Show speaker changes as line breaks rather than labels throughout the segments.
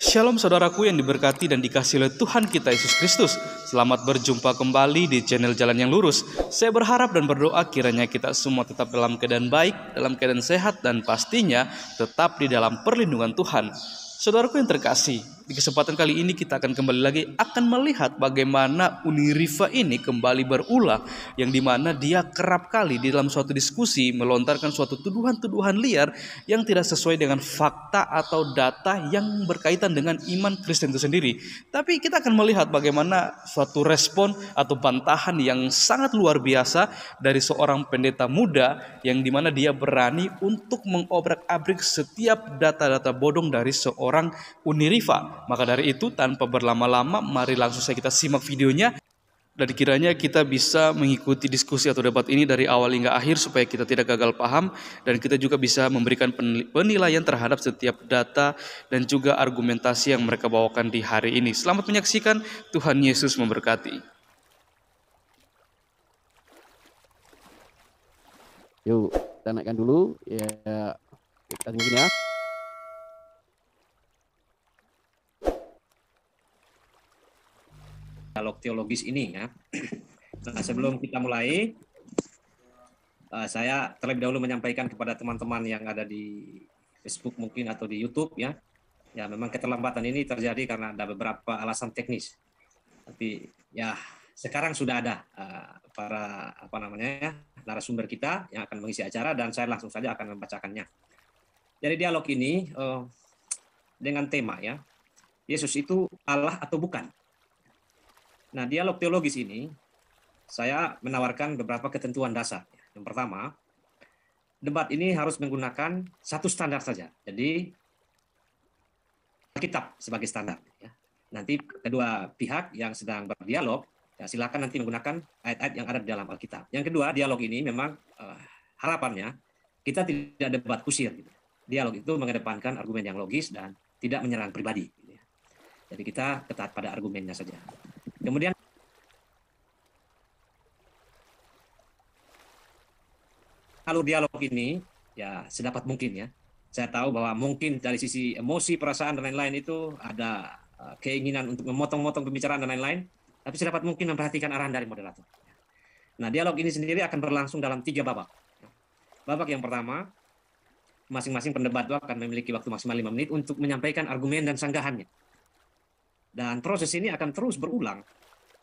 Shalom saudaraku yang diberkati dan dikasihi oleh Tuhan kita Yesus Kristus. Selamat berjumpa kembali di channel Jalan yang Lurus. Saya berharap dan berdoa kiranya kita semua tetap dalam keadaan baik, dalam keadaan sehat, dan pastinya tetap di dalam perlindungan Tuhan. Saudaraku yang terkasih, di kesempatan kali ini kita akan kembali lagi akan melihat bagaimana Uniriva ini kembali berulah, yang dimana dia kerap kali di dalam suatu diskusi melontarkan suatu tuduhan-tuduhan liar yang tidak sesuai dengan fakta atau data yang berkaitan dengan iman Kristen itu sendiri. Tapi kita akan melihat bagaimana suatu respon atau bantahan yang sangat luar biasa dari seorang pendeta muda, yang dimana dia berani untuk mengobrak-abrik setiap data-data bodong dari seorang Uniriva. Maka dari itu, tanpa berlama-lama, mari langsung saja kita simak videonya. Dan kiranya kita bisa mengikuti diskusi atau debat ini dari awal hingga akhir supaya kita tidak gagal paham, dan kita juga bisa memberikan penilaian terhadap setiap data dan juga argumentasi yang mereka bawakan di hari ini. Selamat menyaksikan, Tuhan Yesus memberkati.
Yuk, kita naikkan dulu ya, kita mungkin ya.
Dialog teologis ini ya. Nah, sebelum kita mulai, saya terlebih dahulu menyampaikan kepada teman-teman yang ada di Facebook mungkin atau di YouTube ya. Ya, memang keterlambatan ini terjadi karena ada beberapa alasan teknis. Tapi ya sekarang sudah ada para narasumber kita yang akan mengisi acara, dan saya langsung saja akan membacakannya. Jadi dialog ini dengan tema ya, Yesus itu Allah atau bukan? Nah, dialog teologis ini saya menawarkan beberapa ketentuan dasar. Yang pertama, debat ini harus menggunakan satu standar saja. Jadi Alkitab sebagai standar. Ya. Nanti kedua pihak yang sedang berdialog, ya, silakan nanti menggunakan ayat-ayat yang ada di dalam Alkitab. Yang kedua, dialog ini memang harapannya kita tidak debat kusir. Gitu. Dialog itu mengedepankan argumen yang logis dan tidak menyerang pribadi. Gitu ya. Jadi kita ketat pada argumennya saja. Kemudian alur dialog ini ya sedapat mungkin ya. Saya tahu bahwa mungkin dari sisi emosi, perasaan dan lain-lain itu ada keinginan untuk memotong-motong pembicaraan dan lain-lain, tapi sedapat mungkin memperhatikan arahan dari moderator. Nah, dialog ini sendiri akan berlangsung dalam 3 babak. Babak yang pertama, masing-masing pendebat itu akan memiliki waktu maksimal 5 menit untuk menyampaikan argumen dan sanggahannya. Dan proses ini akan terus berulang,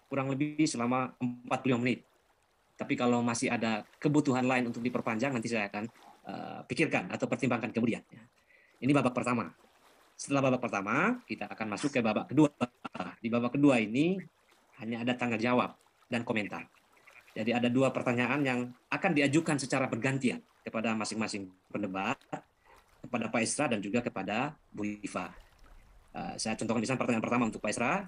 kurang lebih selama 45 menit. Tapi kalau masih ada kebutuhan lain untuk diperpanjang, nanti saya akan pikirkan atau pertimbangkan kemudian. Ini babak pertama. Setelah babak pertama, kita akan masuk ke babak kedua. Di babak kedua ini hanya ada tanya jawab dan komentar. Jadi ada 2 pertanyaan yang akan diajukan secara bergantian kepada masing-masing pendebat, kepada Pak Esra dan juga kepada Bu Rifa. Saya contohkan misalnya pertanyaan pertama untuk Pak Esra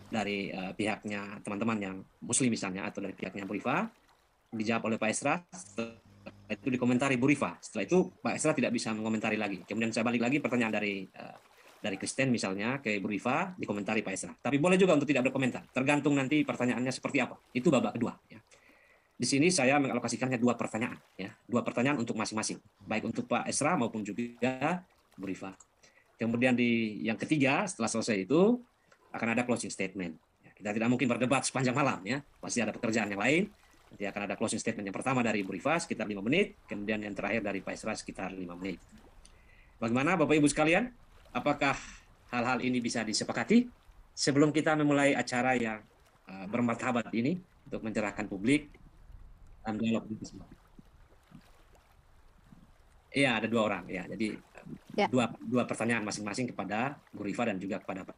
dari pihaknya teman-teman yang Muslim misalnya, atau dari pihaknya Bu Rifa, dijawab oleh Pak Esra. Setelah itu dikomentari Bu Rifa. Setelah itu Pak Esra tidak bisa mengomentari lagi. Kemudian saya balik lagi pertanyaan dari Kristen misalnya ke Bu Rifa, dikomentari Pak Esra. Tapi boleh juga untuk tidak berkomentar. Tergantung nanti pertanyaannya seperti apa. Itu babak kedua. Ya. Di sini saya mengalokasikannya 2 pertanyaan. Ya. 2 pertanyaan untuk masing-masing. Baik untuk Pak Esra maupun juga Bu Rifa. Kemudian di yang ketiga, setelah selesai itu akan ada closing statement. Ya, kita tidak mungkin berdebat sepanjang malam ya. Pasti ada pekerjaan yang lain. Nanti akan ada closing statement yang pertama dari Bu Rifa sekitar 5 menit, kemudian yang terakhir dari Pak Esra sekitar 5 menit. Bagaimana Bapak Ibu sekalian? Apakah hal-hal ini bisa disepakati sebelum kita memulai acara yang bermartabat ini untuk mencerahkan publik dalam dialog ini? Iya, ada 2 orang ya. Jadi ya. Dua pertanyaan masing-masing kepada Bu Rifa dan juga kepada Pak.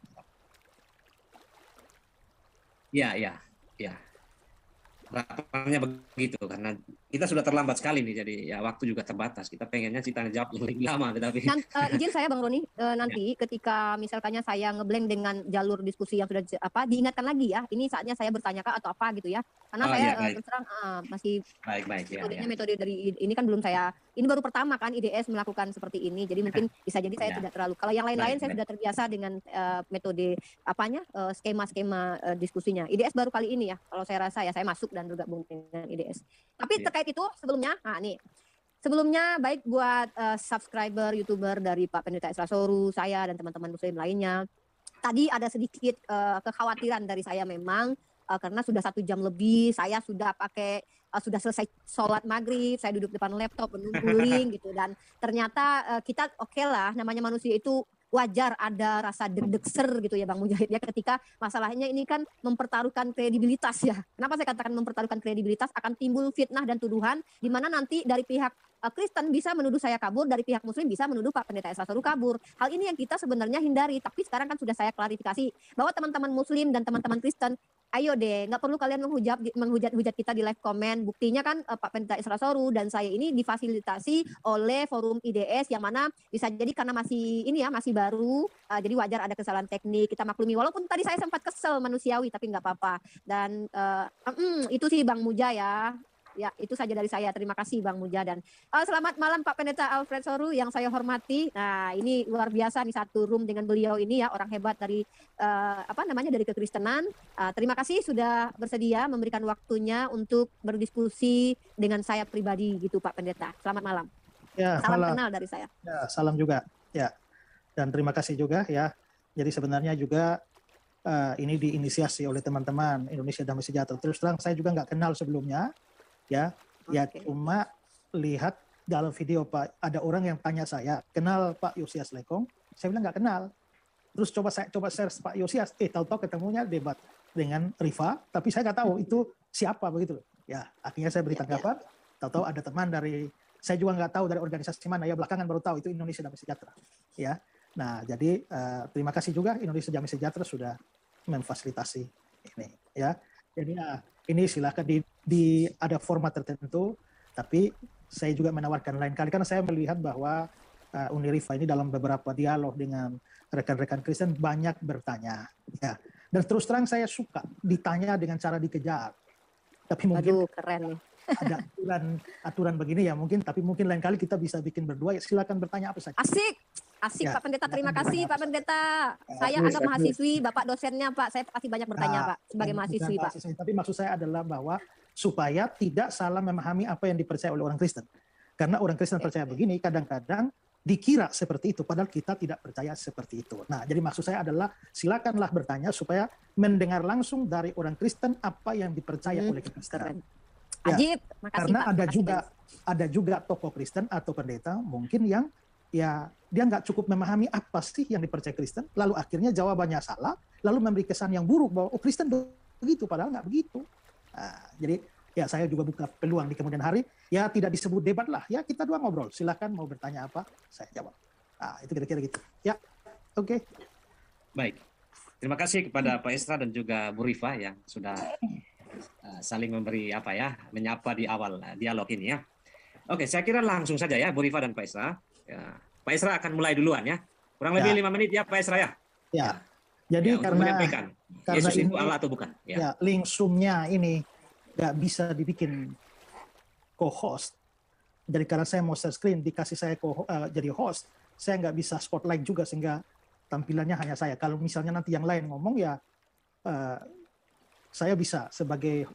Iya. Harapannya begitu, karena kita sudah terlambat sekali nih, jadi ya waktu juga terbatas. Kita pengennya sih tanya jawab yang lebih lama, tetapi
izin saya Bang Roni, nanti ketika misalkannya saya ngeblank dengan jalur diskusi yang sudah diingatkan lagi ya, ini saatnya saya bertanya atau apa gitu ya, karena saya terus terang masih
baik ya.
Metode dari ini kan belum saya, ini baru pertama kan IDS melakukan seperti ini, jadi mungkin bisa jadi saya tidak terlalu, kalau yang lain-lain saya sudah terbiasa dengan metode skema-skema diskusinya. IDS baru kali ini ya, kalau saya rasa ya, saya masuk dan bergabung dengan IDS. Tapi terkait itu sebelumnya, sebelumnya baik buat subscriber, YouTuber dari Pak Pendeta Esra Soru, saya dan teman-teman Muslim lainnya, tadi ada sedikit kekhawatiran dari saya memang karena sudah 1 jam lebih saya sudah sudah selesai sholat maghrib, saya duduk depan laptop menunggu link gitu dan ternyata kita oke lah namanya manusia itu wajar ada rasa deg-degser gitu ya Bang Mujahid ya ketika masalahnya ini kan mempertaruhkan kredibilitas ya. Kenapa saya katakan mempertaruhkan kredibilitas akan timbul fitnah dan tuduhan di mana nanti dari pihak Kristen bisa menuduh saya kabur, dari pihak Muslim bisa menuduh Pak Pendeta Esra Saru kabur. Hal ini yang kita sebenarnya hindari, tapi sekarang kan sudah saya klarifikasi bahwa teman-teman Muslim dan teman-teman Kristen, ayo deh, nggak perlu kalian menghujat kita di live comment. Buktinya kan Pak Pendeta Esra Saru dan saya ini difasilitasi oleh forum IDS yang mana bisa jadi karena masih ini ya masih baru, jadi wajar ada kesalahan teknik kita maklumi. Walaupun tadi saya sempat kesel manusiawi, tapi nggak apa-apa. Dan itu sih Bang Muja ya. Ya, itu saja dari saya. Terima kasih Bang Muja dan selamat malam Pak Pendeta Alfred Soru yang saya hormati. Nah, ini luar biasa nih satu room dengan beliau ini ya, orang hebat dari dari kekristenan. Terima kasih sudah bersedia memberikan waktunya untuk berdiskusi dengan saya pribadi gitu Pak Pendeta. Selamat malam.
Ya,
salam
malam.
kenal dari saya.
Ya, salam juga. Ya. Dan terima kasih juga ya. Jadi sebenarnya juga ini diinisiasi oleh teman-teman Indonesia Damai Sejahtera. Terus terang saya juga nggak kenal sebelumnya. Ya, ya cuma lihat dalam video Pak ada orang yang tanya saya kenal Pak Yosias Lekong, saya bilang nggak kenal. Terus coba search Pak Yosias, tahu-tahu ketemunya debat dengan Rifa, tapi saya nggak tahu itu siapa begitu. Ya, akhirnya saya beri tanggapan, tahu-tahu ada teman dari saya juga nggak tahu dari organisasi mana ya, belakangan baru tahu itu Indonesia Damai Sejahtera. Ya, nah jadi terima kasih juga Indonesia Damai Sejahtera sudah memfasilitasi ini. Ya, jadi ini silakan ada format tertentu, tapi saya juga menawarkan lain kali karena saya melihat bahwa Unirifa ini dalam beberapa dialog dengan rekan-rekan Kristen banyak bertanya, ya. Dan terus terang saya suka ditanya dengan cara dikejar. Tapi mungkin
keren nih.
ada aturan begini ya mungkin, tapi mungkin lain kali kita bisa bikin berdua. Ya, silakan bertanya apa saja.
Asik
Ya,
Pak Pendeta, terima kasih Pak Pendeta. Saya
Bagus,
agak mahasiswi, Bapak dosennya Pak. Saya pasti banyak bertanya Pak sebagai mahasiswi Pak.
Tapi maksud saya adalah bahwa supaya tidak salah memahami apa yang dipercaya oleh orang Kristen. Karena orang Kristen percaya begini, kadang-kadang dikira seperti itu, padahal kita tidak percaya seperti itu. Nah, jadi maksud saya adalah silakanlah bertanya supaya mendengar langsung dari orang Kristen apa yang dipercaya oleh Kristen.
Ajib, makasih
karena
Pak.
ada juga tokoh Kristen atau pendeta mungkin yang ya dia nggak cukup memahami apa sih yang dipercaya Kristen, lalu akhirnya jawabannya salah, lalu memberi kesan yang buruk bahwa Kristen begitu, padahal nggak begitu. Nah, jadi ya saya juga buka peluang di kemudian hari, ya tidak disebut debat lah, ya kita dua ngobrol, silakan mau bertanya apa, saya jawab. Nah, itu kira-kira gitu. Ya, oke.
Baik, terima kasih kepada Pak Esra dan juga Bu Rifa yang sudah saling memberi menyapa di awal dialog ini ya. Oke, saya kira langsung saja ya Bu Rifa dan Pak Esra. Ya, Pak Esra akan mulai duluan ya. Kurang lebih 5 menit ya Pak Esra ya.
Ya. Jadi
ya, karena Yesus itu Allah atau bukan?
Ya, link Zoom-nya ini nggak bisa dibikin co-host. Jadi karena saya mau share screen, dikasih saya jadi host, saya nggak bisa spotlight juga sehingga tampilannya hanya saya. Kalau misalnya nanti yang lain ngomong ya, saya bisa sebagai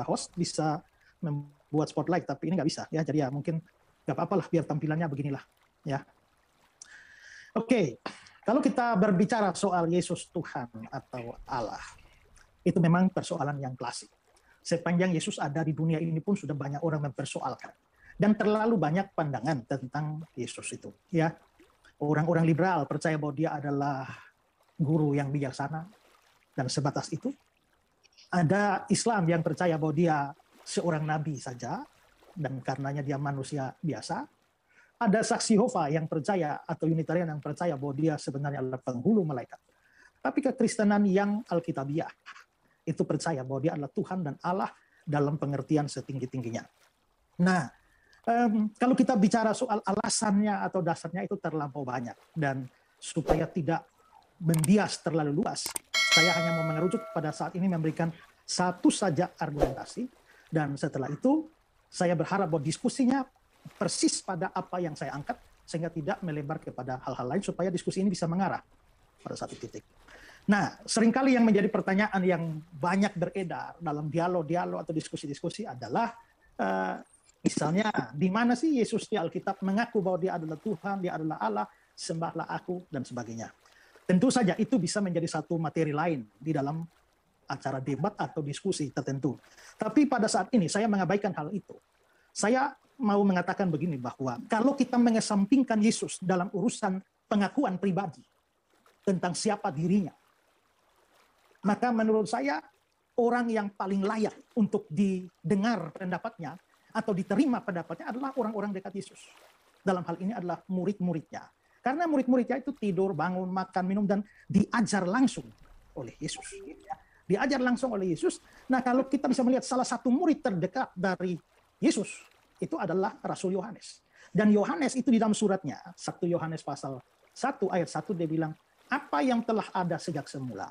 host bisa membuat spotlight, tapi ini nggak bisa ya. Jadi ya mungkin nggak apa-apa lah, biar tampilannya beginilah ya. Oke, kalau kita berbicara soal Yesus Tuhan atau Allah, itu memang persoalan yang klasik. Sepanjang Yesus ada di dunia ini pun sudah banyak orang mempersoalkan. Dan terlalu banyak pandangan tentang Yesus itu. Ya, orang-orang liberal percaya bahwa dia adalah guru yang bijaksana dan sebatas itu. Ada Islam yang percaya bahwa dia seorang nabi saja dan karenanya dia manusia biasa. Ada saksi Yehova yang percaya atau Unitarian yang percaya bahwa dia sebenarnya adalah penghulu malaikat. Tapi kekristenan yang Alkitabiah itu percaya bahwa dia adalah Tuhan dan Allah dalam pengertian setinggi-tingginya. Nah, kalau kita bicara soal alasannya atau dasarnya itu terlampau banyak. Dan supaya tidak membias terlalu luas, saya hanya mau mengerucut pada saat ini memberikan satu saja argumentasi. Dan setelah itu, saya berharap bahwa diskusinya persis pada apa yang saya angkat, sehingga tidak melebar kepada hal-hal lain, supaya diskusi ini bisa mengarah pada satu titik. Nah, seringkali yang menjadi pertanyaan yang banyak beredar dalam dialog-dialog atau diskusi-diskusi adalah, misalnya, di mana sih Yesus di Alkitab mengaku bahwa dia adalah Tuhan, dia adalah Allah, sembahlah aku, dan sebagainya. Tentu saja itu bisa menjadi satu materi lain di dalam acara debat atau diskusi tertentu. Tapi pada saat ini saya mengabaikan hal itu. Saya mau mengatakan begini, bahwa kalau kita mengesampingkan Yesus dalam urusan pengakuan pribadi tentang siapa dirinya, maka menurut saya orang yang paling layak untuk didengar pendapatnya atau diterima pendapatnya adalah orang-orang dekat Yesus. Dalam hal ini adalah murid-muridnya. Karena murid-muridnya itu tidur, bangun, makan, minum, dan diajar langsung oleh Yesus. Diajar langsung oleh Yesus. Nah, kalau kita bisa melihat salah satu murid terdekat dari Yesus, itu adalah Rasul Yohanes. Dan Yohanes itu di dalam suratnya, 1 Yohanes pasal 1 ayat 1, dia bilang, apa yang telah ada sejak semula,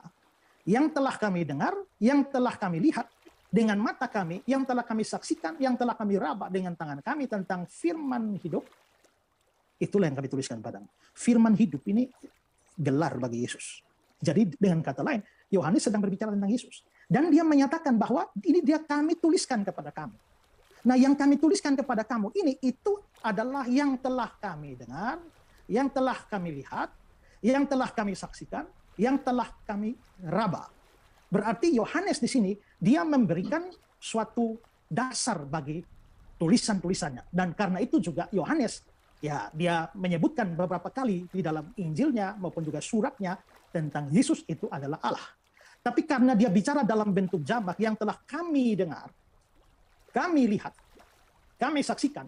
yang telah kami dengar, yang telah kami lihat dengan mata kami, yang telah kami saksikan, yang telah kami raba dengan tangan kami tentang firman hidup, itulah yang kami tuliskan padamu. Firman hidup ini gelar bagi Yesus. Jadi dengan kata lain, Yohanes sedang berbicara tentang Yesus. Dan dia menyatakan bahwa ini dia kami tuliskan kepada kamu. Nah, yang kami tuliskan kepada kamu ini, itu adalah yang telah kami dengar, yang telah kami lihat, yang telah kami saksikan, yang telah kami raba. Berarti Yohanes di sini, dia memberikan suatu dasar bagi tulisan-tulisannya. Dan karena itu juga Yohanes, ya, dia menyebutkan beberapa kali di dalam Injilnya maupun juga suratnya tentang Yesus itu adalah Allah. Tapi karena dia bicara dalam bentuk jamak yang telah kami dengar, kami lihat, kami saksikan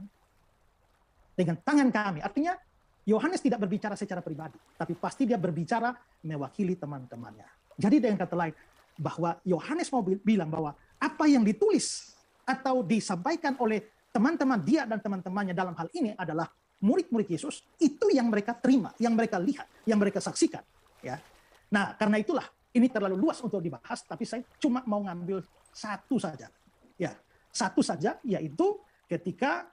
dengan tangan kami. Artinya Yohanes tidak berbicara secara pribadi, tapi pasti dia berbicara mewakili teman-temannya. Jadi dengan kata lain, bahwa Yohanes mau bilang bahwa apa yang ditulis atau disampaikan oleh teman-teman dia dan teman-temannya dalam hal ini adalah murid-murid Yesus, itu yang mereka terima, yang mereka lihat, yang mereka saksikan. Ya. Nah, karena itulah ini terlalu luas untuk dibahas, tapi saya cuma mau ngambil satu saja. Ya, satu saja, yaitu ketika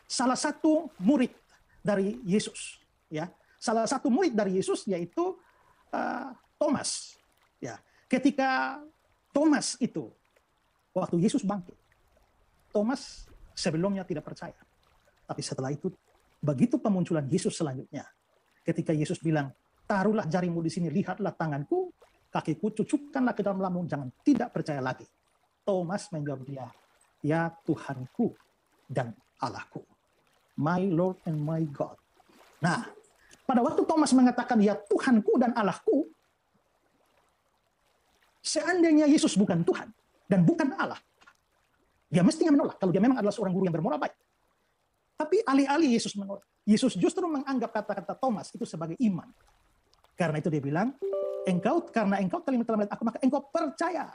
salah satu murid dari Yesus, ya, salah satu murid dari Yesus yaitu Thomas. Ya, ketika Thomas itu waktu Yesus bangkit, Thomas sebelumnya tidak percaya. Tapi setelah itu, begitu pemunculan Yesus selanjutnya, ketika Yesus bilang, taruhlah jarimu di sini, lihatlah tanganku, kakiku, cucukkanlah ke dalam lambung, jangan tidak percaya lagi. Thomas menjawab dia, ya Tuhanku dan Allahku. My Lord and my God. Nah, pada waktu Thomas mengatakan, ya Tuhanku dan Allahku, seandainya Yesus bukan Tuhan dan bukan Allah, dia mestinya menolak kalau dia memang adalah seorang guru yang bermoral baik. Tapi alih-alih Yesus menolak, Yesus justru menganggap kata-kata Thomas itu sebagai iman. Karena itu dia bilang, karena engkau telah melihat aku, maka engkau percaya.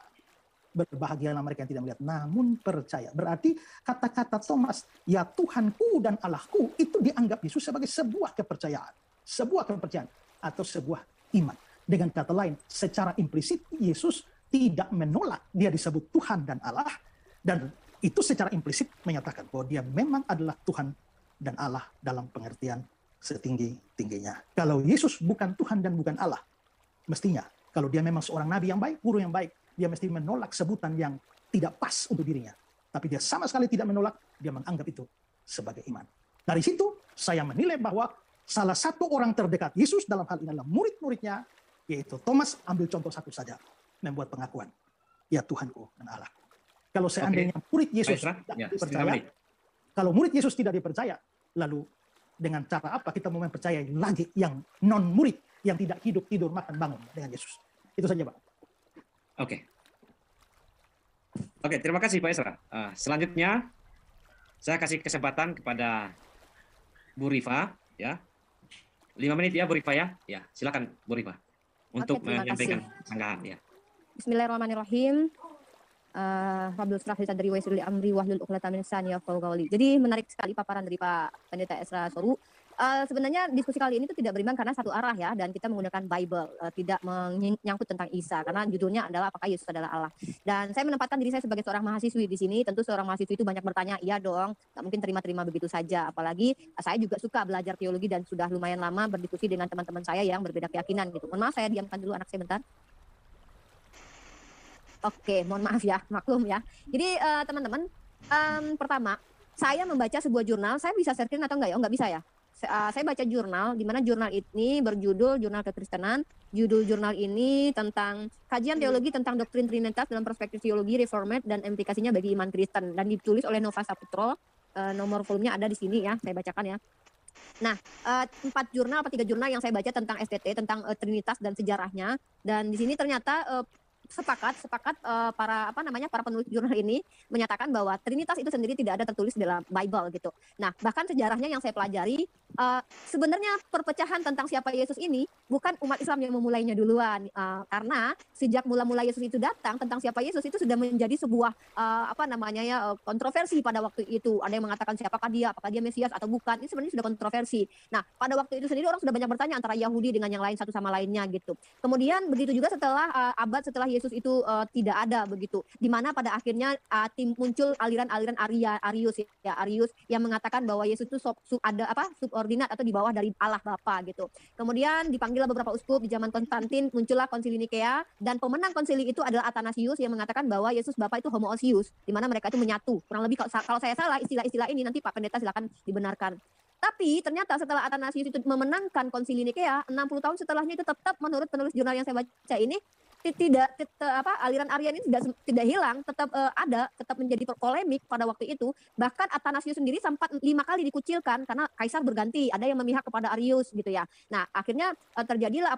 Berbahagialah mereka yang tidak melihat, namun percaya. Berarti kata-kata Thomas, ya Tuhanku dan Allahku, itu dianggap Yesus sebagai sebuah kepercayaan. Sebuah kepercayaan atau sebuah iman. Dengan kata lain, secara implisit Yesus tidak menolak dia disebut Tuhan dan Allah. Dan itu secara implisit menyatakan bahwa dia memang adalah Tuhan dan Allah dalam pengertian setinggi-tingginya. Kalau Yesus bukan Tuhan dan bukan Allah, mestinya kalau dia memang seorang nabi yang baik, guru yang baik, dia mesti menolak sebutan yang tidak pas untuk dirinya. Tapi dia sama sekali tidak menolak, dia menganggap itu sebagai iman. Dari situ saya menilai bahwa salah satu orang terdekat Yesus dalam hal ini adalah murid-muridnya, yaitu Thomas. Ambil contoh satu saja, membuat pengakuan, ya Tuhanku dan Allahku. Kalau seandainya murid Yesus tidak dipercaya, kalau murid Yesus tidak dipercaya, lalu dengan cara apa kita mau mempercayai lagi yang non-murid, yang tidak hidup, tidur, makan, bangun dengan Yesus? Itu saja, Pak.
Oke, terima kasih Pak Esra. Selanjutnya, saya kasih kesempatan kepada Bu Rifa, ya. 5 menit ya, Bu Rifa ya. Ya, silakan Bu Rifa untuk menyampaikan sanggahan ya.
Bismillahirrahmanirrahim. Rabbil Srah Sadri wa Yassir li amri wahlul 'uqdatam min lisani yafqahu qawli. Jadi menarik sekali paparan dari Pak Pendeta Esra Soru. Sebenarnya diskusi kali ini itu tidak berimbang karena satu arah ya, dan kita menggunakan Bible, tidak menyangkut tentang Isa karena judulnya adalah apakah Yesus adalah Allah. Dan saya menempatkan diri saya sebagai seorang mahasiswi di sini. Tentu seorang mahasiswi itu banyak bertanya, iya dong, nggak mungkin terima-terima begitu saja. Apalagi saya juga suka belajar teologi dan sudah lumayan lama berdiskusi dengan teman-teman saya yang berbeda keyakinan gitu. Mohon maaf saya diamkan dulu anak saya bentar. Oke, mohon maaf ya, maklum ya. Jadi teman-teman, pertama saya membaca sebuah jurnal, saya bisa share screen atau enggak ya? Oh, enggak bisa ya? saya baca jurnal, di mana jurnal ini berjudul Jurnal Kekristenan. Judul jurnal ini tentang kajian teologi tentang doktrin Trinitas dalam perspektif teologi Reformed dan implikasinya bagi iman Kristen, dan ditulis oleh Nova Saputro. Nomor volumenya ada di sini ya, saya bacakan ya. Nah, 4 jurnal atau 3 jurnal yang saya baca tentang STT, tentang Trinitas dan sejarahnya, dan di sini ternyata sepakat para para penulis jurnal ini menyatakan bahwa Trinitas itu sendiri tidak ada tertulis dalam Bible gitu. Nah, bahkan sejarahnya yang saya pelajari, sebenarnya perpecahan tentang siapa Yesus ini bukan umat Islam yang memulainya duluan, karena sejak mula-mula Yesus itu datang, tentang siapa Yesus itu sudah menjadi sebuah kontroversi pada waktu itu. Ada yang mengatakan apakah dia Mesias atau bukan. Ini sebenarnya sudah kontroversi. Nah, pada waktu itu sendiri orang sudah banyak bertanya antara Yahudi dengan yang lain satu sama lainnya gitu. Kemudian begitu juga setelah setelah Yesus itu tidak ada begitu, di mana pada akhirnya muncul aliran-aliran Arius yang mengatakan bahwa Yesus itu subordinat atau di bawah dari Allah Bapa gitu. Kemudian dipanggil beberapa uskup di zaman Konstantin, muncullah konsili Nikea, dan pemenang konsili itu adalah Athanasius yang mengatakan bahwa Yesus Bapa itu homoousios, di mana mereka itu menyatu. Kurang lebih kalau saya salah istilah-istilah ini, nanti Pak Pendeta silakan dibenarkan. Tapi ternyata setelah Athanasius itu memenangkan konsili Nikea, 60 tahun setelahnya itu tetap menurut penulis jurnal yang saya baca ini aliran Arian ini tidak hilang, tetap ada, tetap menjadi polemik pada waktu itu. Bahkan Athanasius sendiri sempat 5 kali dikucilkan karena kaisar berganti, ada yang memihak kepada Arius gitu ya. Nah, akhirnya terjadilah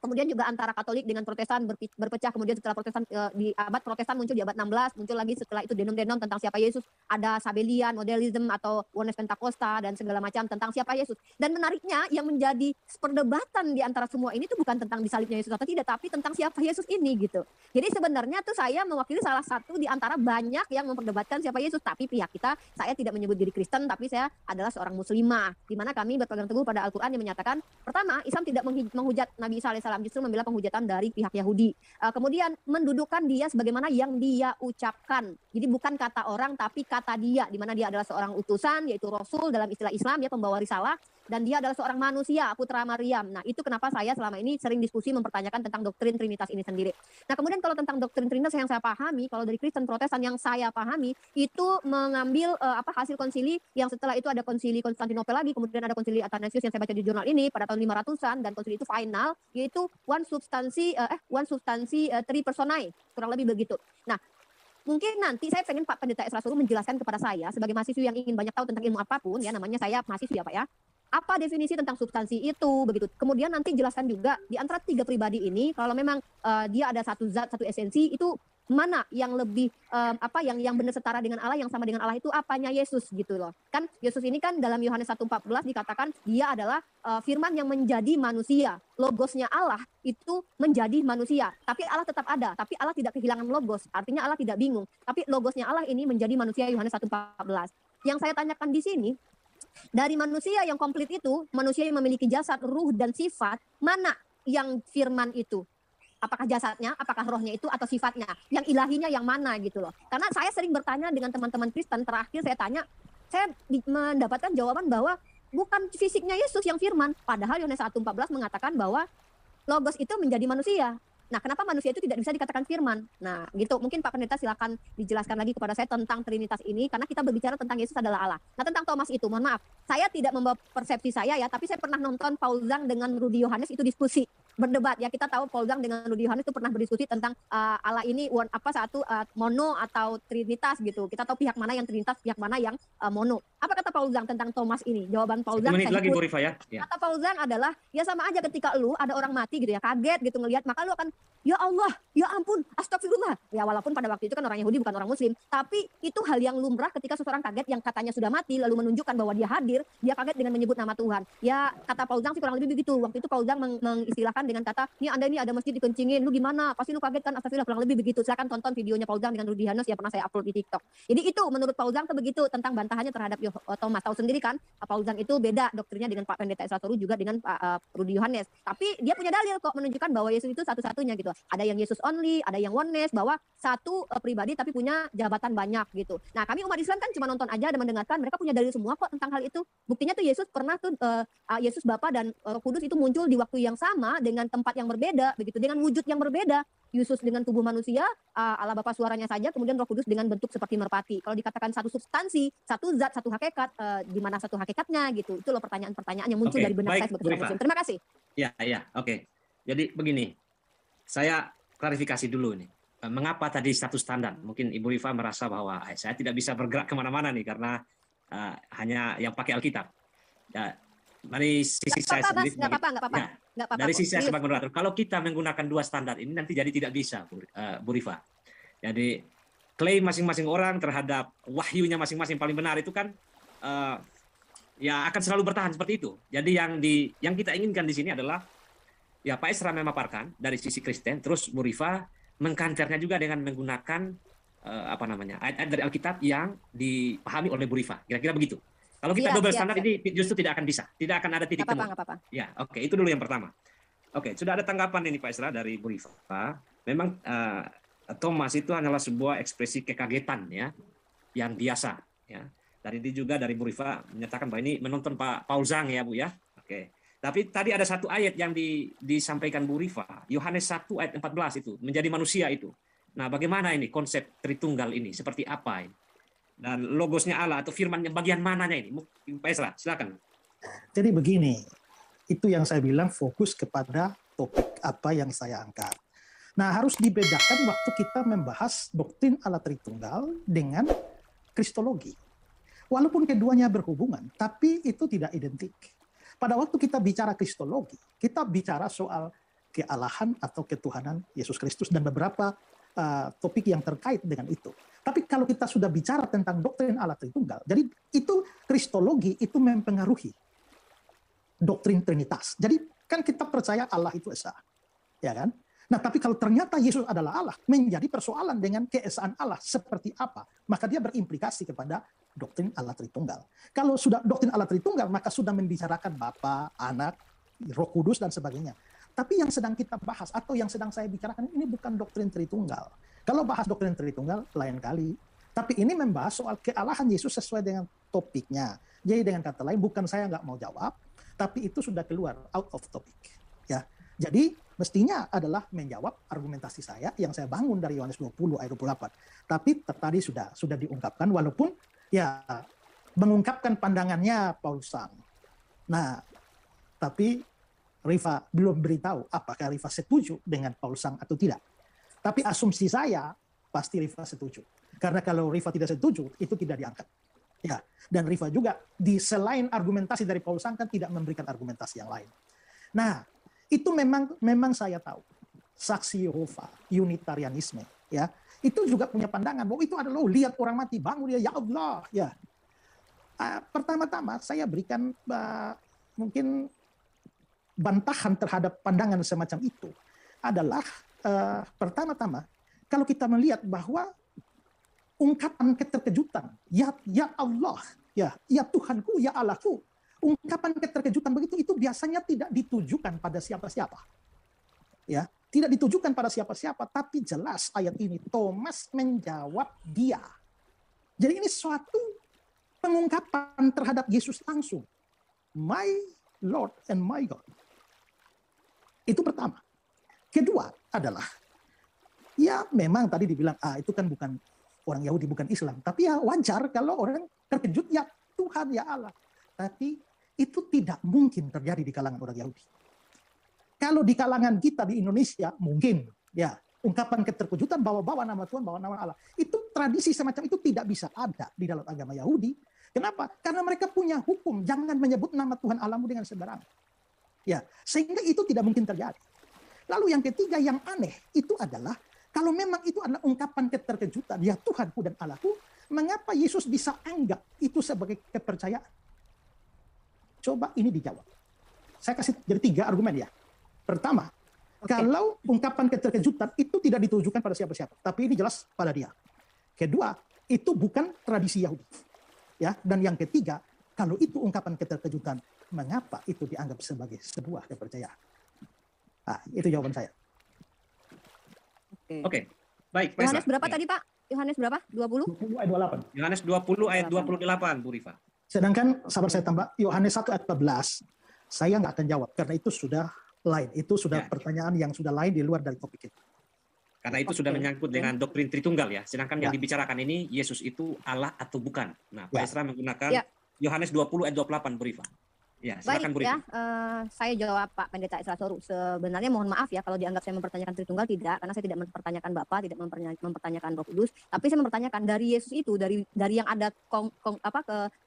kemudian juga antara Katolik dengan Protestan berpecah. Kemudian setelah Protestan di abad Protestan muncul di abad 16, muncul lagi setelah itu denom-denom tentang siapa Yesus. Ada Sabellian, Modelism atau Oneness Pentakosta dan segala macam tentang siapa Yesus. Dan menariknya yang menjadi perdebatan di antara semua ini itu bukan tentang disalibnya Yesus atau tidak, tapi tentang siapa Yesus ini gitu. Jadi sebenarnya tuh saya mewakili salah satu di antara banyak yang memperdebatkan siapa Yesus. Tapi pihak kita, saya tidak menyebut diri Kristen, tapi saya adalah seorang muslimah, di mana kami berpegang teguh pada Al-Quran yang menyatakan, pertama, Islam tidak menghujat Nabi Isa alaihissalam, justru membela penghujatan dari pihak Yahudi. Kemudian mendudukkan dia sebagaimana yang dia ucapkan. Jadi bukan kata orang tapi kata dia, di mana dia adalah seorang utusan, yaitu Rasul dalam istilah Islam, ya, pembawa risalah, dan dia adalah seorang manusia, putra Maryam. Nah, itu kenapa saya selama ini sering diskusi mempertanyakan tentang doktrin Trinitas ini sendiri. Nah, kemudian kalau tentang doktrin Trinitas yang saya pahami, kalau dari Kristen Protestan yang saya pahami, itu mengambil hasil konsili yang setelah itu ada konsili Konstantinopel lagi, kemudian ada konsili Athanasius yang saya baca di jurnal ini pada tahun 500-an, dan konsili itu final, yaitu one substansi three personae, kurang lebih begitu. Nah, mungkin nanti saya pengen Pak Pendeta Esra Suruh menjelaskan kepada saya sebagai mahasiswa yang ingin banyak tahu tentang ilmu apapun, ya, namanya saya mahasiswa ya Pak ya, apa definisi tentang substansi itu begitu. Kemudian nanti jelaskan juga di antara 3 pribadi ini, kalau memang dia ada satu zat, satu esensi, itu mana yang lebih yang benar setara dengan Allah, yang sama dengan Allah, itu apanya Yesus gitu loh. Kan Yesus ini kan dalam Yohanes 1:14 dikatakan dia adalah firman yang menjadi manusia. Logosnya Allah itu menjadi manusia, tapi Allah tetap ada, tapi Allah tidak kehilangan logos. Artinya Allah tidak bingung, tapi logosnya Allah ini menjadi manusia, Yohanes 1:14. Yang saya tanyakan di sini, dari manusia yang komplit itu, manusia yang memiliki jasad, ruh, dan sifat, mana yang firman itu? Apakah jasadnya, apakah rohnya itu, atau sifatnya? Yang ilahinya yang mana gitu loh. Karena saya sering bertanya dengan teman-teman Kristen, terakhir saya tanya, saya mendapatkan jawaban bahwa bukan fisiknya Yesus yang firman. Padahal Yohanes 1:14 mengatakan bahwa logos itu menjadi manusia. Nah, kenapa manusia itu tidak bisa dikatakan firman? Nah, gitu. Mungkin Pak Pendeta silakan dijelaskan lagi kepada saya tentang Trinitas ini, karena kita berbicara tentang Yesus adalah Allah. Nah, tentang Thomas itu, mohon maaf, saya tidak membawa persepsi saya ya, tapi saya pernah nonton Paul Zhang dengan Rudy Yohanes itu diskusi, berdebat ya. Kita tahu Paul Zhang dengan Rudy Yohanes itu pernah berdiskusi tentang Allah ini mono atau Trinitas gitu. Kita tahu pihak mana yang Trinitas, pihak mana yang mono. Apa kata Paul Zhang tentang Thomas ini? Jawaban Paul Zhang,
lagi, Bu Rifa, ya.
Kata Paul Zhang adalah, ya sama aja ketika lu ada orang mati gitu ya, kaget gitu ngelihat, maka lu akan, ya Allah, ya ampun, astagfirullah. Ya walaupun pada waktu itu kan orang Yahudi bukan orang Muslim, tapi itu hal yang lumrah ketika seseorang kaget yang katanya sudah mati lalu menunjukkan bahwa dia hadir, dia kaget dengan menyebut nama Tuhan. Ya kata Paul Zhang sih kurang lebih begitu. Waktu itu Paul Zhang mengistilahkan dengan kata, Anda ini ada masjid dikencingin, lu gimana? Pasti lu kaget kan, astagfirullah, kurang lebih begitu. Silakan tonton videonya Paul Zhang dengan Rudy Yohanes yang pernah saya upload di TikTok. Jadi itu menurut Paul Zhang itu begitu tentang bantahannya terhadap Thomas. Tahu sendiri kan, Paul Zhang itu beda doktrinnya dengan Pak Pendeta Esra Suruh, juga dengan Pak Rudy Yohanes. Tapi dia punya dalil kok menunjukkan bahwa Yesus itu satu-satunya gitu. Ada yang Yesus only, ada yang oneness, bahwa satu pribadi tapi punya jabatan banyak gitu. Nah, kami umat Islam kan cuma nonton aja dan mendengarkan, mereka punya dalil semua kok tentang hal itu. Buktinya tuh Yesus pernah tuh Yesus Bapa dan Roh Kudus itu muncul di waktu yang sama dengan dengan tempat yang berbeda, begitu dengan wujud yang berbeda. Yesus dengan tubuh manusia, Allah Bapa suaranya saja, kemudian Roh Kudus dengan bentuk seperti merpati. Kalau dikatakan satu substansi, satu zat, satu hakikat, di mana satu hakikatnya gitu. Itu loh pertanyaan-pertanyaan yang muncul
Oke,
dari benak
baik,
saya sebagai
Bu
seorang
Rifa.
muslim. Terima kasih.
Ya, oke. Jadi begini, saya klarifikasi dulu nih. Mengapa tadi satu standar? Mungkin Ibu Rifa merasa bahwa saya tidak bisa bergerak kemana-mana nih karena hanya yang pakai Alkitab. Ya, dari sisi saya sendiri
Nggak apa-apa,
ya,
nggak apa-apa.
dari
kok.
sisi saya
Serius.
sebagai moderator, kalau kita menggunakan dua standar ini nanti jadi tidak bisa, Bu Rifa. Jadi klaim masing-masing orang terhadap wahyunya masing-masing paling benar itu kan ya akan selalu bertahan seperti itu. Jadi yang kita inginkan di sini adalah ya Pak Esra memaparkan dari sisi Kristen, terus Bu Rifa mengkanternya juga dengan menggunakan ayat-ayat dari Alkitab yang dipahami oleh Bu Rifa. Kira-kira begitu. Kalau kita double standar ini justru tidak akan bisa, tidak akan ada titik temu.
Nggak apa-apa.
Ya, oke, itu dulu yang pertama. Oke, sudah ada tanggapan ini Pak Esra dari Bu Rifa. Memang Thomas itu hanyalah sebuah ekspresi kekagetan ya, yang biasa ya. Dari ini juga dari Bu Rifa menyatakan bahwa ini menonton Pak Paul Zhang ya Bu ya. Oke. Tapi tadi ada satu ayat yang disampaikan Bu Rifa, Yohanes 1 ayat 14 itu, menjadi manusia itu. Nah, bagaimana ini konsep Tritunggal ini? Seperti apa ini? Dan logosnya Allah atau firmannya bagian mananya ini? Pak Esra, silakan.
Jadi begini, itu yang saya bilang fokus kepada topik apa yang saya angkat. Nah, harus dibedakan waktu kita membahas doktrin Allah Tritunggal dengan kristologi. Walaupun keduanya berhubungan, tapi itu tidak identik. Pada waktu kita bicara kristologi, kita bicara soal kealahan atau ketuhanan Yesus Kristus dan beberapa topik yang terkait dengan itu. Tapi kalau kita sudah bicara tentang doktrin Allah Tritunggal, jadi itu kristologi itu mempengaruhi doktrin Trinitas. Jadi kan kita percaya Allah itu esa, ya kan? Nah, tapi kalau ternyata Yesus adalah Allah, menjadi persoalan dengan keesaan Allah seperti apa, maka dia berimplikasi kepada doktrin Allah Tritunggal. Kalau sudah doktrin Allah Tritunggal, maka sudah membicarakan Bapa, Anak, Roh Kudus dan sebagainya. Tapi yang sedang kita bahas atau yang sedang saya bicarakan ini bukan doktrin Tritunggal. Kalau bahas doktrin Tritunggal lain kali. Tapi ini membahas soal kealahan Yesus sesuai dengan topiknya. Jadi dengan kata lain, bukan saya nggak mau jawab, tapi itu sudah keluar out of topic. Ya. Jadi mestinya adalah menjawab argumentasi saya yang saya bangun dari Yohanes 20 ayat 28. Tapi tadi sudah diungkapkan walaupun ya mengungkapkan pandangannya Paul Zhang. Nah, tapi Rifa belum beritahu apakah Rifa setuju dengan Paul Zhang atau tidak. Tapi asumsi saya pasti Rifa setuju. Karena kalau Rifa tidak setuju, itu tidak diangkat. Ya, dan Rifa juga di selain argumentasi dari Paul Zhang kan tidak memberikan argumentasi yang lain. Nah, itu memang saya tahu. Saksi Yehova, Unitarianisme, ya. Itu juga punya pandangan bahwa itu adalah lihat orang mati bangun dia ya Allah, ya. Pertama-tama saya berikan mungkin bantahan terhadap pandangan semacam itu adalah pertama-tama kalau kita melihat bahwa ungkapan keterkejutan ya Allah ya Tuhanku ya Allahku, ungkapan keterkejutan begitu itu biasanya tidak ditujukan pada siapa-siapa, ya tidak ditujukan pada siapa-siapa, tapi jelas ayat ini Thomas menjawab dia. Jadi ini suatu pengungkapan terhadap Yesus langsung, my Lord and my God. Itu pertama. Kedua adalah, ya memang tadi dibilang, itu kan bukan orang Yahudi, bukan Islam. Tapi ya wajar kalau orang terkejut, ya Tuhan, ya Allah. Tapi itu tidak mungkin terjadi di kalangan orang Yahudi. Kalau di kalangan kita di Indonesia, mungkin. Ya, ungkapan keterkejutan, bawa-bawa nama Tuhan, bawa nama Allah. Itu tradisi semacam itu tidak bisa ada di dalam agama Yahudi. Kenapa? Karena mereka punya hukum, jangan menyebut nama Tuhan Allahmu dengan sembarangan. Ya, sehingga itu tidak mungkin terjadi. Lalu yang ketiga yang aneh itu adalah kalau memang itu adalah ungkapan keterkejutan, ya Tuhanku dan Allahku, mengapa Yesus bisa anggap itu sebagai kepercayaan? Coba ini dijawab. Saya kasih jadi 3 argumen ya. Pertama, kalau ungkapan keterkejutan itu tidak ditujukan pada siapa-siapa, tapi ini jelas pada dia. Kedua, itu bukan tradisi Yahudi. Ya, dan yang ketiga, kalau itu ungkapan keterkejutan, mengapa itu dianggap sebagai sebuah kepercayaan? Itu jawaban saya.
Oke. Baik, Pak
Yohanes
Esra.
berapa tadi, Pak? Yohanes berapa? 20?
20 ayat 28.
Yohanes 20 ayat 28, Bu Rifa.
Sedangkan sabar saya tambah Yohanes 1 ayat 14. Saya nggak akan jawab karena itu sudah lain. Itu sudah
Ya.
pertanyaan yang sudah lain di luar dari topik itu.
Karena itu sudah
Oke.
menyangkut dengan doktrin Tritunggal ya. Sedangkan yang
Ya.
dibicarakan ini Yesus itu Allah atau bukan. Nah, Pak
Ya.
Esra menggunakan
Ya.
Yohanes 20 ayat 28 Bu Rifa. Ya, silakan Bu
Baik
Rifa.
ya, saya jawab Pak Pendeta Esra Soru. Sebenarnya mohon maaf ya kalau dianggap saya mempertanyakan Tritunggal, tidak, karena saya tidak mempertanyakan Bapa, tidak mempertanyakan Roh Kudus, tapi saya mempertanyakan dari Yesus itu, dari yang ada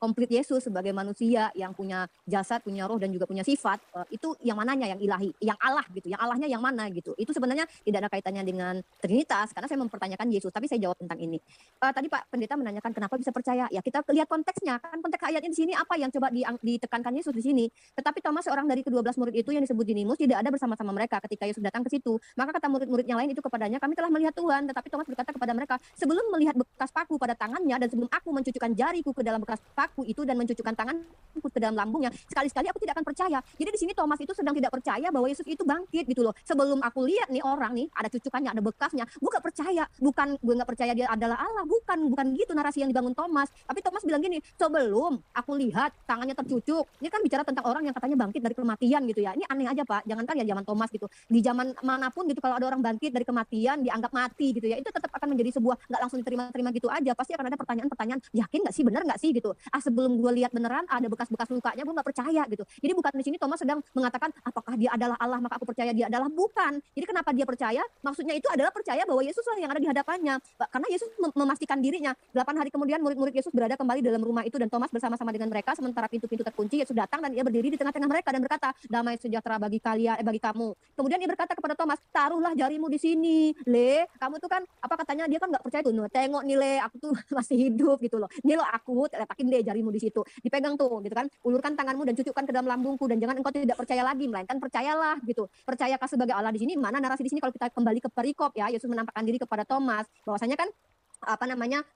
komplit Yesus sebagai manusia yang punya jasad, punya roh dan juga punya sifat, itu yang mananya yang ilahi, yang Allah gitu, yang Allahnya yang mana gitu. Itu sebenarnya tidak ada kaitannya dengan Trinitas karena saya mempertanyakan Yesus, tapi saya jawab tentang ini. Tadi Pak Pendeta menanyakan kenapa bisa percaya. Ya kita lihat konteksnya, kan konteks ayatnya di sini apa yang coba ditekankan Yesus di sini. Tetapi Thomas, seorang dari ke-12 murid itu yang disebut Dinimus, tidak ada bersama-sama mereka ketika Yesus datang ke situ. Maka kata murid-murid yang lain itu kepadanya, kami telah melihat Tuhan. Tetapi Thomas berkata kepada mereka, sebelum melihat bekas paku pada tangannya dan sebelum aku mencucukkan jariku ke dalam bekas paku itu dan mencucukkan tanganku ke dalam lambungnya, sekali-sekali aku tidak akan percaya. Jadi di sini Thomas itu sedang tidak percaya bahwa Yesus itu bangkit gitu loh. Sebelum aku lihat nih orang nih, ada cucukannya, ada bekasnya, gue gak percaya. Gue gak percaya dia adalah Allah. Bukan gitu narasi yang dibangun Thomas. Tapi Thomas bilang gini, sebelum aku lihat tangannya tercucuk. Ini kan bicara tentang orang yang katanya bangkit dari kematian gitu ya. Ini aneh aja Pak. Jangankan ya zaman Thomas gitu. Di zaman manapun gitu kalau ada orang bangkit dari kematian dianggap mati gitu ya. Itu tetap akan menjadi sebuah nggak langsung diterima gitu aja. Pasti akan ada pertanyaan-pertanyaan. Yakin nggak sih? Benar nggak sih gitu? Sebelum gue lihat beneran ada bekas-bekas lukanya gue nggak percaya gitu. Jadi bukan di sini Thomas sedang mengatakan apakah dia adalah Allah maka aku percaya dia adalah, bukan. Jadi kenapa dia percaya? Maksudnya itu adalah percaya bahwa Yesus lah yang ada di hadapannya. Karena Yesus memastikan dirinya. 8 hari kemudian murid-murid Yesus berada kembali dalam rumah itu dan Thomas bersama-sama dengan mereka sementara pintu-pintu terkunci. Yesus datang dan ia berdiri di tengah-tengah mereka dan berkata, damai sejahtera bagi kalian, bagi kamu. Kemudian ia berkata kepada Thomas, taruhlah jarimu di sini, Le. Kamu tuh kan apa katanya dia kan nggak percaya tuh, tengok nih Le, aku tuh masih hidup gitu loh. Nih lo aku letakin deh jarimu di situ, dipegang tuh gitu kan, ulurkan tanganmu dan cucukkan ke dalam lambungku dan jangan engkau tidak percaya lagi, melainkan percayalah gitu. Percayakah sebagai Allah di sini? Mana narasi di sini kalau kita kembali ke perikop ya, Yesus menampakkan diri kepada Thomas bahwasanya kan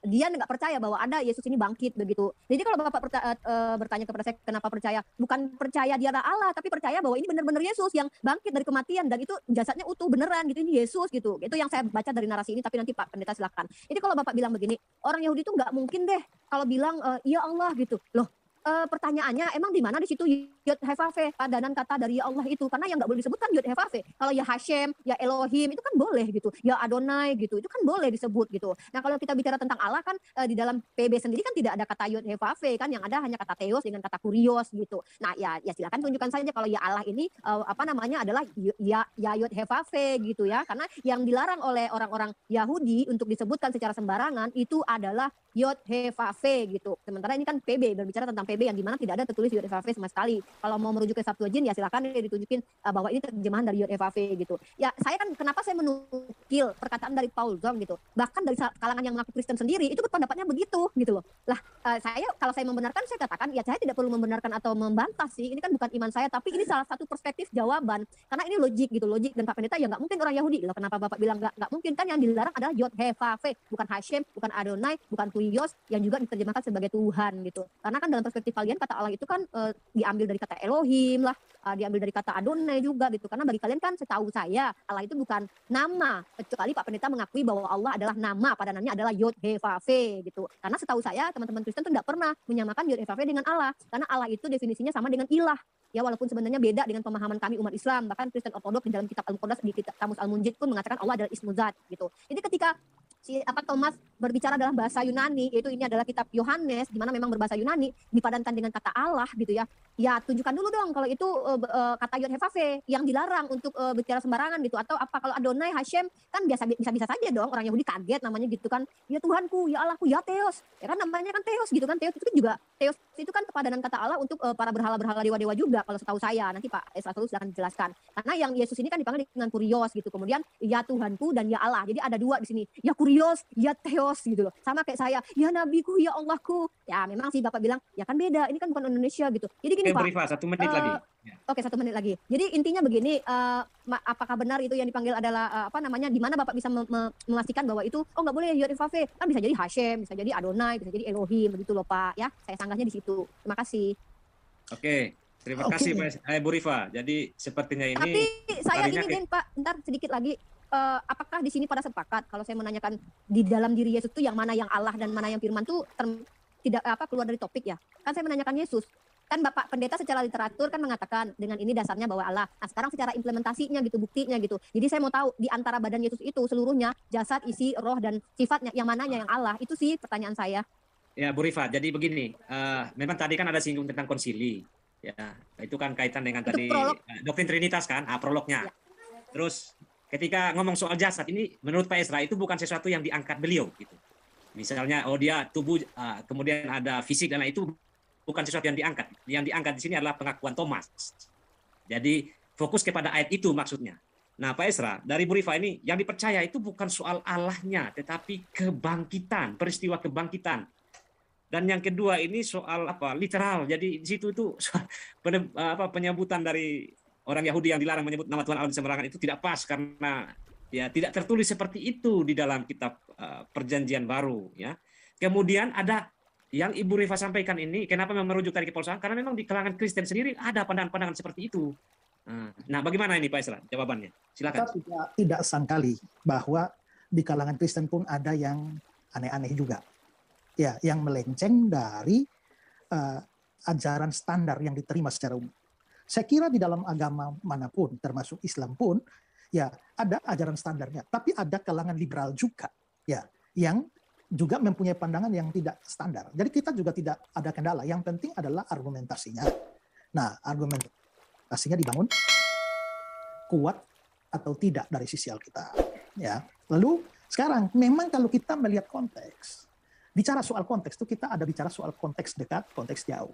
dia nggak percaya bahwa ada Yesus ini bangkit begitu. Jadi kalau Bapak bertanya kepada saya kenapa percaya, bukan percaya dia adalah Allah, tapi percaya bahwa ini benar-benar Yesus yang bangkit dari kematian dan itu jasadnya utuh beneran gitu, ini Yesus gitu. Itu yang saya baca dari narasi ini, tapi nanti Pak Pendeta silakan. Jadi kalau Bapak bilang begini, orang Yahudi itu nggak mungkin deh kalau bilang ya Allah gitu. Loh, pertanyaannya emang di mana di situ Yod Hevave padanan kata dari ya Allah itu, karena yang nggak boleh disebutkan Yod Hevave. Kalau ya Hashem, ya Elohim itu kan boleh gitu, ya Adonai gitu itu kan boleh disebut gitu. Nah kalau kita bicara tentang Allah kan di dalam PB sendiri kan tidak ada kata Yod Hevave kan, yang ada hanya kata Theos dengan kata Kurios gitu. Nah ya silakan tunjukkan saja kalau ya Allah ini adalah ya Yod Hevave gitu ya, karena yang dilarang oleh orang-orang Yahudi untuk disebutkan secara sembarangan itu adalah Yod Hevave gitu. Sementara ini kan PB berbicara tentang PB yang dimana tidak ada tertulis Yod Hevave sama sekali. Kalau mau merujuk ke Septuagint ya silakan ditunjukin bahwa ini terjemahan dari Yod Hevave gitu. Ya saya kan kenapa saya menukil perkataan dari Paul Zong gitu. Bahkan dari kalangan yang mengaku Kristen sendiri itu pendapatnya begitu gitu loh. Lah kalau saya membenarkan saya katakan ya saya tidak perlu membenarkan atau membantah sih. Ini kan bukan iman saya tapi ini salah satu perspektif jawaban. Karena ini logik gitu, logik dan Pak Pendeta ya nggak mungkin orang Yahudi. Loh kenapa Bapak bilang nggak mungkin, kan yang dilarang adalah Yod Hevave, bukan Hashem, bukan Adonai, bukan Kurios yang juga diterjemahkan sebagai Tuhan gitu. Karena kan dalam perspektif kalian kata Allah itu kan diambil dari kata Elohim lah, diambil dari kata Adonai juga gitu. Karena bagi kalian kan setahu saya Allah itu bukan nama, kecuali Pak Pendeta mengakui bahwa Allah adalah nama, padanannya adalah Yod Hevave gitu. Karena setahu saya teman-teman Kristen itu tidak pernah menyamakan Yod Hevave dengan Allah. Karena Allah itu definisinya sama dengan ilah. Ya walaupun sebenarnya beda dengan pemahaman kami umat Islam, bahkan Kristen Ortodoks di dalam kitab Al-Muqaddas di kitab Kamus Al-Munjid pun mengatakan Allah adalah Ismu Zat gitu. Jadi ketika Thomas berbicara dalam bahasa Yunani, yaitu ini adalah kitab Yohanes di mana memang berbahasa Yunani dipadankan dengan kata Allah gitu ya. Ya tunjukkan dulu dong kalau itu kata Yod Hevave yang dilarang untuk bicara sembarangan gitu, atau apa kalau Adonai, Hashem kan bisa saja dong orang Yahudi kaget namanya gitu kan. Ya Tuhanku, ya Allahku, ya Theos. Ya kan namanya kan Theos gitu kan. Theos itu kan juga itu kan padanan kata Allah untuk para berhala-berhala dewa-dewa juga kalau setahu saya. Nanti Pak Esra silakan dijelaskan. Karena yang Yesus ini kan dipanggil dengan Kurios gitu. Kemudian ya Tuhanku dan ya Allah. Jadi ada dua di sini. Ya Kurios, ya Theos gitu loh. Sama kayak saya, ya Nabiku, ya Allahku. Ya memang sih Bapak bilang, ya kan beda. Ini kan bukan Indonesia gitu. Jadi gini Pak.
Rifa, 1 menit lagi.
Oke, 1 menit lagi. Jadi intinya begini, apakah benar itu yang dipanggil adalah di mana Bapak bisa memastikan bahwa itu nggak boleh Yod Hevave, kan bisa jadi Hashem, bisa jadi Adonai, bisa jadi Elohim begitu loh Pak ya. Saya sanggahnya di situ. Terima kasih.
Oke, terima kasih Bu Rifa. Jadi sepertinya ini.
Tapi saya ingin Pak, bentar sedikit lagi. Apakah di sini pada sepakat kalau saya menanyakan di dalam diri Yesus itu yang mana yang Allah dan mana yang firman itu tidak keluar dari topik ya? Kan saya menanyakan Yesus. kan Bapak Pendeta secara literatur kan mengatakan dengan ini dasarnya bahwa Allah. Nah sekarang secara implementasinya gitu, buktinya gitu. Jadi saya mau tahu di antara badan Yesus itu seluruhnya jasad, isi, roh dan sifatnya yang mananya yang Allah. Itu sih pertanyaan saya.
Ya, Bu Rifa. Jadi begini, memang tadi kan ada singgung tentang konsili. Ya, itu kan kaitan dengan
Itu
tadi
prolog.
doktrin Trinitas kan, prolognya.
Ya.
Terus ketika ngomong soal jasad ini, menurut Pak Esra itu bukan sesuatu yang diangkat beliau gitu. Misalnya, oh dia tubuh, kemudian ada fisik dan lain itu bukan sesuatu yang diangkat. Yang diangkat di sini adalah pengakuan Thomas. Jadi fokus kepada ayat itu maksudnya. Nah, Pak Esra, dari Bu Rifa ini yang dipercaya itu bukan soal Allahnya, tetapi kebangkitan, peristiwa kebangkitan. Dan yang kedua ini soal literal. Jadi di situ itu penyebutan dari orang Yahudi yang dilarang menyebut nama Tuhan Allah di sembarangan itu tidak pas karena ya tidak tertulis seperti itu di dalam kitab Perjanjian Baru ya. Kemudian ada yang Ibu Rifa sampaikan ini, kenapa memang merujuk tadi ke Paulus? Karena memang di kalangan Kristen sendiri ada pandangan-pandangan seperti itu. Nah, bagaimana ini Pak Esra jawabannya? Silakan.
Kita tidak sangkali bahwa di kalangan Kristen pun ada yang aneh-aneh juga. Ya, yang melenceng dari ajaran standar yang diterima secara umum. Saya kira di dalam agama manapun, termasuk Islam pun, ya ada ajaran standarnya. Tapi ada kalangan liberal juga, ya, yang juga mempunyai pandangan yang tidak standar. Jadi kita juga tidak ada kendala. Yang penting adalah argumentasinya. Nah, argumentasinya dibangun kuat atau tidak dari sisi Alkitab. Ya. Lalu sekarang, memang kalau kita melihat konteks, bicara soal konteks itu kita ada bicara soal konteks dekat, konteks jauh.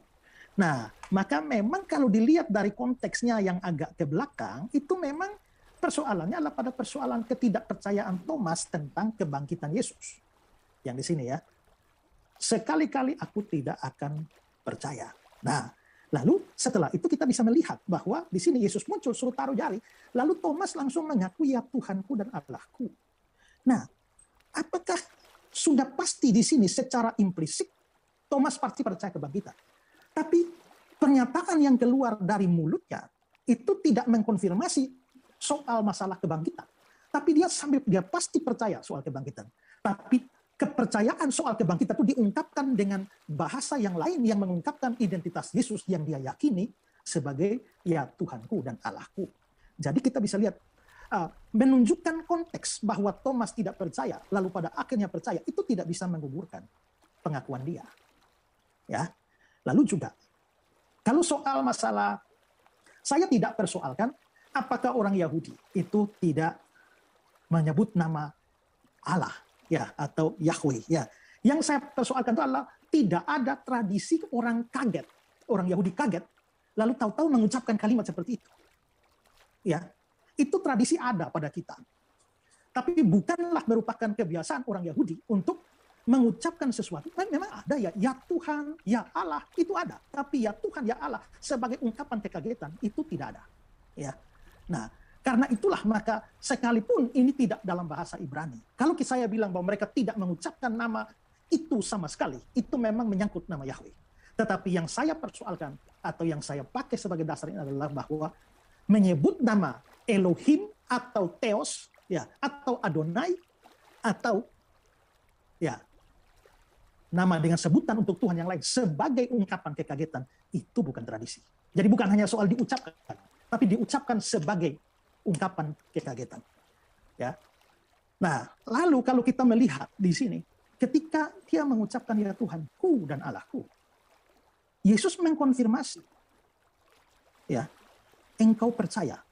Nah, maka memang kalau dilihat dari konteksnya yang agak ke belakang, itu memang persoalannya adalah pada persoalan ketidakpercayaan Thomas tentang kebangkitan Yesus. Yang di sini ya, sekali-kali aku tidak akan percaya. Nah, lalu setelah itu kita bisa melihat bahwa di sini Yesus muncul suruh taruh jari, lalu Thomas langsung mengaku ya Tuhanku dan Allahku. Nah, apakah sudah pasti di sini secara implisit Thomas pasti percaya kebangkitan. Tapi pernyataan yang keluar dari mulutnya itu tidak mengkonfirmasi soal masalah kebangkitan. Tapi dia pasti percaya soal kebangkitan. Tapi kepercayaan soal kebangkitan itu diungkapkan dengan bahasa yang lain yang mengungkapkan identitas Yesus yang dia yakini sebagai ya Tuhanku dan Allahku. Jadi kita bisa lihat menunjukkan konteks bahwa Thomas tidak percaya, lalu pada akhirnya percaya, itu tidak bisa menggugurkan pengakuan dia. Ya, lalu juga kalau soal masalah, saya tidak persoalkan apakah orang Yahudi itu tidak menyebut nama Allah, ya, atau Yahweh. Ya, yang saya persoalkan itu adalah tidak ada tradisi orang kaget, orang Yahudi kaget, lalu tahu-tahu mengucapkan kalimat seperti itu. Ya. Itu tradisi ada pada kita. Tapi bukanlah merupakan kebiasaan orang Yahudi untuk mengucapkan sesuatu. Memang ada ya Tuhan, ya Allah, itu ada. Tapi ya Tuhan, ya Allah, sebagai ungkapan kekagetan, itu tidak ada. Ya. Nah, karena itulah maka sekalipun ini tidak dalam bahasa Ibrani. Kalau saya bilang bahwa mereka tidak mengucapkan nama itu sama sekali, itu memang menyangkut nama Yahweh. Tetapi yang saya persoalkan atau yang saya pakai sebagai dasar ini adalah bahwa menyebut nama Elohim atau Theos, ya, atau Adonai, atau ya nama dengan sebutan untuk Tuhan yang lain sebagai ungkapan kekagetan, itu bukan tradisi. Jadi bukan hanya soal diucapkan, tapi diucapkan sebagai ungkapan kekagetan. Ya. Nah, lalu kalau kita melihat di sini, ketika dia mengucapkan ya Tuhanku dan Allahku, Yesus mengkonfirmasi, ya, engkau percaya.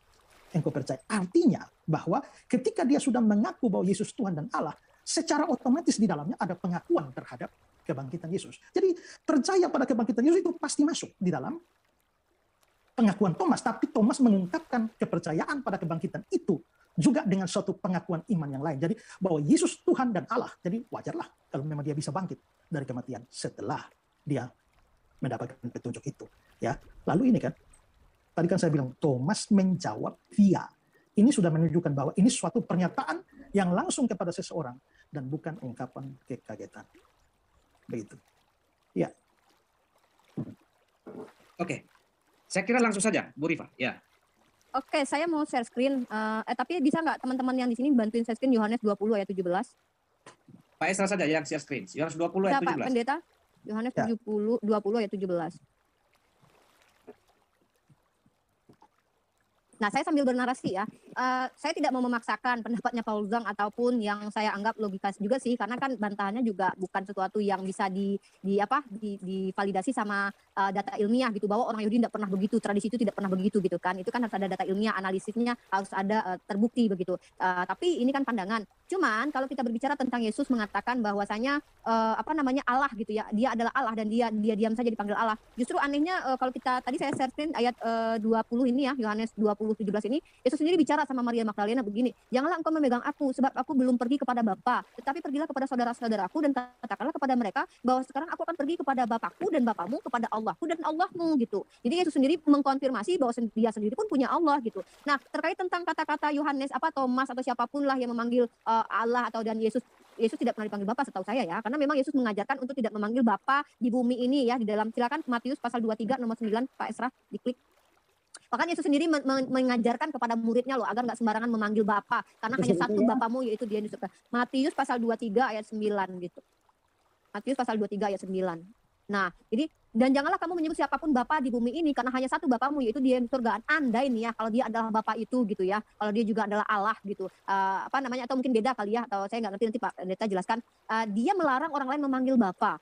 Engkau percaya. Artinya bahwa ketika dia sudah mengaku bahwa Yesus Tuhan dan Allah, secara otomatis di dalamnya ada pengakuan terhadap kebangkitan Yesus. Jadi percaya pada kebangkitan Yesus itu pasti masuk di dalam pengakuan Thomas. Tapi Thomas mengungkapkan kepercayaan pada kebangkitan itu juga dengan suatu pengakuan iman yang lain. Jadi bahwa Yesus Tuhan dan Allah. Jadi wajarlah kalau memang dia bisa bangkit dari kematian setelah dia mendapatkan petunjuk itu. Ya, lalu ini kan. Tadi kan saya bilang Thomas menjawab via. Ini sudah menunjukkan bahwa ini suatu pernyataan yang langsung kepada seseorang dan bukan ungkapan kekagetan. Begitu. Ya.
Oke. Saya kira langsung saja, Bu Rifa. Ya.
Oke, saya mau share screen. Tapi bisa nggak teman-teman yang di sini bantuin share screen Yohanes 20 ayat 17?
Pak Esra saja yang share screen. Yohanes 20 ayat
Bisa, Pak
17.
Pendeta? Yohanes
Ya.
20 ayat 17. Nah, saya sambil bernarasi ya, saya tidak mau memaksakan pendapatnya Paul Zhang ataupun yang saya anggap logika juga sih, karena kan bantahannya juga bukan sesuatu yang bisa divalidasi sama data ilmiah gitu, bahwa orang Yahudi tidak pernah begitu, tradisi itu tidak pernah begitu gitu kan. Itu kan harus ada data ilmiah, analisisnya harus ada terbukti begitu. Tapi ini kan pandangan. Cuman kalau kita berbicara tentang Yesus mengatakan bahwasanya Allah gitu ya, dia adalah Allah dan dia diam saja dipanggil Allah. Justru anehnya kalau kita tadi saya searching ayat 20 ini ya, Yohanes 20:17 ini, Yesus sendiri bicara sama Maria Magdalena begini, "Janganlah engkau memegang aku, sebab aku belum pergi kepada Bapa, tetapi pergilah kepada saudara-saudaraku dan katakanlah kepada mereka bahwa sekarang aku akan pergi kepada Bapakku dan Bapakmu, kepada Allahku dan Allahmu," gitu. Jadi Yesus sendiri mengkonfirmasi bahwa dia sendiri pun punya Allah gitu. Nah, terkait tentang kata-kata Yohanes Thomas atau siapapun lah yang memanggil Allah atau dan Yesus tidak pernah dipanggil Bapa setahu saya ya, karena memang Yesus mengajarkan untuk tidak memanggil Bapa di bumi ini ya, di dalam silakan Matius pasal 23 nomor 9 Pak Esra diklik. Bahkan Yesus sendiri mengajarkan kepada muridnya loh agar nggak sembarangan memanggil Bapa, karena hanya satu Bapamu yaitu Dia yang di surga. Matius pasal 23 ayat 9 gitu. Matius pasal 23 ayat 9. Nah, jadi dan janganlah kamu menyebut siapapun Bapa di bumi ini karena hanya satu Bapamu yaitu Dia yang di surga. Andai nih ya kalau Dia adalah Bapa itu gitu ya. Kalau Dia juga adalah Allah gitu. Atau mungkin beda kali ya, atau saya nggak ngerti, nanti Pak Pendeta jelaskan. Dia melarang orang lain memanggil Bapa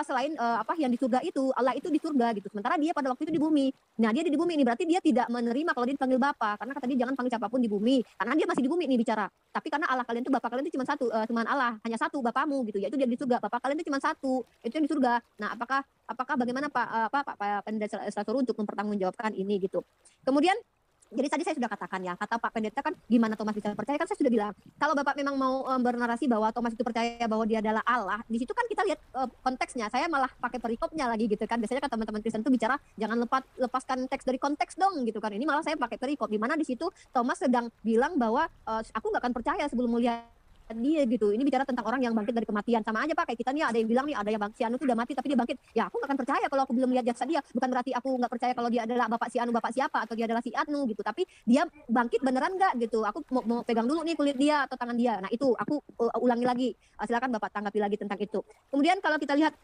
selain yang di surga itu. Allah itu di surga gitu. Sementara Dia pada waktu itu di bumi. Nah, Dia di bumi ini berarti Dia tidak menerima kalau Dia dipanggil Bapa, karena kata Dia jangan panggil siapapun di bumi. Karena Dia masih di bumi nih bicara. Tapi karena Allah kalian itu Bapa kalian itu cuma satu, cuma Allah, hanya satu Bapamu gitu, yaitu Dia di surga. Bapa kalian itu cuma satu, itu yang di surga. Nah, apakah bagaimana Pak Pendeta Sasoro untuk mempertanggungjawabkan ini gitu. Kemudian jadi tadi saya sudah katakan ya, kata Pak Pendeta kan gimana Thomas bisa percaya, kan saya sudah bilang kalau Bapak memang mau bernarasi bahwa Thomas itu percaya bahwa dia adalah Allah, di situ kan kita lihat konteksnya. Saya malah pakai perikopnya lagi gitu kan. Biasanya kan teman-teman Kristen itu bicara jangan lepaskan teks dari konteks dong gitu kan. Ini malah saya pakai perikop di mana di situ Thomas sedang bilang bahwa aku nggak akan percaya sebelum melihat dia gitu. Ini bicara tentang orang yang bangkit dari kematian. Sama aja Pak, kayak kita nih ada yang bilang nih, ada yang si Anu tuh udah mati tapi dia bangkit. Ya aku gak akan percaya kalau aku belum lihat jasad dia. Bukan berarti aku gak percaya kalau dia adalah bapak si Anu, bapak siapa, atau dia adalah si Anu gitu. Tapi dia bangkit beneran gak gitu. Aku mau pegang dulu nih kulit dia atau tangan dia. Nah itu aku ulangi lagi. Silakan Bapak tanggapi lagi tentang itu. Kemudian kalau kita lihat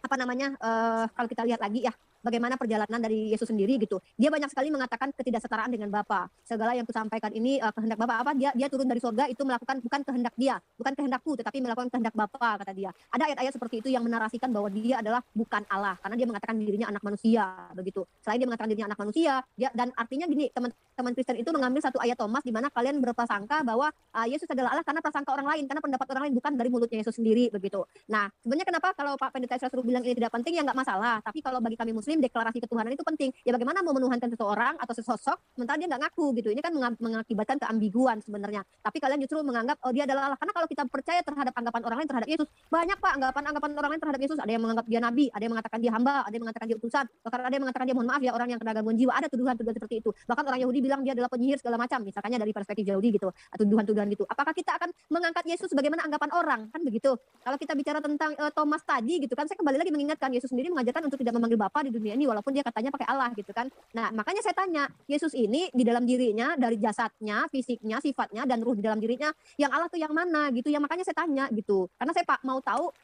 kalau kita lihat lagi ya bagaimana perjalanan dari Yesus sendiri gitu. Dia banyak sekali mengatakan ketidaksetaraan dengan Bapa. Segala yang kusampaikan ini kehendak Bapa dia turun dari surga itu melakukan bukan kehendak dia, bukan kehendakku tetapi melakukan kehendak Bapa kata dia. Ada ayat-ayat seperti itu yang menarasikan bahwa dia adalah bukan Allah karena dia mengatakan dirinya anak manusia begitu. Selain dia mengatakan dirinya anak manusia, dan artinya gini, teman-teman Kristen itu mengambil satu ayat Thomas di mana kalian berprasangka bahwa Yesus adalah Allah karena prasangka orang lain, karena pendapat orang lain, bukan dari mulutnya Yesus sendiri begitu. Nah, sebenarnya kenapa kalau Pak Pendeta Sasro bilang ini tidak penting ya nggak masalah, tapi kalau bagi kami Muslim deklarasi ketuhanan itu penting. Ya bagaimana mau menuhankan seseorang atau sesosok sementara dia nggak ngaku gitu. Ini kan mengakibatkan keambiguan sebenarnya. Tapi kalian justru menganggap dia adalah Allah. Karena kalau kita percaya terhadap anggapan orang lain terhadap Yesus, banyak Pak anggapan orang lain terhadap Yesus. Ada yang menganggap dia nabi, ada yang mengatakan dia hamba, ada yang mengatakan dia utusan, bahkan ada yang mengatakan dia mohon maaf ya orang yang kena gangguan jiwa. Ada tuduhan-tuduhan seperti itu. Bahkan orang Yahudi bilang dia adalah penyihir segala macam, misalnya dari perspektif Yahudi gitu, atau tuduhan-tuduhan gitu. Apakah kita akan mengangkat Yesus sebagaimana anggapan orang? Kan begitu. Kalau kita bicara tentang Thomas tadi gitu kan, saya kembali lagi mengingatkan Yesus sendiri mengajarkan untuk tidak memanggil Bapa di dunia ini walaupun dia katanya pakai Allah gitu kan. Nah, makanya saya tanya, Yesus ini di dalam dirinya, dari jasadnya, fisiknya, sifatnya dan ruh di dalam dirinya, yang Allah tuh yang mana gitu. Yang makanya saya tanya gitu. Karena saya mau tahu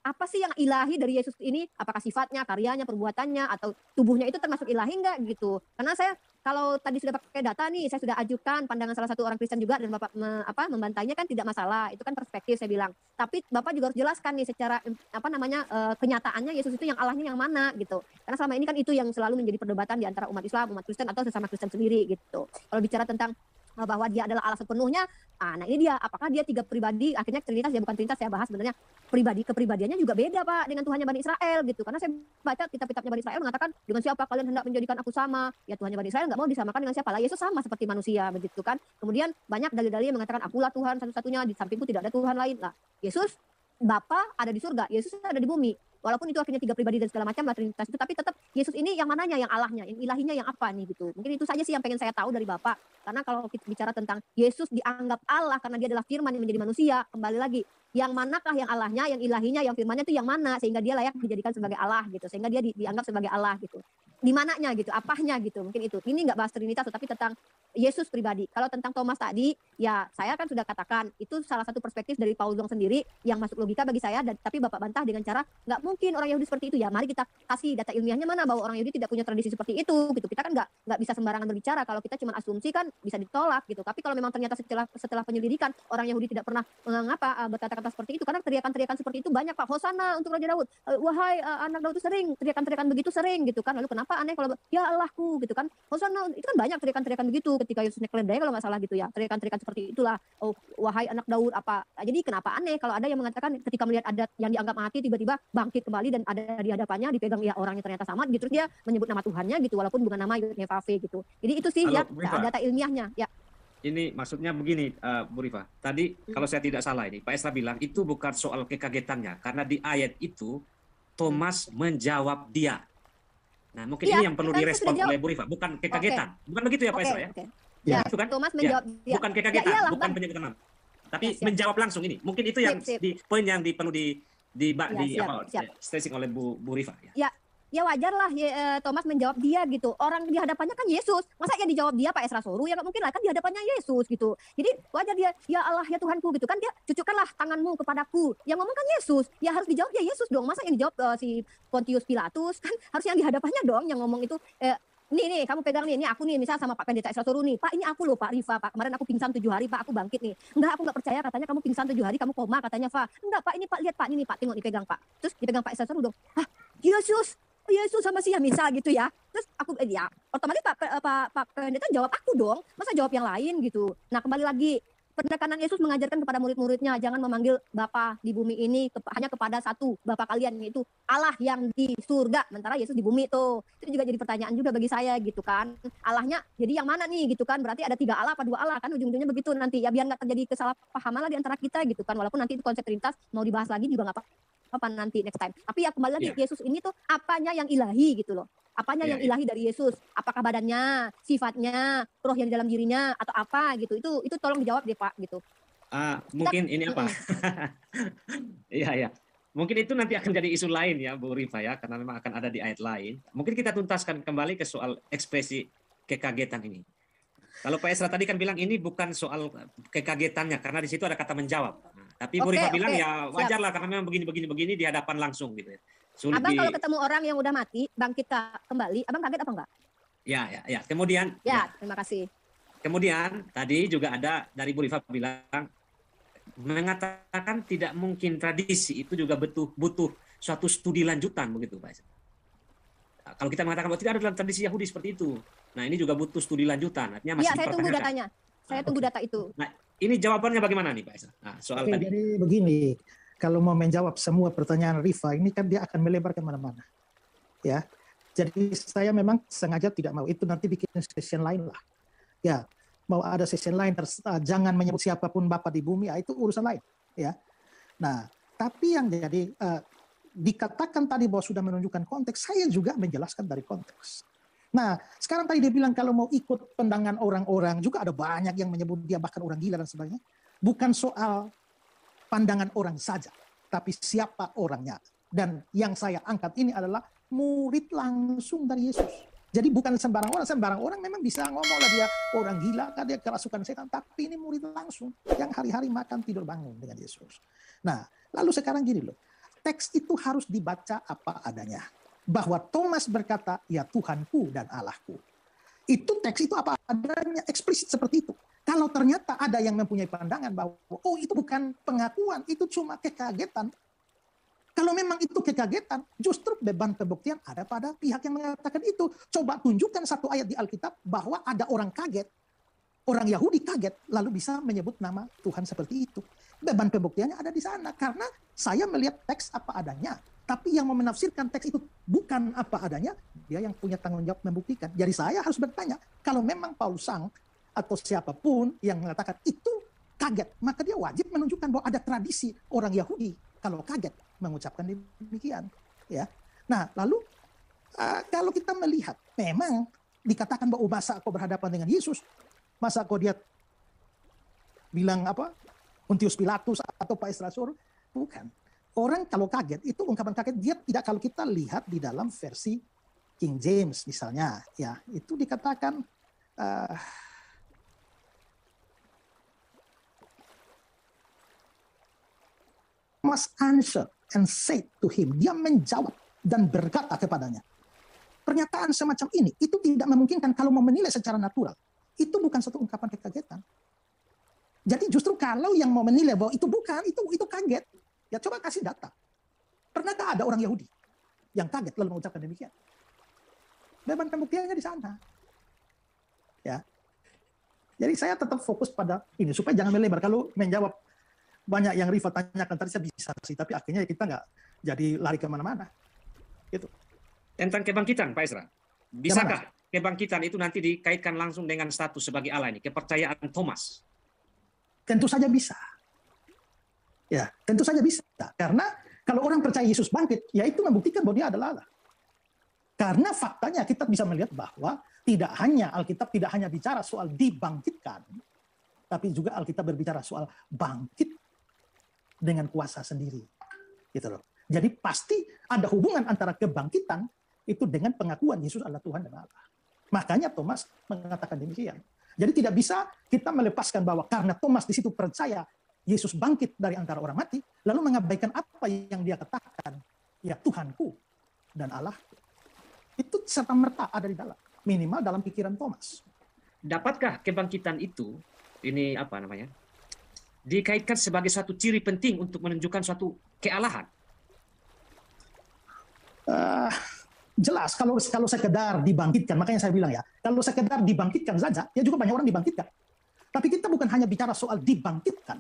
apa sih yang ilahi dari Yesus ini? Apakah sifatnya, karyanya, perbuatannya, atau tubuhnya itu termasuk ilahi enggak gitu? Karena saya kalau tadi sudah pakai data nih, saya sudah ajukan pandangan salah satu orang Kristen juga dan Bapak membantainya kan tidak masalah. Itu kan perspektif saya bilang. Tapi Bapak juga harus jelaskan nih secara kenyataannya Yesus itu yang Allahnya yang mana gitu. Karena selama ini kan itu yang selalu menjadi perdebatan di antara umat Islam, umat Kristen atau sesama Kristen sendiri gitu. Kalau bicara tentang bahwa dia adalah Allah sepenuhnya, nah ini dia, apakah dia tiga pribadi, akhirnya Trinitas ya bukan Trinitas, saya bahas sebenarnya kepribadiannya juga beda Pak dengan Tuhannya Bani Israel gitu. Karena saya baca kitab-kitabnya Bani Israel mengatakan dengan siapa kalian hendak menjadikan aku sama, ya Tuhannya Bani Israel nggak mau disamakan dengan siapa lah, Yesus sama seperti manusia begitu kan. Kemudian banyak dalil-dalil yang mengatakan akulah Tuhan satu-satunya, di sampingku tidak ada Tuhan lain lah. Yesus Bapa ada di surga, Yesus ada di bumi. Walaupun itu akhirnya tiga pribadi dan segala macam lah Trinitas itu, tapi tetap Yesus ini yang mananya, yang Allahnya, yang ilahinya yang apa nih gitu. Mungkin itu saja sih yang pengen saya tahu dari Bapak. Karena kalau kita bicara tentang Yesus dianggap Allah karena dia adalah firman yang menjadi manusia, kembali lagi, yang manakah yang Allahnya, yang ilahinya, yang firmannya itu yang mana sehingga dia layak dijadikan sebagai Allah gitu. Sehingga dia dianggap sebagai Allah gitu. di mananya gitu, apanya gitu, mungkin itu. Ini nggak bahas Trinitas, tapi tentang Yesus pribadi. Kalau tentang Thomas tadi, ya saya kan sudah katakan itu salah satu perspektif dari Paulus sendiri yang masuk logika bagi saya, dan tapi Bapak bantah dengan cara nggak mungkin orang Yahudi seperti itu. Ya mari kita kasih data ilmiahnya mana bahwa orang Yahudi tidak punya tradisi seperti itu gitu. Kita kan nggak bisa sembarangan berbicara. Kalau kita cuma asumsi kan bisa ditolak gitu. Tapi kalau memang ternyata setelah penyelidikan orang Yahudi tidak pernah berkata-kata seperti itu, karena teriakan-teriakan seperti itu banyak, Pak. Hosana untuk Raja Daud, wahai anak Daud, itu sering teriakan-teriakan begitu, sering gitu kan. Lalu kenapa aneh kalau ya Allahku gitu kan, Hosana, itu kan banyak teriakan-teriakan begitu ketika Yesus naik keledai kalau nggak salah gitu ya, teriakan-teriakan seperti itulah, oh wahai anak Daud apa. Jadi kenapa aneh kalau ada yang mengatakan ketika melihat adat yang dianggap mati tiba-tiba bangkit kembali dan ada di hadapannya dipegang ya orangnya ternyata sama gitu, terus dia menyebut nama Tuhannya gitu walaupun bukan nama Yud-Neh-Vav-Veh gitu. Jadi itu sih
Halo,
ya
Bu Rifa.
data ilmiahnya ya.
Ini maksudnya begini, Bu Rifa. Tadi kalau saya tidak salah ini, Pak Esra bilang itu bukan soal kekagetannya, karena di ayat itu Thomas menjawab dia. Nah, mungkin
Iya,
ini yang perlu
kan saya
direspon
sudah jawab.
oleh Bu Rifa, bukan kekagetan. Bukan begitu ya Pak
Oke,
Esra ya?
oke.
Ya.
Itu kan?
Thomas
Ya,
menjawab dia.
bukan
Ya
kekagetan,
iyalah,
bukan
Bang.
penyebutan. Tapi
Ya, siap.
menjawab langsung ini. Mungkin itu yang
Sip.
poin yang perlu
Siap.
stressing oleh Bu Rifa ya.
Ya wajar lah Thomas menjawab dia gitu. Orang di hadapannya kan Yesus. Masa ya dijawab dia Pak Esra Soru? Ya nggak mungkin lah, kan di hadapannya Yesus gitu. Jadi wajar dia, ya Allah ya Tuhanku gitu kan, dia cucukkanlah tanganmu kepadaku. Yang ngomong kan Yesus. Ya harus dijawab ya Yesus dong. Masa yang dijawab si Pontius Pilatus? Kan harus yang di hadapannya dong yang ngomong itu. Nih kamu pegang nih, ini aku nih misal sama Pak Pendeta Esra Soru nih. Pak ini aku loh Pak Rifa, Pak kemarin aku pingsan 7 hari Pak, aku bangkit nih. Enggak, aku nggak percaya, katanya kamu pingsan 7 hari, kamu koma katanya Pak. Enggak Pak, ini Pak lihat Pak, ini Pak tengok dipegang Pak. Terus dipegang Pak Esra Soru dong. Hah, Yesus sama si ya misal gitu ya. Terus aku ya otomatis Pak Pendeta jawab aku dong. Masa jawab yang lain gitu. Nah, kembali lagi penekanan Yesus mengajarkan kepada murid-muridnya jangan memanggil Bapa di bumi ini hanya kepada satu Bapa kalian, yaitu Allah yang di surga, sementara Yesus di bumi tuh. Itu juga jadi pertanyaan juga bagi saya gitu kan. Allahnya jadi yang mana nih gitu kan? Berarti ada 3 Allah apa 2 Allah kan, ujung-ujungnya begitu nanti. Ya biar nggak terjadi kesalahpahaman lah di antara kita gitu kan. Walaupun nanti itu konsep Trinitas mau dibahas lagi juga nggak apa nanti next time. Tapi ya kembali lagi, Yesus ini tuh apanya yang ilahi gitu loh. Apanya yang ilahi dari Yesus? Apakah badannya, sifatnya, roh yang di dalam dirinya, atau apa gitu? Itu tolong dijawab deh Pak gitu.
Mungkin ini apa? Iya. Mungkin itu nanti akan jadi isu lain ya Bu Rifa ya, karena memang akan ada di ayat lain. Mungkin kita tuntaskan kembali ke soal ekspresi kekagetan ini. Kalau Pak Esra tadi kan bilang ini bukan soal kekagetannya, karena di situ ada kata menjawab. Tapi Bu Rifa bilang ya wajar lah, karena memang begini di hadapan langsung gitu ya. Sulit
Abang kalau ketemu orang yang udah mati, bangkit kembali, abang kaget apa enggak?
Ya. Kemudian.
Ya, terima kasih.
Kemudian tadi juga ada dari Bu Rifa bilang mengatakan tidak mungkin tradisi itu juga butuh suatu studi lanjutan begitu Pak. Kalau kita mengatakan bahwa tidak ada dalam tradisi Yahudi seperti itu, nah ini juga butuh studi lanjutan. Artinya masih
Iya, saya tunggu datanya. Saya tunggu data itu.
Nah, ini jawabannya bagaimana nih Pak Esra? Nah, soal
Oke,
tadi.
jadi begini, kalau mau menjawab semua pertanyaan Rifa ini kan dia akan melebar kemana-mana, ya. Jadi saya memang sengaja tidak mau itu, nanti bikin session lain lah, ya. Mau ada session lain, jangan menyebut siapapun Bapa di bumi, itu urusan lain, ya. Nah, tapi yang jadi dikatakan tadi bahwa sudah menunjukkan konteks, saya juga menjelaskan dari konteks. Nah, sekarang tadi dia bilang kalau mau ikut pandangan orang-orang, juga ada banyak yang menyebut dia bahkan orang gila dan sebagainya. Bukan soal pandangan orang saja, tapi siapa orangnya. Dan yang saya angkat ini adalah murid langsung dari Yesus. Jadi bukan sembarang orang memang bisa ngomong lah dia orang gila, kan dia kerasukan setan, tapi ini murid langsung yang hari-hari makan tidur bangun dengan Yesus. Nah, lalu sekarang gini loh, teks itu harus dibaca apa adanya. Bahwa Thomas berkata, ya Tuhanku dan Allahku. Itu teks itu apa adanya, eksplisit seperti itu. Kalau ternyata ada yang mempunyai pandangan bahwa, oh itu bukan pengakuan, itu cuma kekagetan. Kalau memang itu kekagetan, justru beban pembuktian ada pada pihak yang mengatakan itu. Coba tunjukkan satu ayat di Alkitab bahwa ada orang kaget, orang Yahudi kaget, lalu bisa menyebut nama Tuhan seperti itu. Beban pembuktiannya ada di sana, karena saya melihat teks apa adanya. Tapi yang mau menafsirkan teks itu bukan apa adanya, dia yang punya tanggung jawab membuktikan. Jadi saya harus bertanya, kalau memang Paulus Sang atau siapapun yang mengatakan itu kaget, maka dia wajib menunjukkan bahwa ada tradisi orang Yahudi kalau kaget mengucapkan demikian. Ya. Nah, lalu kalau kita melihat, memang dikatakan bahwa masa kau berhadapan dengan Yesus, masa kau dia bilang apa? Pontius Pilatus atau Pak Esra Soru? Bukan. Orang kalau kaget, itu ungkapan kaget, dia tidak, kalau kita lihat di dalam versi King James misalnya, ya itu dikatakan must answer and say to him. Dia menjawab dan berkata kepadanya. Pernyataan semacam ini itu tidak memungkinkan kalau mau menilai secara natural. Itu bukan satu ungkapan kekagetan. Jadi justru kalau yang mau menilai bahwa itu bukan, itu kaget. Ya coba kasih data. Pernahkah ada orang Yahudi yang kaget lalu mengucapkan demikian? Beban pembuktiannya di sana. Ya. Jadi saya tetap fokus pada ini supaya jangan melebar. Kalau menjawab banyak yang Rifa tanyakan tadi saya bisa sih, tapi akhirnya kita nggak jadi lari kemana-mana. Gitu.
Tentang kebangkitan, Pak Ezra. Bisakah kebangkitan itu nanti dikaitkan langsung dengan status sebagai Allah ini, kepercayaan Thomas?
Tentu saja bisa. Ya, tentu saja bisa. Karena kalau orang percaya Yesus bangkit, ya itu membuktikan bahwa dia adalah Allah. Karena faktanya kita bisa melihat bahwa Alkitab tidak hanya bicara soal dibangkitkan, tapi juga Alkitab berbicara soal bangkit dengan kuasa sendiri. Gitu loh. Jadi pasti ada hubungan antara kebangkitan itu dengan pengakuan Yesus adalah Tuhan dan Allah. Makanya Thomas mengatakan demikian. Jadi tidak bisa kita melepaskan bahwa karena Thomas di situ percaya Yesus bangkit dari antara orang mati, lalu mengabaikan apa yang dia katakan, ya Tuhanku dan Allah. Itu serta-merta ada di dalam, minimal dalam pikiran Thomas.
Dapatkah kebangkitan itu, ini apa namanya, dikaitkan sebagai satu ciri penting untuk menunjukkan suatu kealahan?
Jelas kalau sekedar dibangkitkan, makanya saya bilang ya, kalau sekedar dibangkitkan saja, ya juga banyak orang dibangkitkan. Tapi kita bukan hanya bicara soal dibangkitkan,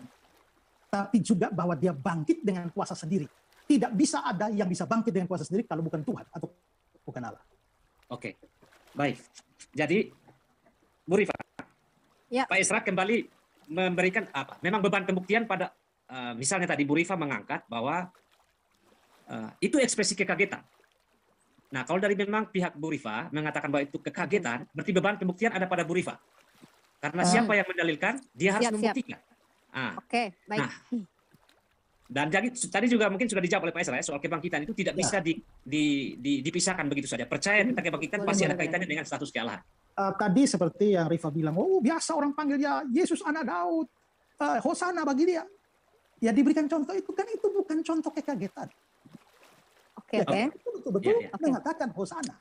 tapi juga bahwa dia bangkit dengan kuasa sendiri. Tidak bisa ada yang bisa bangkit dengan kuasa sendiri kalau bukan Tuhan atau bukan Allah.
Oke, baik. Jadi, Bu Rifa,
Ya.
Pak Ezra kembali memberikan apa? Memang beban pembuktian pada, misalnya tadi Bu Rifa mengangkat bahwa itu ekspresi kekagetan. Nah, kalau dari memang pihak Bu Rifa mengatakan bahwa itu kekagetan, berarti beban pembuktian ada pada Bu Rifa. Karena siapa yang mendalilkan, dia harus membuktikan.
Oke, baik.
Nah, dan jadi tadi juga mungkin sudah dijawab oleh Pak Ezra soal kebangkitan itu tidak bisa dipisahkan begitu saja. Percaya tentang kebangkitan pasti ada kaitannya dengan status kealahan.
Tadi seperti yang Rifa bilang, oh biasa orang panggil dia Yesus anak Daud, Hosana bagi dia. Ya diberikan contoh itu kan itu bukan contoh kekagetan.
Oke.
Itu betul-betul mengatakan Hosana.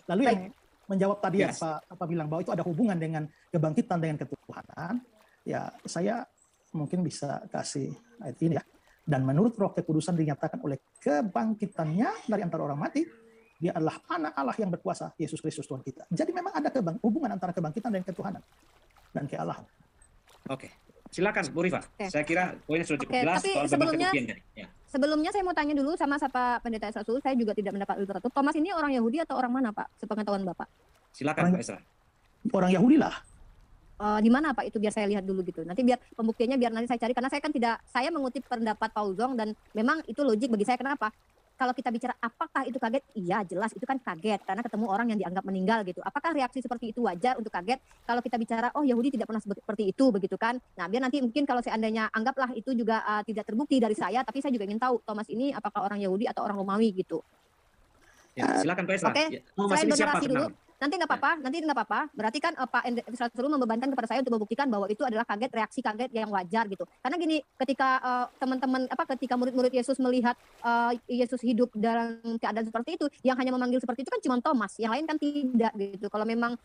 Lalu yang menjawab tadi apa bilang bahwa itu ada hubungan dengan kebangkitan dengan ketuhanan. Ya saya mungkin bisa kasih ayat ini ya. Dan menurut Roh Kekudusan dinyatakan oleh kebangkitannya dari antara orang mati, dia adalah anak Allah yang berkuasa, Yesus Kristus Tuhan kita. Jadi memang ada hubungan antara kebangkitan dan ketuhanan dan kealahan.
Oke, silakan Bu Rifa. Saya kira poinnya sudah cukup jelas.
Tapi sebelumnya saya mau tanya dulu sama Pendeta Esra Sulu, saya juga tidak mendapat literatur. Thomas ini orang Yahudi atau orang mana, Pak? Sepengetahuan Bapak.
Silakan Pak Esra.
Orang Yahudi lah.
Di mana Pak itu biar saya lihat dulu gitu. Nanti biar pembuktiannya biar nanti saya cari karena saya kan saya mengutip pendapat Paul Zong dan memang itu logik bagi saya. Kenapa? Kalau kita bicara apakah itu kaget? Iya jelas itu kan kaget karena ketemu orang yang dianggap meninggal gitu. Apakah reaksi seperti itu wajar untuk kaget? Kalau kita bicara oh Yahudi tidak pernah seperti itu begitu kan. Nah biar nanti mungkin kalau seandainya anggaplah itu juga tidak terbukti dari saya, tapi saya juga ingin tahu Thomas ini apakah orang Yahudi atau orang Romawi gitu.
Ya, silakan Pak Esra.
Oke, saya berdorasi dulu. Nanti nggak apa-apa. Berarti kan Pak Esra Sulu membebankan kepada saya untuk membuktikan bahwa itu adalah reaksi kaget yang wajar gitu. Karena gini, ketika ketika murid-murid Yesus melihat Yesus hidup dalam keadaan seperti itu, yang hanya memanggil seperti itu kan cuma Thomas, yang lain kan tidak gitu. Kalau memang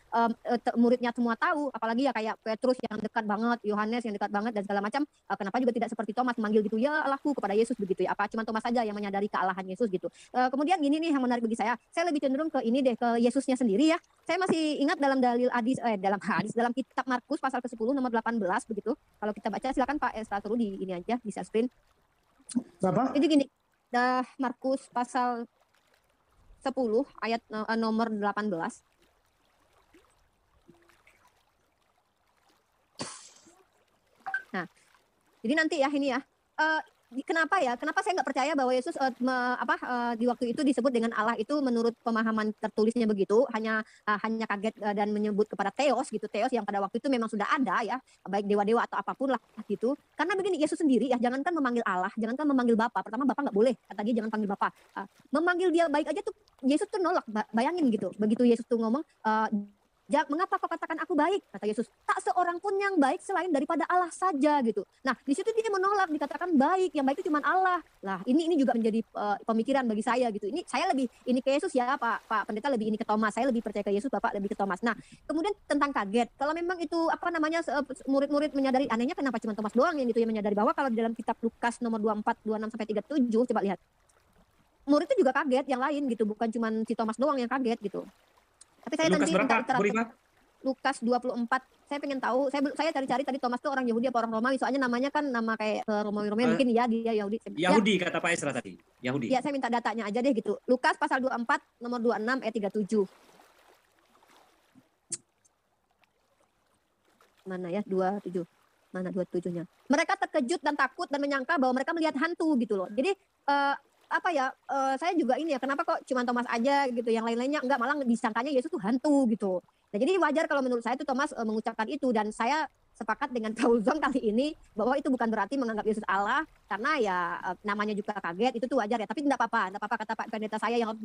muridnya semua tahu, apalagi ya kayak Petrus yang dekat banget, Yohanes yang dekat banget dan segala macam, kenapa juga tidak seperti Thomas memanggil gitu, ya Allahku kepada Yesus begitu ya? Apa cuma Thomas saja yang menyadari kealahan Yesus gitu? Kemudian gini nih yang menarik bagi saya lebih cenderung ke ini deh, ke Yesusnya sendiri ya. Saya masih ingat dalam dalam kitab Markus pasal ke-10 nomor 18 begitu. Kalau kita baca silakan Pak Esra Sulu di ini aja di share screen.
Berapa?
Jadi gini, Markus pasal 10 ayat nomor 18. Nah, jadi nanti ya ini ya. kenapa ya? Kenapa saya nggak percaya bahwa Yesus di waktu itu disebut dengan Allah itu menurut pemahaman tertulisnya begitu, hanya kaget dan menyebut kepada Theos gitu, Theos yang pada waktu itu memang sudah ada ya, baik dewa-dewa atau apapun lah gitu. Karena begini, Yesus sendiri ya, jangankan memanggil Allah, jangankan memanggil Bapa. Pertama Bapa nggak boleh, kata dia jangan panggil Bapa. Memanggil dia baik aja tuh Yesus tuh nolak. Bayangin gitu. Begitu Yesus tuh ngomong, mengapa kau katakan aku baik? Kata Yesus, tak seorang pun yang baik selain daripada Allah saja gitu. Nah, di situ dia menolak, dikatakan baik, yang baik itu cuma Allah. Lah, ini juga menjadi pemikiran bagi saya gitu. Ini saya lebih ini ke Yesus ya, Pak Pendeta, lebih ini ke Thomas. Saya lebih percaya ke Yesus, Bapak lebih ke Thomas. Nah, kemudian tentang kaget. Kalau memang itu murid-murid menyadari, anehnya kenapa cuma Thomas doang yang menyadari bahwa kalau di dalam kitab Lukas nomor 24, 26 sampai 37, coba lihat. Murid itu juga kaget, yang lain gitu, bukan cuma si Thomas doang yang kaget gitu. Tapi saya
Lukas
nanti
berapa, Bu Rifa?
Lukas 24. Saya pengen tahu, saya cari-cari tadi Thomas itu orang Yahudi apa orang Romawi, soalnya namanya kan nama kayak Romawi mungkin ya, dia Yahudi.
Yahudi kata Pak Esra tadi. Yahudi.
Ya, saya minta datanya aja deh gitu. Lukas pasal 24 nomor 26 ayat 37. Mana ya 27? Mana 27-nya? Mereka terkejut dan takut dan menyangka bahwa mereka melihat hantu gitu loh. Jadi saya juga ini ya, kenapa kok cuma Thomas aja gitu, yang lain-lainnya enggak, malah disangkanya Yesus tuh hantu gitu. Nah, jadi wajar kalau menurut saya tuh Thomas mengucapkan itu, dan saya sepakat dengan Paul Zong kali ini bahwa itu bukan berarti menganggap Yesus Allah, karena ya namanya juga kaget, itu tuh wajar ya. Tapi enggak apa-apa kata Pak Pendeta saya yang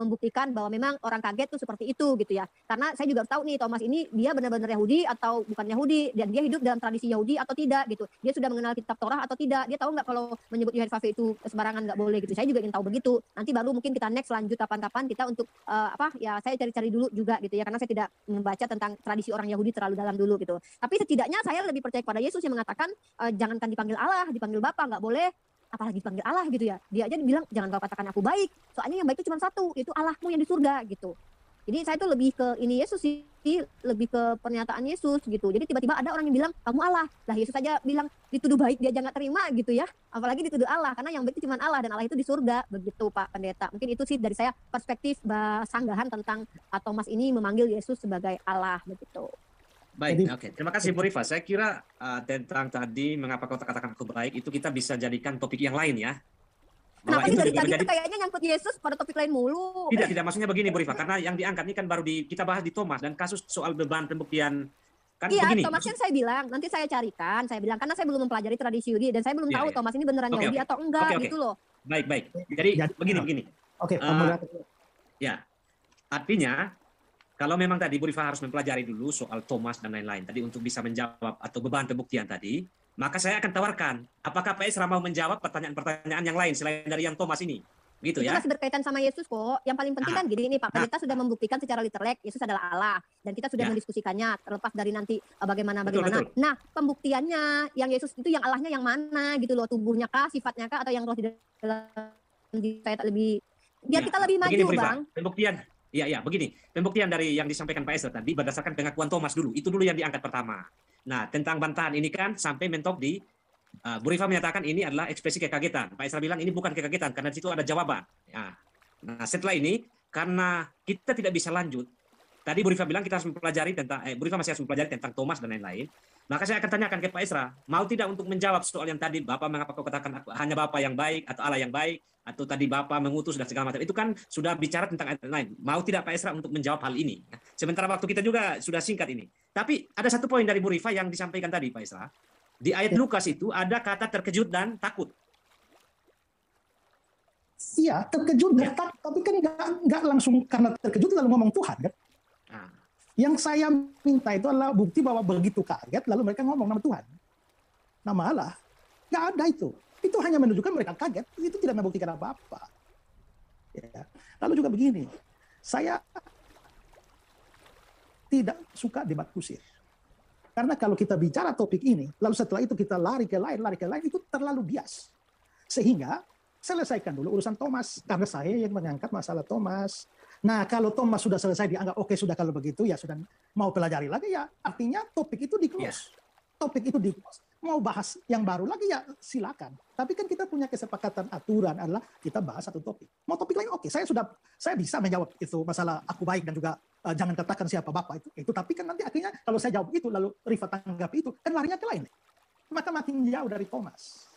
membuktikan bahwa memang orang kaget tuh seperti itu gitu ya. Karena saya juga tahu nih Thomas ini dia benar-benar Yahudi atau bukan Yahudi, dan dia hidup dalam tradisi Yahudi atau tidak gitu. Dia sudah mengenal kitab Torah atau tidak. Dia tahu nggak kalau menyebut Yahweh itu sembarangan nggak boleh gitu. Saya juga ingin tahu begitu. Nanti baru mungkin kita next lanjut kapan-kapan kita untuk saya cari-cari dulu juga gitu ya, karena saya tidak membaca tentang tradisi orang Yahudi terlalu dalam dulu gitu. Tapi setidaknya saya lebih percaya kepada Yesus yang mengatakan jangankan dipanggil Allah, dipanggil Bapa nggak boleh, apalagi dipanggil Allah gitu ya. Dia aja bilang jangan kau katakan aku baik, soalnya yang baik itu cuma satu, itu Allahmu yang di surga gitu. Jadi saya tuh lebih ke ini Yesus sih, lebih ke pernyataan Yesus gitu. Jadi tiba-tiba ada orang yang bilang kamu Allah, lah Yesus saja bilang dituduh baik dia jangan terima gitu ya, apalagi dituduh Allah, karena yang baik itu cuma Allah dan Allah itu di surga, begitu Pak Pendeta. Mungkin itu sih dari saya perspektif sanggahan tentang Thomas ini memanggil Yesus sebagai Allah begitu.
Baik, oke. Terima kasih Bu Rifa. Saya kira tentang tadi mengapa kau katakan aku baik itu kita bisa jadikan topik yang lain ya.
Kenapa sih dari tadi kayaknya nyangkut Yesus pada topik lain mulu?
Tidak, maksudnya begini Bu Rifa, karena yang diangkat ini kan baru kita bahas di Thomas dan kasus soal beban pembuktian kan
iya,
begini.
Thomas kan saya bilang, nanti saya carikan, saya bilang karena saya belum mempelajari tradisi Yahudi dan saya belum tahu Thomas ini beneran Yahudi atau enggak gitu loh.
Baik. Jadi begini.
Oke,
ya. Artinya kalau memang tadi Bu Rifa harus mempelajari dulu soal Thomas dan lain-lain tadi untuk bisa menjawab atau beban pembuktian tadi, maka saya akan tawarkan, apakah Pak Esra mau menjawab pertanyaan-pertanyaan yang lain selain dari yang Thomas ini? Gitu ya.
Itu masih berkaitan sama Yesus kok. Yang paling penting kan gini nih Pak Pendeta sudah membuktikan secara literek Yesus adalah Allah dan kita sudah mendiskusikannya terlepas dari nanti bagaimana.
Betul.
Nah, pembuktiannya yang Yesus itu yang Allahnya yang mana gitu loh, tubuhnya kah, sifatnya kah, atau yang roh di dalam saya lebih biar kita lebih maju,
begini,
Bang.
Pembuktian. Iya, begini. Pembuktian dari yang disampaikan Pak Esra tadi berdasarkan pengakuan Thomas dulu. Itu dulu yang diangkat pertama. Nah, tentang bantahan ini kan sampai mentok di Bu Rifa menyatakan ini adalah ekspresi kekagetan. Pak Esra bilang ini bukan kekagetan karena di situ ada jawaban. Nah, setelah ini karena kita tidak bisa lanjut. Tadi Bu Rifa bilang kita harus mempelajari tentang Bu Rifa masih harus mempelajari tentang Thomas dan lain-lain. Maka saya akan tanyakan ke Pak Esra, mau tidak untuk menjawab soal yang tadi Bapak mengapa kau katakan hanya Bapak yang baik atau Allah yang baik atau tadi Bapak mengutus dan segala macam. Itu kan sudah bicara tentang ayat lain. Mau tidak Pak Esra untuk menjawab hal ini? Sementara waktu kita juga sudah singkat ini. Tapi ada satu poin dari Bu Rifa yang disampaikan tadi Pak Esra. Di ayat Lukas itu ada kata terkejut dan takut.
Iya, terkejut dan takut, tapi kan nggak langsung karena terkejut lalu ngomong Tuhan kan. Yang saya minta itu adalah bukti bahwa begitu kaget lalu mereka ngomong nama Tuhan, nama Allah. Nggak ada itu. Itu hanya menunjukkan mereka kaget. Itu tidak membuktikan apa-apa. Ya. Lalu juga begini, saya tidak suka debat kusir. Karena kalau kita bicara topik ini, lalu setelah itu kita lari ke lain, itu terlalu bias. Sehingga selesaikan dulu urusan Thomas. Karena saya yang mengangkat masalah Thomas. Nah, kalau Thomas sudah selesai dianggap oke, sudah kalau begitu ya sudah mau pelajari lagi ya artinya topik itu di close. Topik itu di close. Mau bahas yang baru lagi ya silakan. Tapi kan kita punya kesepakatan aturan adalah kita bahas satu topik. Mau topik lain oke, saya bisa menjawab itu masalah aku baik dan juga jangan katakan siapa Bapak itu. Tapi kan nanti akhirnya kalau saya jawab itu lalu Rifa tanggap itu kan larinya ke lain. Maka makin jauh dari Thomas.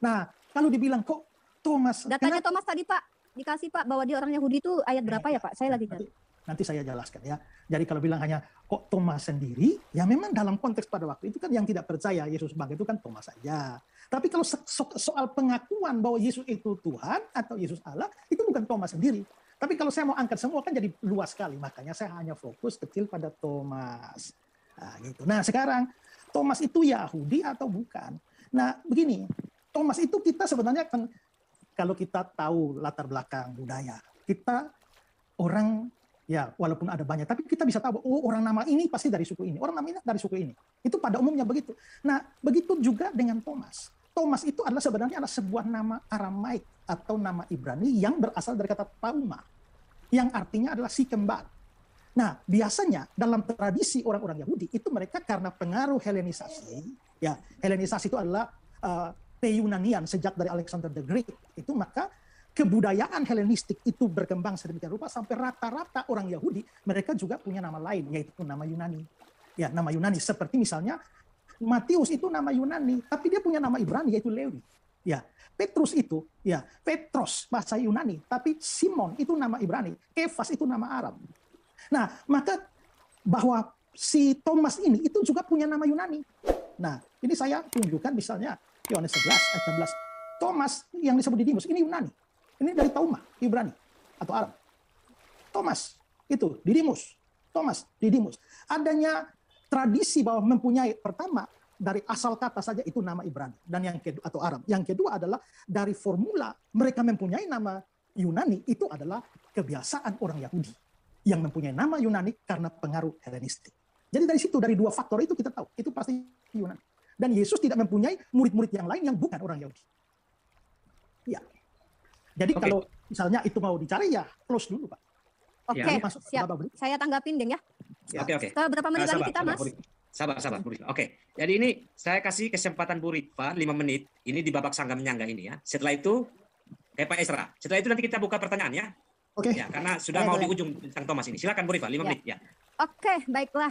Nah, kalau dibilang kok Thomas,
Datanya Thomas tadi Pak, dikasih Pak bahwa dia orang Yahudi itu ayat berapa ya Pak? Saya lagi nyari.
nanti saya jelaskan ya. Jadi kalau bilang hanya kok Thomas sendiri, ya memang dalam konteks pada waktu itu kan yang tidak percaya Yesus bangkit itu kan Thomas saja. Tapi kalau soal pengakuan bahwa Yesus itu Tuhan atau Yesus Allah, itu bukan Thomas sendiri. Tapi kalau saya mau angkat semua kan jadi luas sekali. Makanya saya hanya fokus kecil pada Thomas. Nah, gitu. Nah sekarang Thomas itu Yahudi atau bukan? Nah begini, Thomas itu kita sebenarnya kan kalau kita tahu latar belakang budaya, kita orang ya walaupun ada banyak, tapi kita bisa tahu oh orang nama ini pasti dari suku ini, orang nama ini dari suku ini. Itu pada umumnya begitu. Nah begitu juga dengan Thomas. Thomas itu adalah sebenarnya sebuah nama Aramaik atau nama Ibrani yang berasal dari kata tauma, yang artinya adalah si kembar. Nah, biasanya dalam tradisi orang-orang Yahudi itu mereka karena pengaruh Helenisasi, ya Helenisasi itu adalah Yunanian sejak dari Alexander the Great, itu maka kebudayaan Helenistik itu berkembang sedemikian rupa sampai rata-rata orang Yahudi mereka juga punya nama lain yaitu nama Yunani. Ya, nama Yunani seperti misalnya Matius itu nama Yunani, tapi dia punya nama Ibrani yaitu Lewi. Ya, Petrus itu ya Petros bahasa Yunani, tapi Simon itu nama Ibrani, Kefas itu nama Arab. Nah, maka bahwa si Thomas ini itu juga punya nama Yunani. Nah, ini saya tunjukkan misalnya Yohanes 11 ayat 16. Thomas yang disebut Didimus ini Yunani. Ini dari Tauma, Ibrani atau Arab. Thomas itu Didimus. Thomas, Didimus. Adanya tradisi bahwa mempunyai pertama dari asal kata saja itu nama Ibrani dan yang kedua atau Arab. Yang kedua adalah dari formula mereka mempunyai nama Yunani itu adalah kebiasaan orang Yahudi yang mempunyai nama Yunani karena pengaruh Helenistik. Jadi dari situ dari dua faktor itu kita tahu itu pasti Yunani. Dan Yesus tidak mempunyai murid-murid yang lain yang bukan orang Yahudi. Ya. Jadi kalau misalnya itu mau dicari ya close dulu Pak.
Oke, siap. Saya tanggapin deng ya.
Oke.
Berapa menit lagi kita Mas?
Sabar, Bu Risma. Oke, jadi ini saya kasih kesempatan Bu Risma 5 menit. Ini di babak sanggam menyangga ini ya. Setelah itu, Pak Esra. Setelah itu nanti kita buka pertanyaan ya.
Oke.
Ya, karena sudah mau di ujung tentang Thomas ini. Silakan Bu Risma, 5 menit ya.
Oke, baiklah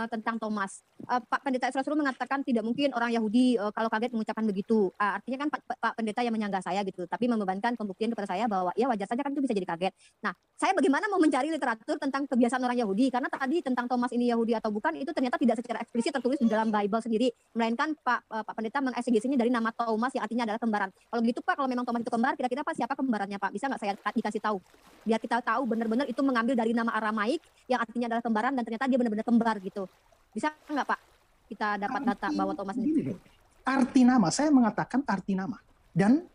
tentang Thomas. Pak Pendeta Esra Suru mengatakan tidak mungkin orang Yahudi kalau kaget mengucapkan begitu. Artinya kan Pak Pendeta yang menyanggah saya gitu, tapi membebankan pembuktian kepada saya bahwa ya wajar saja kan itu bisa jadi kaget. Nah, saya bagaimana mau mencari literatur tentang kebiasaan orang Yahudi? Karena tadi tentang Thomas ini Yahudi atau bukan itu ternyata tidak secara eksplisit tertulis di dalam Bible sendiri, melainkan Pak Pendeta mengeksegesinya dari nama Thomas yang artinya adalah kembaran. Kalau gitu Pak, kalau memang Thomas itu kembar, kira-kira siapa kembarannya Pak? Bisa nggak saya dikasih tahu? Biar kita tahu benar-benar itu mengambil dari nama Aramaik yang artinya adalah kembaran dan ternyata dia benar-benar kembar gitu. Bisa nggak Pak kita dapat data bahwa Thomas ini?
Arti nama, saya mengatakan arti nama. Dan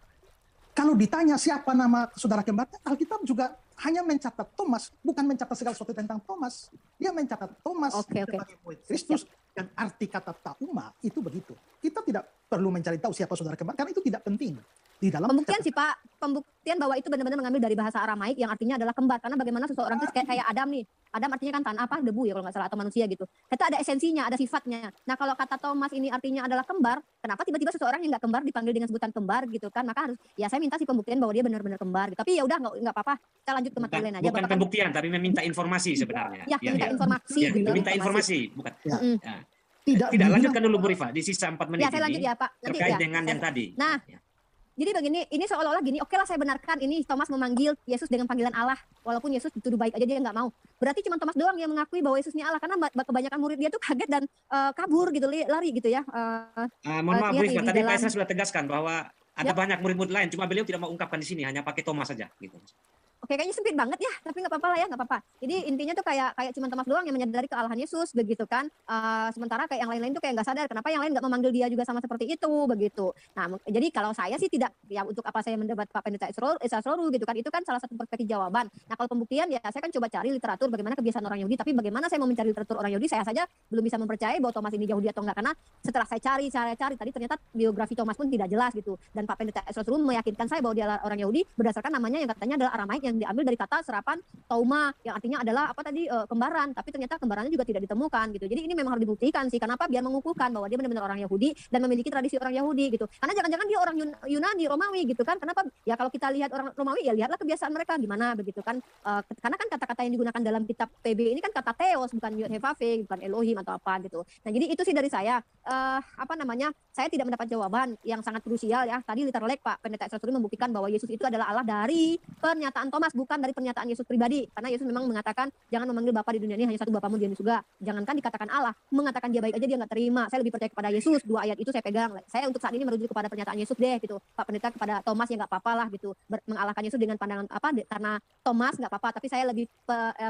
kalau ditanya siapa nama saudara kembarnya, Alkitab juga hanya mencatat Thomas, bukan mencatat segala sesuatu tentang Thomas. Dia mencatat Thomas sebagai murid Kristus dan arti kata tauma itu begitu. Kita tidak perlu mencari tahu siapa saudara kembar karena itu tidak penting. Di dalam
pembuktian sih Pak, pembuktian bahwa itu benar-benar mengambil dari bahasa Aramaik yang artinya adalah kembar. Karena bagaimana seseorang itu kayak Adam nih. Adam artinya kan tanah apa? Debu ya kalau nggak salah atau manusia gitu. Itu ada esensinya, ada sifatnya. Nah kalau kata Thomas ini artinya adalah kembar, kenapa tiba-tiba seseorang yang nggak kembar dipanggil dengan sebutan kembar gitu kan? Maka harus ya saya minta sih pembuktian bahwa dia benar-benar kembar. Gitu. Tapi ya udah nggak apa-apa. Kita lanjut ke materi lain aja.
Bukan pembuktian, tapi meminta informasi sebenarnya.
Ya, minta informasi.
Ya,
gitu.
minta informasi, bukan.
Ya.
Tidak lanjutkan dulu Bu Rifa di sisa 4 menit.
Ya saya lanjut ya Pak. Nanti,
terkait dengan yang tadi.
Nah. Jadi begini, ini seolah-olah gini, oke lah saya benarkan ini Thomas memanggil Yesus dengan panggilan Allah, walaupun Yesus dituduh baik aja dia nggak mau. Berarti cuma Thomas doang yang mengakui bahwa Yesusnya Allah, karena kebanyakan murid dia tuh kaget dan kabur gitu, lari gitu ya.
Mohon maaf Bu Risma, tadi Pak Esra sudah tegaskan bahwa ada banyak murid-murid lain, cuma beliau tidak mau ungkapkan di sini, hanya pakai Thomas saja. Gitu.
Oke, kayaknya sempit banget ya, tapi nggak apa-apa lah ya, nggak apa-apa. Jadi intinya tuh kayak cuma Thomas doang yang menyadari kealahan Yesus, begitu kan. Sementara kayak yang lain-lain tuh kayak nggak sadar, kenapa yang lain nggak memanggil dia juga sama seperti itu, begitu. Nah, jadi kalau saya sih tidak, ya untuk apa saya mendebat Pak Pendeta Esra Suru gitu kan, itu kan salah satu perspektif jawaban. Nah, kalau pembuktian ya saya kan coba cari literatur bagaimana kebiasaan orang Yahudi, tapi bagaimana saya mau mencari literatur orang Yahudi, saya saja belum bisa mempercayai bahwa Thomas ini Yahudi atau enggak, karena setelah saya cari tadi ternyata biografi Thomas pun tidak jelas gitu. Dan Pak Pendeta Esra Suru meyakinkan saya bahwa dia adalah orang Yahudi berdasarkan namanya yang katanya adalah Aramaik yang diambil dari kata serapan tauma yang artinya adalah apa tadi kembaran, tapi ternyata kembarannya juga tidak ditemukan gitu. Jadi ini memang harus dibuktikan sih. Kenapa? Biar mengukuhkan bahwa dia benar-benar orang Yahudi dan memiliki tradisi orang Yahudi gitu. Karena jangan-jangan dia orang Yunani, Romawi gitu kan. Kenapa? Ya kalau kita lihat orang Romawi ya lihatlah kebiasaan mereka gimana begitu kan. Karena kan kata-kata yang digunakan dalam kitab PB ini kan kata Theos, bukan Yod-Heh-Vav-Veh, bukan Elohim atau apa gitu. Nah, jadi itu sih dari saya. Apa namanya? Saya tidak mendapat jawaban yang sangat krusial ya. Tadi literally Pak Pendeta Esra membuktikan bahwa Yesus itu adalah Allah dari pernyataan Thomas, bukan dari pernyataan Yesus pribadi. Karena Yesus memang mengatakan jangan memanggil Bapa di dunia ini, hanya satu Bapamu di surga. Jangankan dikatakan Allah, mengatakan dia baik aja dia nggak terima. Saya lebih percaya kepada Yesus. 2 ayat itu saya pegang. Saya untuk saat ini merujuk kepada pernyataan Yesus deh gitu. Pak Pendeta kepada Thomas ya nggak apa-apa lah gitu. Mengalahkan Yesus dengan pandangan apa? Karena Thomas nggak apa-apa. Tapi saya lebih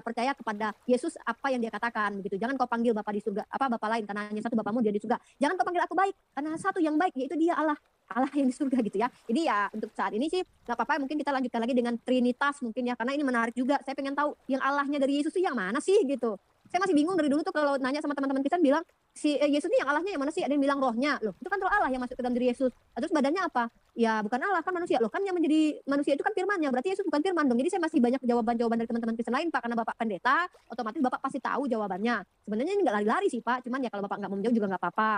percaya kepada Yesus apa yang dia katakan begitu. Jangan kau panggil Bapa di surga, apa Bapa lain karena hanya satu Bapamu dia di surga. Jangan kau panggil aku baik karena satu yang baik yaitu dia Allah yang di surga gitu ya. Jadi ya untuk saat ini sih nggak apa-apa, mungkin kita lanjutkan lagi dengan Trinitas mungkin ya, karena ini menarik juga. Saya pengen tahu yang Allahnya dari Yesus itu yang mana sih gitu. Saya masih bingung dari dulu tuh kalau nanya sama teman-teman Kristen bilang si Yesus ini yang Allahnya yang mana sih? Ada yang bilang rohnya. Loh, itu kan roh Allah yang masuk ke dalam diri Yesus. Terus badannya apa? Ya bukan Allah, kan manusia. Loh, kan yang menjadi manusia itu kan firman-Nya. Berarti Yesus bukan firman dong. Jadi saya masih banyak jawaban-jawaban dari teman-teman Kristen lain Pak, karena Bapak pendeta, otomatis Bapak pasti tahu jawabannya. Sebenarnya ini nggak lari-lari sih Pak, cuman ya kalau Bapak nggak mau menjawab juga nggak apa-apa.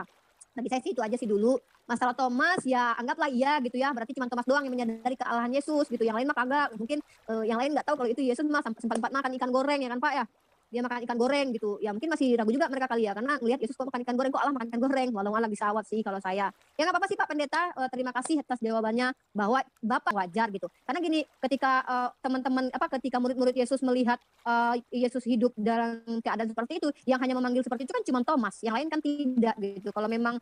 Tapi saya sih itu aja sih dulu. Masalah Thomas ya anggaplah iya gitu ya. Berarti cuma Thomas doang yang menyadari kealahan Yesus gitu. Yang lain mah kagak. Mungkin yang lain nggak tahu kalau itu Yesus mah sempat makan ikan goreng ya kan Pak ya. Dia makan ikan goreng gitu. Ya mungkin masih ragu juga mereka kali ya. Karena ngelihat Yesus kok makan ikan goreng, kok Allah makan ikan goreng. Walau Allah disawat sih kalau saya. Ya nggak apa-apa sih Pak Pendeta. Terima kasih atas jawabannya bahwa Bapak wajar gitu. Karena gini, ketika teman-teman ketika murid-murid Yesus melihat Yesus hidup dalam keadaan seperti itu, yang hanya memanggil seperti itu kan cuma Thomas. Yang lain kan tidak gitu. Kalau memang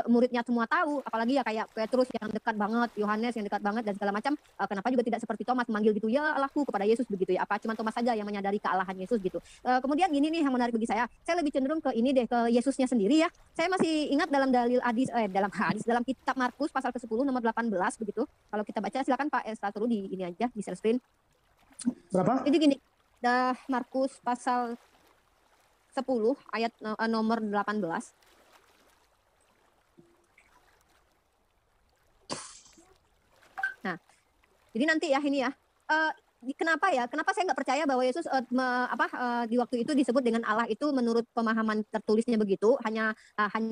muridnya semua tahu, apalagi ya kayak Petrus yang dekat banget, Yohanes yang dekat banget dan segala macam, kenapa juga tidak seperti Thomas memanggil gitu ya Allahku kepada Yesus begitu ya. Apa cuma Thomas saja yang menyadari kealahan Yesus gitu. Kemudian gini nih yang menarik bagi saya lebih cenderung ke ini deh, ke Yesusnya sendiri ya. Saya masih ingat dalam dalam kitab Markus pasal ke-10 nomor 18 begitu. Kalau kita baca silakan Pak Esra turun di ini aja di share screen.
Berapa?
Jadi gini, Markus pasal 10 ayat nomor 18. Nah, jadi nanti ya ini ya. Kenapa saya nggak percaya bahwa Yesus di waktu itu disebut dengan Allah itu menurut pemahaman tertulisnya begitu, hanya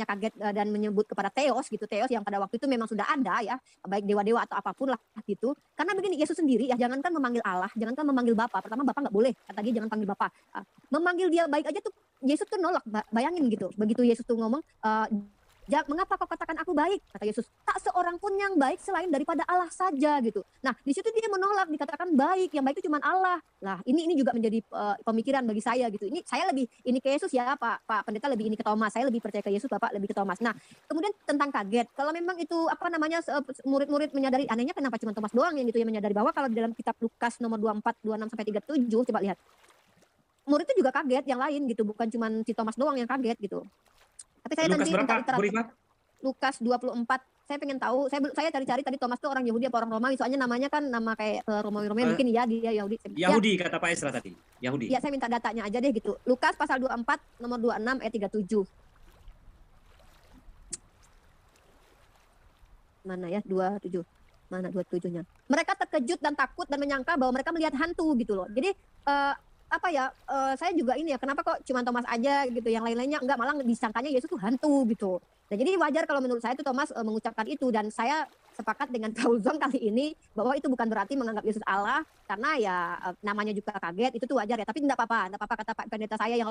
kaget dan menyebut kepada Theos gitu, Theos yang pada waktu itu memang sudah ada ya, baik dewa-dewa atau apapun lah gitu. Karena begini, Yesus sendiri ya jangankan memanggil Allah, jangankan memanggil Bapa. Pertama Bapa nggak boleh, kata dia jangan panggil Bapa. Memanggil dia baik aja tuh Yesus tuh nolak. Bayangin gitu. Begitu Yesus tuh ngomong mengapa kau katakan aku baik? Kata Yesus, tak seorang pun yang baik selain daripada Allah saja gitu. Nah, di situ dia menolak, dikatakan baik, yang baik itu cuma Allah. Lah, ini juga menjadi pemikiran bagi saya gitu. Ini saya lebih ini ke Yesus ya, Pak Pendeta lebih ini ke Thomas. Saya lebih percaya ke Yesus, Bapak lebih ke Thomas. Nah, kemudian tentang kaget. Kalau memang itu murid-murid menyadari, anehnya kenapa cuma Thomas doang yang gitu yang menyadari, bahwa kalau di dalam kitab Lukas nomor 24, 26 sampai 37 coba lihat. Murid itu juga kaget yang lain gitu, bukan cuma si Thomas doang yang kaget gitu. Tapi saya
Lukas
nanti
berapa, Bu Rima?
Lukas 24. Saya pengen tahu, saya cari-cari tadi Thomas itu orang Yahudi apa orang Romawi, soalnya namanya kan nama kayak Romawi mungkin ya dia Yahudi.
Yahudi kata Pak Esra tadi. Yahudi.
Ya, saya minta datanya aja deh gitu. Lukas pasal 24 nomor 26 ayat 37. Mana ya 27? Mana 27-nya? Mereka terkejut dan takut dan menyangka bahwa mereka melihat hantu gitu loh. Jadi saya juga ini ya, kenapa kok cuma Thomas aja gitu, yang lain-lainnya enggak, malah disangkanya Yesus tuh hantu gitu. Nah, jadi wajar kalau menurut saya itu Thomas mengucapkan itu, dan saya sepakat dengan Paul Zong kali ini bahwa itu bukan berarti menganggap Yesus Allah, karena ya namanya juga kaget, itu tuh wajar ya. Tapi enggak apa-apa kata Pak Pendeta saya yang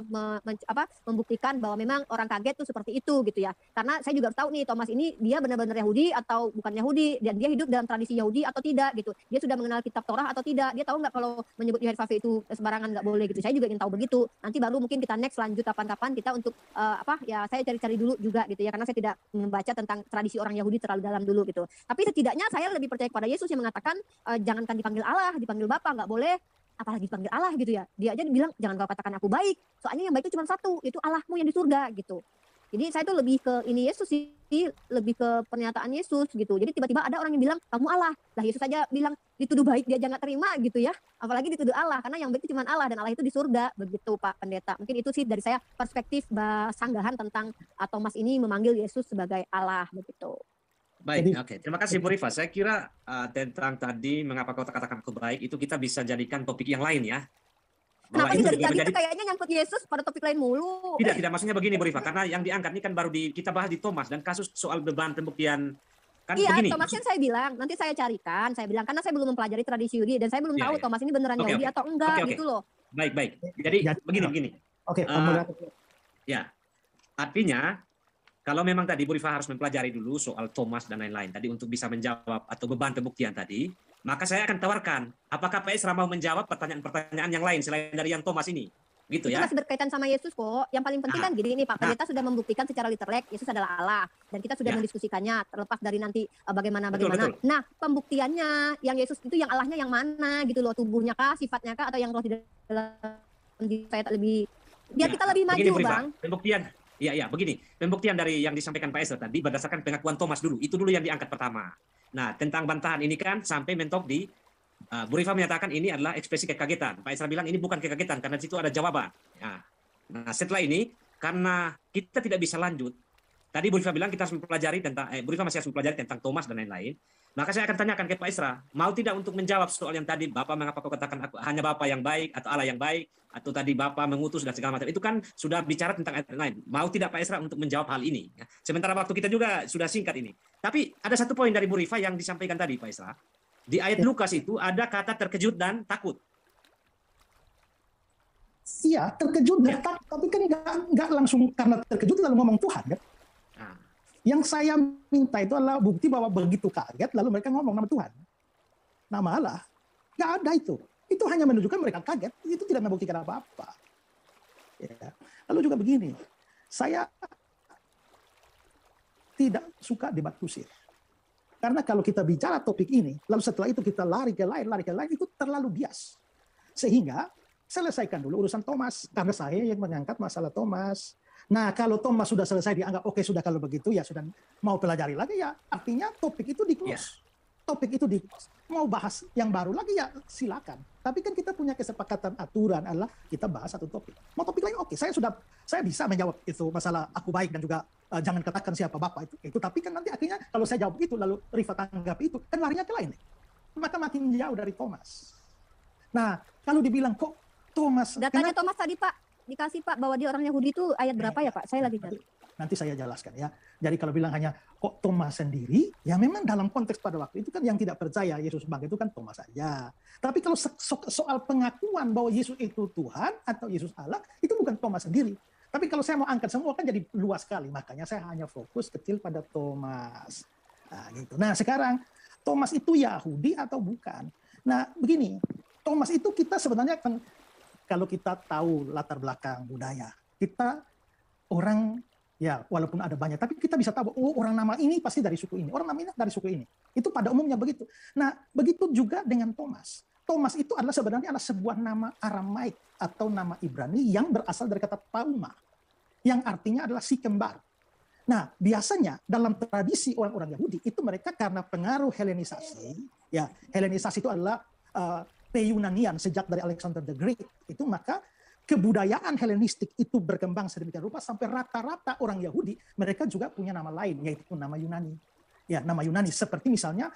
membuktikan bahwa memang orang kaget tuh seperti itu gitu ya. Karena saya juga harus tahu nih Thomas ini dia benar-benar Yahudi atau bukan Yahudi, dan dia hidup dalam tradisi Yahudi atau tidak gitu. Dia sudah mengenal kitab Torah atau tidak. Dia tahu nggak kalau menyebut Yod-Heh-Vav-Veh itu sembarangan nggak boleh gitu. Saya juga ingin tahu begitu. Nanti baru mungkin kita next lanjut kapan-kapan kita untuk saya cari-cari dulu juga gitu ya, karena saya tidak membaca tentang tradisi orang Yahudi terlalu dalam dulu gitu. Tapi setidaknya saya lebih percaya kepada Yesus yang mengatakan jangankan dipanggil Allah, dipanggil Bapa nggak boleh, apalagi dipanggil Allah gitu ya. Dia aja bilang jangan kau katakan aku baik, soalnya yang baik itu cuma satu, itu Allahmu yang di surga gitu. Jadi saya tuh lebih ke ini Yesus sih, lebih ke pernyataan Yesus gitu. Jadi tiba-tiba ada orang yang bilang kamu Allah. Lah Yesus saja bilang dituduh baik dia jangan terima gitu ya. Apalagi dituduh Allah, karena yang baik itu cuma Allah dan Allah itu di surga. Begitu Pak Pendeta. Mungkin itu sih dari saya perspektif sanggahan tentang Thomas ini memanggil Yesus sebagai Allah begitu.
Baik,
Jadi
oke. Terima kasih Bu Rifa. Saya kira tentang tadi mengapa kau katakan aku baik itu kita bisa jadikan topik yang lain ya. Bahwa
Kenapa sih
itu
dari
juga
tadi
menjadi
tuh kayaknya nyangkut Yesus pada topik lain mulu?
tidak maksudnya begini Bu Rifa, karena yang diangkat ini kan baru kita bahas di Thomas dan kasus soal beban pembuktian kan
Iya,
begini.
Thomas kan saya bilang, nanti saya carikan, saya bilang karena saya belum mempelajari tradisi Yahudi dan saya belum
Iya,
tahu
iya.
Thomas ini beneran
Oke,
Yahudi
oke.
atau enggak
Oke, oke.
gitu loh.
Baik. Jadi
Jadi,
begini.
oke, Pak
Eh,
moderator.
Ya, artinya kalau memang tadi Bu Rifa harus mempelajari dulu soal Thomas dan lain-lain tadi untuk bisa menjawab atau beban pembuktian tadi, maka saya akan tawarkan apakah Pak Esra mau menjawab pertanyaan-pertanyaan yang lain selain dari yang Thomas ini. Gitu
Itu
ya.
masih berkaitan sama Yesus kok. Yang paling penting
Nah,
kan gini nih Pak Pendeta sudah membuktikan secara literek Yesus adalah Allah dan kita sudah
Ya.
mendiskusikannya terlepas dari nanti bagaimana.
Betul.
Nah, pembuktiannya yang Yesus itu yang Allahnya yang mana gitu loh, tubuhnya kah, sifatnya kah, atau yang roh di dalam diri saya lebih biar
Ya,
kita lebih
begini,
maju,
Bu Rifa.
Bang.
Pembuktian. Iya, begini. Pembuktian dari yang disampaikan Pak Esra tadi berdasarkan pengakuan Thomas dulu. Itu dulu yang diangkat pertama. Nah, tentang bantahan ini kan sampai mentok di Bu Rifa menyatakan ini adalah ekspresi kekagetan. Pak Esra bilang ini bukan kekagetan karena di situ ada jawaban. Nah, setelah ini karena kita tidak bisa lanjut. Tadi Bu Rifa bilang kita harus mempelajari tentang Bu Rifa masih harus mempelajari tentang Thomas dan lain-lain. Maka saya akan tanyakan ke Pak Esra, mau tidak untuk menjawab soal yang tadi Bapak mengapa kau katakan aku, hanya Bapak yang baik atau Allah yang baik atau tadi Bapak mengutus dan segala macam. Itu kan sudah bicara tentang ayat lain. Mau tidak Pak Esra untuk menjawab hal ini? Ya. Sementara waktu kita juga sudah singkat ini. Tapi ada satu poin dari Bu Rifa yang disampaikan tadi Pak Esra. Di ayat Lukas itu ada kata terkejut dan takut.
Iya, terkejut dan takut, tapi kan nggak langsung karena terkejut lalu ngomong Tuhan kan.
Nah,
Yang saya minta itu adalah bukti bahwa begitu kaget lalu mereka ngomong nama Tuhan. Nama Allah. Nggak ada itu. Itu hanya menunjukkan mereka kaget. Itu tidak membuktikan apa-apa. Ya. Lalu juga begini. Saya tidak suka debat kusir. Karena kalau kita bicara topik ini, lalu setelah itu kita lari ke lain, itu terlalu bias. Sehingga selesaikan dulu urusan Thomas. Karena saya yang mengangkat masalah Thomas. Nah, kalau Thomas sudah selesai dianggap oke sudah kalau begitu ya sudah mau pelajari lagi ya artinya topik itu di close. Topik itu di close. Mau bahas yang baru lagi ya silakan. Tapi kan kita punya kesepakatan aturan adalah kita bahas satu topik. Mau topik lain oke, saya bisa menjawab itu masalah aku baik dan juga jangan katakan siapa bapak itu. Tapi kan nanti akhirnya kalau saya jawab itu lalu Rifa tanggap itu kan larinya ke lain. Maka makin jauh dari Thomas. Nah, kalau dibilang kok Thomas
Datanya Thomas tadi Pak dikasih Pak bahwa dia orang Yahudi itu ayat berapa ya Pak? Saya lagi cari.
Nanti saya jelaskan ya. Jadi kalau bilang hanya kok Thomas sendiri, ya memang dalam konteks pada waktu itu kan yang tidak percaya Yesus sebagai itu kan Thomas saja. Tapi kalau soal pengakuan bahwa Yesus itu Tuhan atau Yesus Allah, itu bukan Thomas sendiri. Tapi kalau saya mau angkat semua kan jadi luas sekali. Makanya saya hanya fokus kecil pada Thomas. Nah, gitu. Nah sekarang Thomas itu Yahudi atau bukan? Nah begini, Thomas itu kita sebenarnya kan kalau kita tahu latar belakang budaya, kita orang ya walaupun ada banyak, tapi kita bisa tahu oh orang nama ini pasti dari suku ini, orang namanya dari suku ini. Itu pada umumnya begitu. Nah begitu juga dengan Thomas. Thomas itu adalah sebenarnya sebuah nama Aramaik atau nama Ibrani yang berasal dari kata Tauma, yang artinya adalah si kembar. Nah biasanya dalam tradisi orang-orang Yahudi itu mereka karena pengaruh Helenisasi, ya Helenisasi itu adalah Yunanian sejak dari Alexander the Great itu, maka kebudayaan Helenistik itu berkembang sedemikian rupa sampai rata-rata orang Yahudi mereka juga punya nama lain yaitu nama Yunani. Ya, nama Yunani seperti misalnya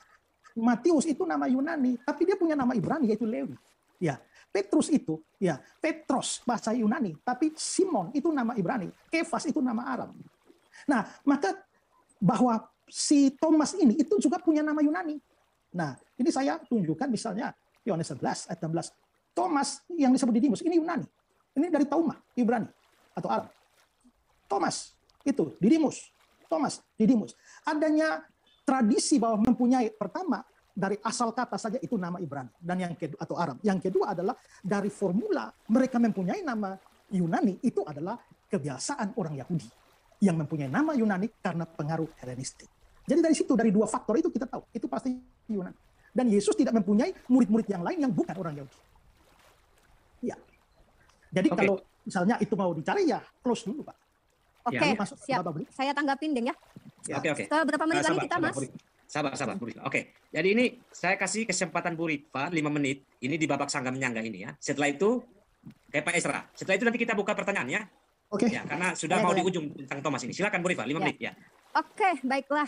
Matius itu nama Yunani tapi dia punya nama Ibrani yaitu Lewi. Ya, Petrus itu ya Petros bahasa Yunani tapi Simon itu nama Ibrani, Kefas itu nama Arab. Nah, maka bahwa si Thomas ini itu juga punya nama Yunani. Nah, ini saya tunjukkan misalnya Yohanes 11 ayat 16. Thomas yang disebut Didimus ini Yunani. Ini dari Tauma, Ibrani atau Arab. Thomas itu Didimus. Thomas Didimus. Adanya tradisi bahwa mempunyai pertama dari asal kata saja itu nama Ibrani dan yang kedua atau Arab. Yang kedua adalah dari formula mereka mempunyai nama Yunani itu adalah kebiasaan orang Yahudi yang mempunyai nama Yunani karena pengaruh Helenistik. Jadi dari situ dari dua faktor itu kita tahu itu pasti Yunani. Dan Yesus tidak mempunyai murid-murid yang lain yang bukan orang Yahudi. Ya. Jadi kalau misalnya itu mau dicari ya close dulu Pak.
Oke, siap. Saya tanggapin Deng ya.
Oke.
Setelah berapa menit lagi kita Mas?
Sabar Bu Rifa. Oke. Jadi ini saya kasih kesempatan Bu Rifa 5 menit. Ini di babak sanggam nyangga ini ya. Setelah itu kayak Pak Esra. Setelah itu nanti kita buka pertanyaan ya.
Oke.
Ya, karena sudah mau di ujung tentang Thomas ini. Silakan Bu Rifa 5 menit ya.
Oke, baiklah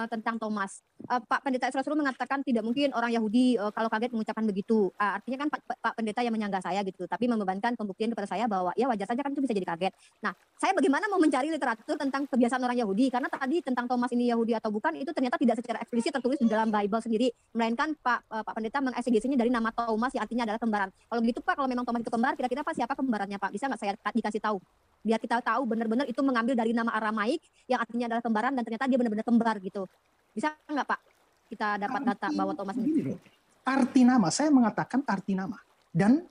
tentang Thomas. Pak Pendeta Isra Surul mengatakan tidak mungkin orang Yahudi kalau kaget mengucapkan begitu. Artinya kan Pak Pendeta yang menyangga saya gitu, tapi membebankan pembuktian kepada saya bahwa ya wajar saja kan itu bisa jadi kaget. Nah, saya bagaimana mau mencari literatur tentang kebiasaan orang Yahudi? Karena tadi tentang Thomas ini Yahudi atau bukan itu ternyata tidak secara eksplisit tertulis di dalam Bible sendiri, melainkan Pak Pendeta mengeksegesinya dari nama Thomas yang artinya adalah kembaran. Kalau begitu Pak, kalau memang Thomas itu kembar, kira-kira siapa kembarannya Pak? Bisa nggak saya dikasih tahu? Biar kita tahu benar-benar itu mengambil dari nama Aramaik yang artinya adalah kembaran dan ternyata dia benar-benar kembar gitu. Bisa nggak Pak kita dapat data bahwa Thomas ini?
Arti nama, saya mengatakan arti nama. Dan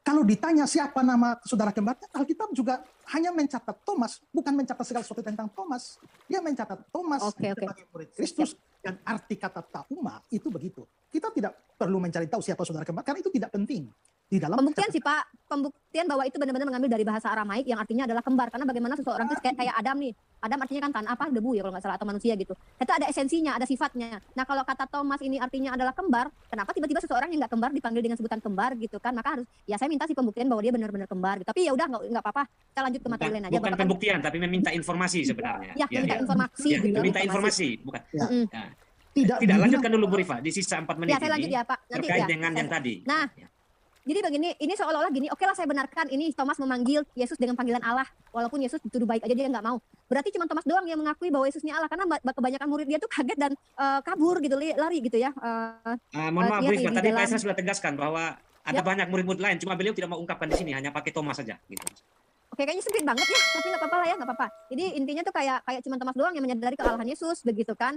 kalau ditanya siapa nama saudara kembarnya, Alkitab juga hanya mencatat Thomas, bukan mencatat segala sesuatu tentang Thomas. Dia mencatat Thomas sebagai murid Kristus, dan arti kata tauma itu begitu. Kita tidak perlu mencari tahu siapa saudara kembar, karena itu tidak penting. Di dalam
pembuktian sih Pak, pembuktian bahwa itu benar-benar mengambil dari bahasa Aramaik yang artinya adalah kembar. Karena bagaimana seseorang itu kayak Adam nih. Adam artinya kan tanah apa, debu ya kalau nggak salah, atau manusia gitu. Itu ada esensinya, ada sifatnya. Nah kalau kata Thomas ini artinya adalah kembar, kenapa tiba-tiba seseorang yang nggak kembar dipanggil dengan sebutan kembar gitu kan? Maka harus, ya saya minta sih pembuktian bahwa dia benar-benar kembar gitu. Tapi ya udah nggak apa-apa, kita lanjut ke materi lain aja.
Bukan pembuktian, tapi meminta informasi sebenarnya.
Ya, meminta informasi.
Ya,
gitu.
meminta informasi, bukan.
Ya.
Tidak, lanjutkan dulu Bu Rifa, di sisa 4 menit
ya, saya lanjut ya Pak. Nanti,
terkait dengan yang tadi.
Nah, jadi begini, ini seolah-olah gini, oke lah saya benarkan ini Thomas memanggil Yesus dengan panggilan Allah, walaupun Yesus dituduh baik aja dia nggak mau. Berarti cuma Thomas doang yang mengakui bahwa Yesusnya Allah, karena kebanyakan murid dia tuh kaget dan kabur gitu, lari gitu ya.
Mohon maaf Bu Rifa, tadi Pak Esra sudah tegaskan bahwa ada banyak murid-murid lain, cuma beliau tidak mau ungkapkan di sini, hanya pakai Thomas saja. Gitu.
Oke, kayaknya sempit banget ya, tapi nggak apa-apa lah ya, nggak apa-apa. Jadi intinya tuh kayak cuma Thomas doang yang menyadari kealahan Yesus, begitu kan.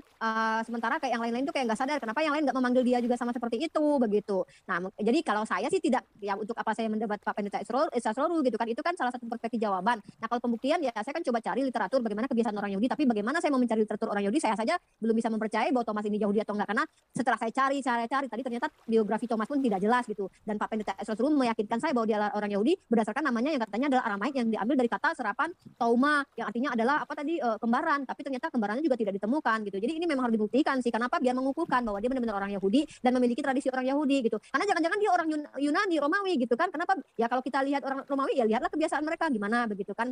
Sementara kayak yang lain-lain tuh kayak nggak sadar, kenapa yang lain nggak memanggil dia juga sama seperti itu, begitu. Nah, jadi kalau saya sih tidak, ya untuk apa saya mendebat Pak Pendeta Isra Surul gitu kan, itu kan salah satu perspektif jawaban. Nah, kalau pembuktian ya saya kan coba cari literatur bagaimana kebiasaan orang Yahudi, tapi bagaimana saya mau mencari literatur orang Yahudi, saya saja belum bisa mempercayai bahwa Thomas ini Yahudi atau enggak, karena setelah saya cari, tadi ternyata biografi Thomas pun tidak jelas gitu. Dan Pak Pendeta Isra Surul meyakinkan saya bahwa dia adalah orang Yahudi berdasarkan namanya yang katanya adalah Aramaik yang diambil dari kata serapan tauma yang artinya adalah apa tadi kembaran, tapi ternyata kembarannya juga tidak ditemukan gitu. Jadi ini memang harus dibuktikan sih. Kenapa? Biar mengukuhkan bahwa dia benar-benar orang Yahudi dan memiliki tradisi orang Yahudi gitu. Karena jangan-jangan dia orang Yunani, Romawi gitu kan. Kenapa? Ya kalau kita lihat orang Romawi ya lihatlah kebiasaan mereka gimana begitu kan.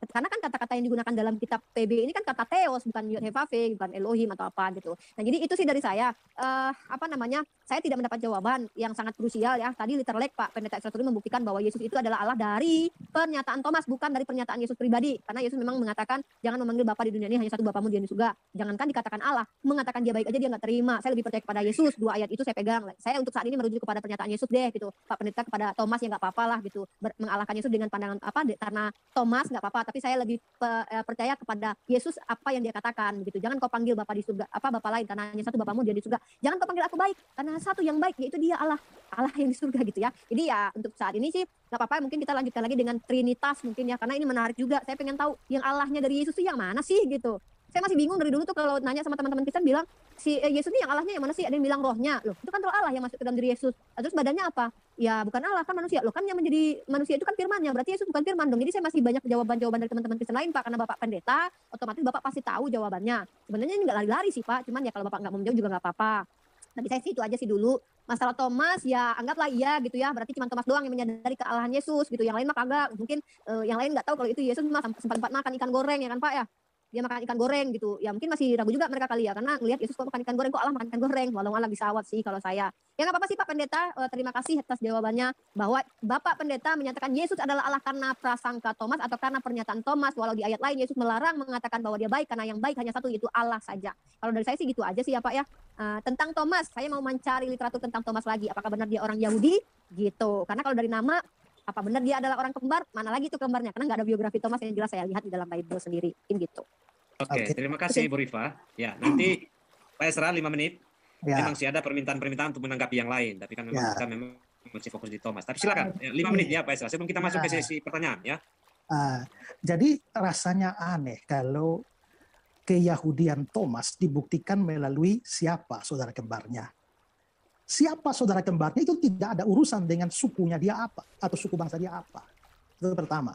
Karena kan kata-kata yang digunakan dalam kitab PB ini kan kata Theos, bukan Yod-Heh-Vav-Veh, bukan Elohim atau apa gitu. Nah, jadi itu sih dari saya. Saya tidak mendapat jawaban yang sangat krusial ya. Tadi literally Pak Pendeta Isra Surul membuktikan bahwa Yesus itu adalah Allah dari pernyataan Thomas, bukan dari pernyataan Yesus pribadi, karena Yesus memang mengatakan jangan memanggil Bapa di dunia ini, hanya satu Bapamu di surga. Jangankan dikatakan Allah, mengatakan dia baik aja dia nggak terima. Saya lebih percaya kepada Yesus. 2 ayat itu saya pegang. Saya untuk saat ini merujuk kepada pernyataan Yesus deh gitu. Pak Pendeta kepada Thomas ya nggak apa-apa lah gitu. Mengalahkan Yesus dengan pandangan karena Thomas nggak apa-apa, tapi saya lebih percaya kepada Yesus apa yang dia katakan gitu. Jangan kau panggil Bapa di surga, Bapa lain, karena hanya satu Bapamu dia di surga. Jangan kau panggil aku baik, karena satu yang baik yaitu dia Allah yang di surga gitu ya. Jadi ya untuk saat ini sih nggak apa-apa, mungkin kita lanjutkan lagi dengan Trinitas mungkin ya, karena ini menarik juga. Saya pengen tahu yang Allahnya dari Yesus itu yang mana sih gitu. Saya masih bingung dari dulu tuh kalau nanya sama teman-teman Kristen bilang si Yesus ini yang Allahnya yang mana sih? Ada yang bilang rohnya. Loh, itu kan roh Allah yang masuk ke dalam diri Yesus. Terus badannya apa? Ya bukan Allah, kan manusia. Loh, kan yang menjadi manusia itu kan firman-Nya. Berarti Yesus bukan firman dong. Jadi saya masih banyak jawaban-jawaban dari teman-teman Kristen lain, Pak, karena Bapak pendeta, otomatis Bapak pasti tahu jawabannya. Sebenarnya ini enggak lari-lari sih, Pak. Cuman ya kalau Bapak enggak mau menjawab juga enggak apa-apa. Tapi saya sih itu aja sih dulu. Masalah Thomas ya anggaplah iya gitu ya. Berarti cuma Thomas doang yang menyadari kealahan Yesus gitu. Yang lain mah kagak. Mungkin yang lain nggak tahu kalau itu Yesus mah sempat makan ikan goreng ya kan Pak ya. Dia makan ikan goreng gitu. Ya mungkin masih ragu juga mereka kali ya, karena ngelihat Yesus kok makan ikan goreng, kok Allah makan ikan goreng. Walau Allah bisa awat sih kalau saya. Ya nggak apa-apa sih Pak Pendeta. Terima kasih atas jawabannya bahwa Bapak Pendeta menyatakan Yesus adalah Allah karena prasangka Thomas atau karena pernyataan Thomas. Walau di ayat lain Yesus melarang mengatakan bahwa dia baik, karena yang baik hanya satu, yaitu Allah saja. Kalau dari saya sih gitu aja sih ya Pak ya. Tentang Thomas, saya mau mencari literatur tentang Thomas lagi. Apakah benar dia orang Yahudi gitu? Karena kalau dari nama, apa benar dia adalah orang kembar? Mana lagi itu kembarnya? Karena nggak ada biografi Thomas yang jelas saya lihat di dalam Bible sendiri. Gitu.
Oke, terima kasih Bu Rifa. Ya, nanti Pak Esra 5 menit. Memang sih ada permintaan-permintaan untuk menanggapi yang lain, tapi kan memang kita memang masih fokus di Thomas. Tapi silakan 5 menit ya Pak Esra. Sebelum kita masuk ke sesi pertanyaan ya.
Jadi rasanya aneh kalau keyahudian Thomas dibuktikan melalui siapa saudara kembarnya. Siapa saudara kembarnya itu tidak ada urusan dengan sukunya dia apa atau suku bangsa dia apa. Itu pertama.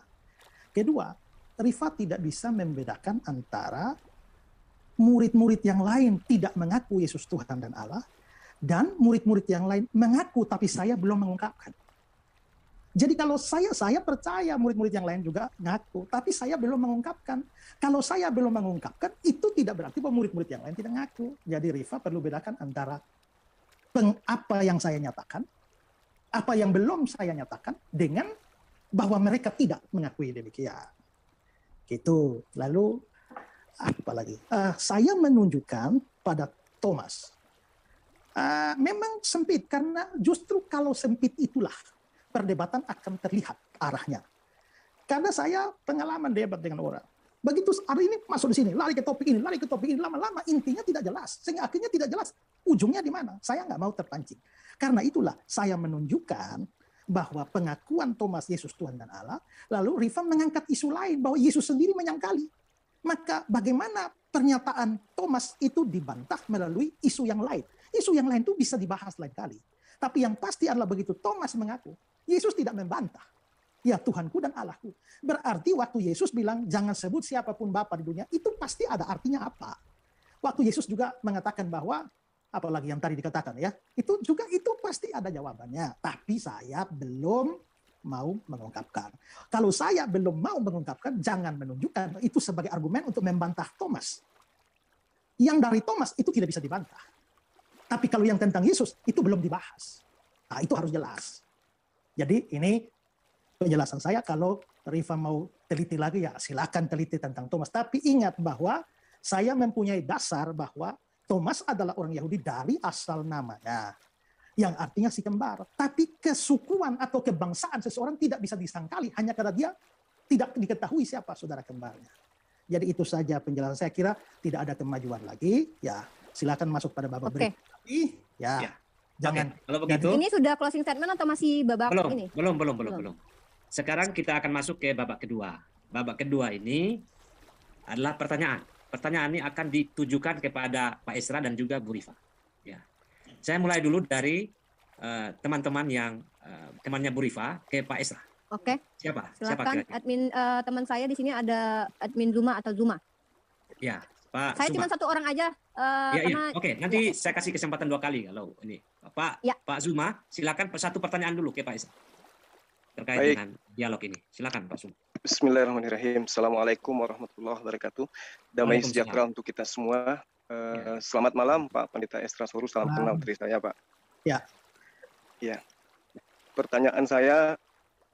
Kedua, Rifat tidak bisa membedakan antara murid-murid yang lain tidak mengaku Yesus Tuhan dan Allah, dan murid-murid yang lain mengaku tapi saya belum mengungkapkan. Jadi kalau saya percaya murid-murid yang lain juga ngaku, tapi saya belum mengungkapkan. Kalau saya belum mengungkapkan, itu tidak berarti bahwa murid-murid yang lain tidak ngaku. Jadi Rifa perlu bedakan antara apa yang saya nyatakan, apa yang belum saya nyatakan, dengan bahwa mereka tidak mengakui demikian. Gitu. Lalu apa lagi? Saya menunjukkan pada Thomas. Memang sempit, karena justru kalau sempit itulah perdebatan akan terlihat arahnya. Karena saya pengalaman debat dengan orang. Begitu hari ini masuk di sini, lari ke topik ini, lama-lama intinya tidak jelas. Sehingga akhirnya tidak jelas ujungnya di mana. Saya nggak mau terpancing. Karena itulah saya menunjukkan bahwa pengakuan Thomas Yesus Tuhan dan Allah, lalu Rifan mengangkat isu lain bahwa Yesus sendiri menyangkali. Maka bagaimana pernyataan Thomas itu dibantah melalui isu yang lain. Isu yang lain itu bisa dibahas lain kali. Tapi yang pasti adalah begitu Thomas mengaku, Yesus tidak membantah. Ya Tuhanku dan Allahku. Berarti waktu Yesus bilang jangan sebut siapapun Bapa di dunia, itu pasti ada artinya apa. Waktu Yesus juga mengatakan bahwa, apalagi yang tadi dikatakan ya, itu pasti ada jawabannya. Tapi saya belum mau mengungkapkan. Kalau saya belum mau mengungkapkan, jangan menunjukkan itu sebagai argumen untuk membantah Thomas. Yang dari Thomas itu tidak bisa dibantah. Tapi kalau yang tentang Yesus itu belum dibahas. Nah, itu harus jelas. Jadi ini penjelasan saya. Kalau Rifa mau teliti lagi ya silakan teliti tentang Thomas. Tapi ingat bahwa saya mempunyai dasar bahwa Thomas adalah orang Yahudi dari asal namanya. Yang artinya si kembar. Tapi kesukuan atau kebangsaan seseorang tidak bisa disangkali hanya karena dia tidak diketahui siapa saudara kembarnya. Jadi itu saja penjelasan saya. Kira tidak ada kemajuan lagi. Ya silakan masuk pada babak berikutnya. Tapi ya. Jangan.
Kalau begitu.
Ini sudah closing statement atau masih babak ini?
Belum. Sekarang kita akan masuk ke babak kedua. Babak kedua ini adalah pertanyaan. Pertanyaan ini akan ditujukan kepada Pak Esra dan juga Bu Rifa. Ya. Saya mulai dulu dari teman-teman yang temannya Bu Rifa ke Pak Esra.
Oke.
Siapa?
Silakan
kira-kira?
admin teman saya di sini ada admin Zuma atau Zuma.
Ya, Pak.
Saya
Zuma.
cuma satu orang aja.
Iya. Oke, nanti saya kasih kesempatan 2 kali kalau ini. Pak Zuma, silakan satu pertanyaan dulu ke Pak Esra terkait dengan dialog ini. Silakan Pak Zuma.
Bismillahirrahmanirrahim. Assalamualaikum warahmatullahi wabarakatuh. Damai sejahtera untuk kita semua. Selamat malam Pak Pendeta Esra Soru. Salam kenal dari saya Pak. Ya. Pertanyaan saya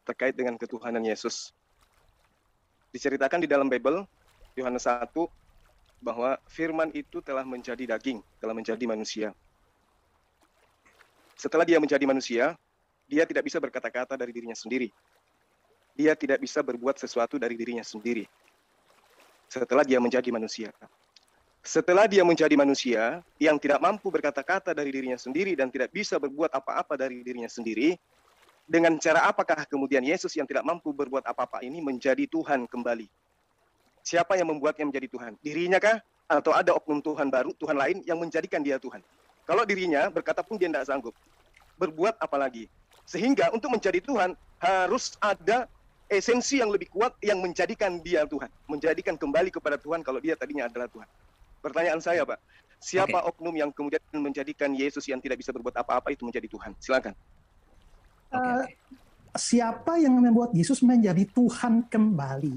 terkait dengan ketuhanan Yesus. Diceritakan di dalam Bible Yohanes 1 bahwa firman itu telah menjadi daging, telah menjadi manusia. Setelah dia menjadi manusia, dia tidak bisa berkata-kata dari dirinya sendiri. Dia tidak bisa berbuat sesuatu dari dirinya sendiri. Setelah dia menjadi manusia. Setelah dia menjadi manusia yang tidak mampu berkata-kata dari dirinya sendiri dan tidak bisa berbuat apa-apa dari dirinya sendiri, dengan cara apakah kemudian Yesus yang tidak mampu berbuat apa-apa ini menjadi Tuhan kembali? Siapa yang membuatnya menjadi Tuhan? Dirinya kah? Atau ada oknum Tuhan baru, Tuhan lain yang menjadikan dia Tuhan? Kalau dirinya berkata pun dia tidak sanggup. Berbuat apa lagi? Sehingga untuk menjadi Tuhan harus ada esensi yang lebih kuat yang menjadikan dia Tuhan. Menjadikan kembali kepada Tuhan kalau dia tadinya adalah Tuhan. Pertanyaan saya Pak, siapa oknum yang kemudian menjadikan Yesus yang tidak bisa berbuat apa-apa itu menjadi Tuhan? Silakan.
Siapa yang membuat Yesus menjadi Tuhan kembali?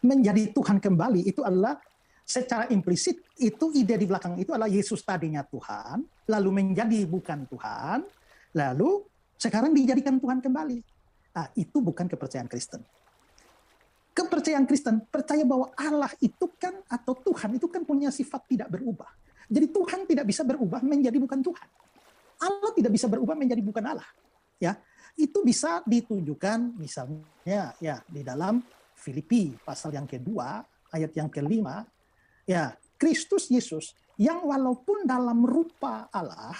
Menjadi Tuhan kembali itu adalah secara implisit itu ide di belakang itu adalah Yesus tadinya Tuhan, lalu menjadi bukan Tuhan, lalu sekarang dijadikan Tuhan kembali. Nah, itu bukan kepercayaan Kristen. Kepercayaan Kristen percaya bahwa Allah itu kan atau Tuhan itu kan punya sifat tidak berubah. Jadi Tuhan tidak bisa berubah menjadi bukan Tuhan. Allah tidak bisa berubah menjadi bukan Allah. Ya, itu bisa ditunjukkan misalnya ya di dalam Filipi pasal yang kedua ayat yang kelima, ya Kristus Yesus yang walaupun dalam rupa Allah,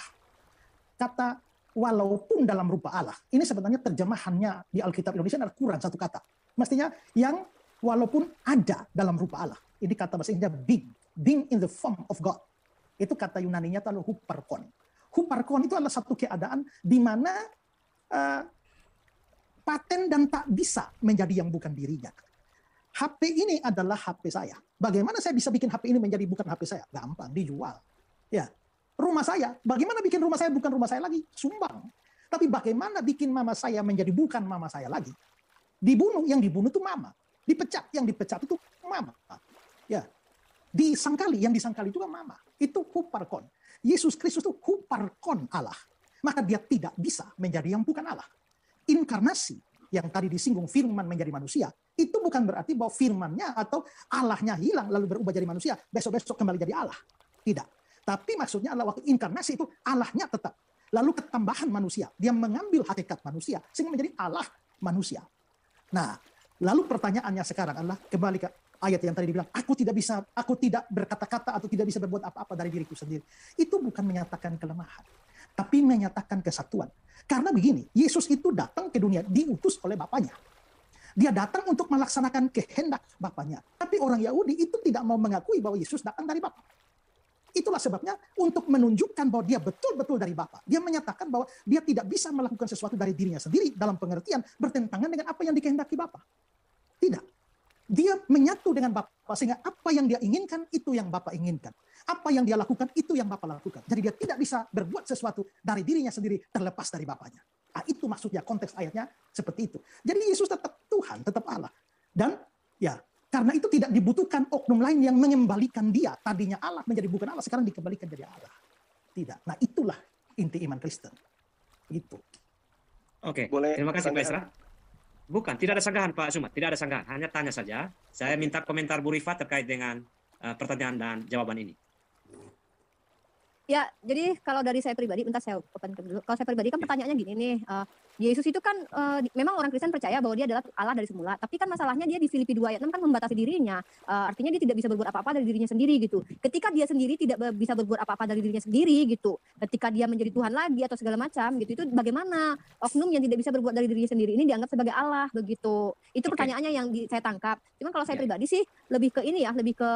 kata walaupun dalam rupa Allah, ini sebenarnya terjemahannya di Alkitab Indonesia adalah kurang satu kata. Mestinya yang walaupun ada dalam rupa Allah. Ini kata bahasa Inggrisnya being in the form of God. Itu kata Yunaninya adalah huparkon. Huparkon itu adalah satu keadaan di mana paten dan tak bisa menjadi yang bukan dirinya. HP ini adalah HP saya. Bagaimana saya bisa bikin HP ini menjadi bukan HP saya? Gampang, dijual. Ya. Rumah saya, bagaimana bikin rumah saya bukan rumah saya lagi? Sumbang. Tapi bagaimana bikin mama saya menjadi bukan mama saya lagi? Dibunuh, yang dibunuh itu mama. Dipecat, yang dipecat itu mama. Ya, disangkali, yang disangkali juga mama. Itu huparkon. Yesus Kristus itu huparkon Allah. Maka dia tidak bisa menjadi yang bukan Allah. Inkarnasi yang tadi disinggung firman menjadi manusia, itu bukan berarti bahwa firmannya atau Allahnya hilang lalu berubah jadi manusia, besok-besok kembali jadi Allah. Tidak. Tapi maksudnya adalah waktu inkarnasi itu Allahnya tetap. Lalu ketambahan manusia, dia mengambil hakikat manusia sehingga menjadi Allah manusia. Nah, lalu pertanyaannya sekarang adalah kembali ke ayat yang tadi dibilang, aku tidak berkata-kata atau tidak bisa berbuat apa-apa dari diriku sendiri. Itu bukan menyatakan kelemahan, tapi menyatakan kesatuan. Karena begini, Yesus itu datang ke dunia diutus oleh Bapaknya. Dia datang untuk melaksanakan kehendak Bapaknya. Tapi orang Yahudi itu tidak mau mengakui bahwa Yesus datang dari Bapa. Itulah sebabnya untuk menunjukkan bahwa dia betul-betul dari Bapa. Dia menyatakan bahwa dia tidak bisa melakukan sesuatu dari dirinya sendiri dalam pengertian bertentangan dengan apa yang dikehendaki Bapa. Tidak. Dia menyatu dengan Bapa sehingga apa yang dia inginkan itu yang Bapa inginkan. Apa yang dia lakukan itu yang Bapa lakukan. Jadi dia tidak bisa berbuat sesuatu dari dirinya sendiri terlepas dari Bapaknya. Nah, itu maksudnya konteks ayatnya seperti itu. Jadi Yesus tetap Tuhan, tetap Allah. Dan ya, karena itu tidak dibutuhkan oknum lain yang mengembalikan dia. Tadinya Allah menjadi bukan Allah, sekarang dikembalikan jadi Allah. Tidak. Nah, itulah inti iman Kristen. Itu.
Oke,
Boleh
terima kasih Pak
sanggahan?
Esra. Bukan, tidak ada sanggahan Pak Sumat, tidak ada sanggahan, hanya tanya saja. Saya minta komentar Bu Rifa terkait dengan pertanyaan dan jawaban ini.
Ya, jadi kalau dari saya pribadi, bentar saya open dulu. Kalau saya pribadi kan pertanyaannya gini nih, Yesus itu kan memang orang Kristen percaya bahwa dia adalah Allah dari semula, tapi kan masalahnya dia di Filipi 2 ayat 6 kan membatasi dirinya. Artinya dia tidak bisa berbuat apa-apa dari dirinya sendiri gitu. Ketika dia sendiri tidak bisa berbuat apa-apa dari dirinya sendiri gitu. Ketika dia menjadi Tuhan lagi atau segala macam gitu, itu bagaimana oknum yang tidak bisa berbuat dari dirinya sendiri ini dianggap sebagai Allah begitu. Itu pertanyaannya yang saya tangkap. Cuman kalau saya pribadi sih lebih ke ini ya, lebih ke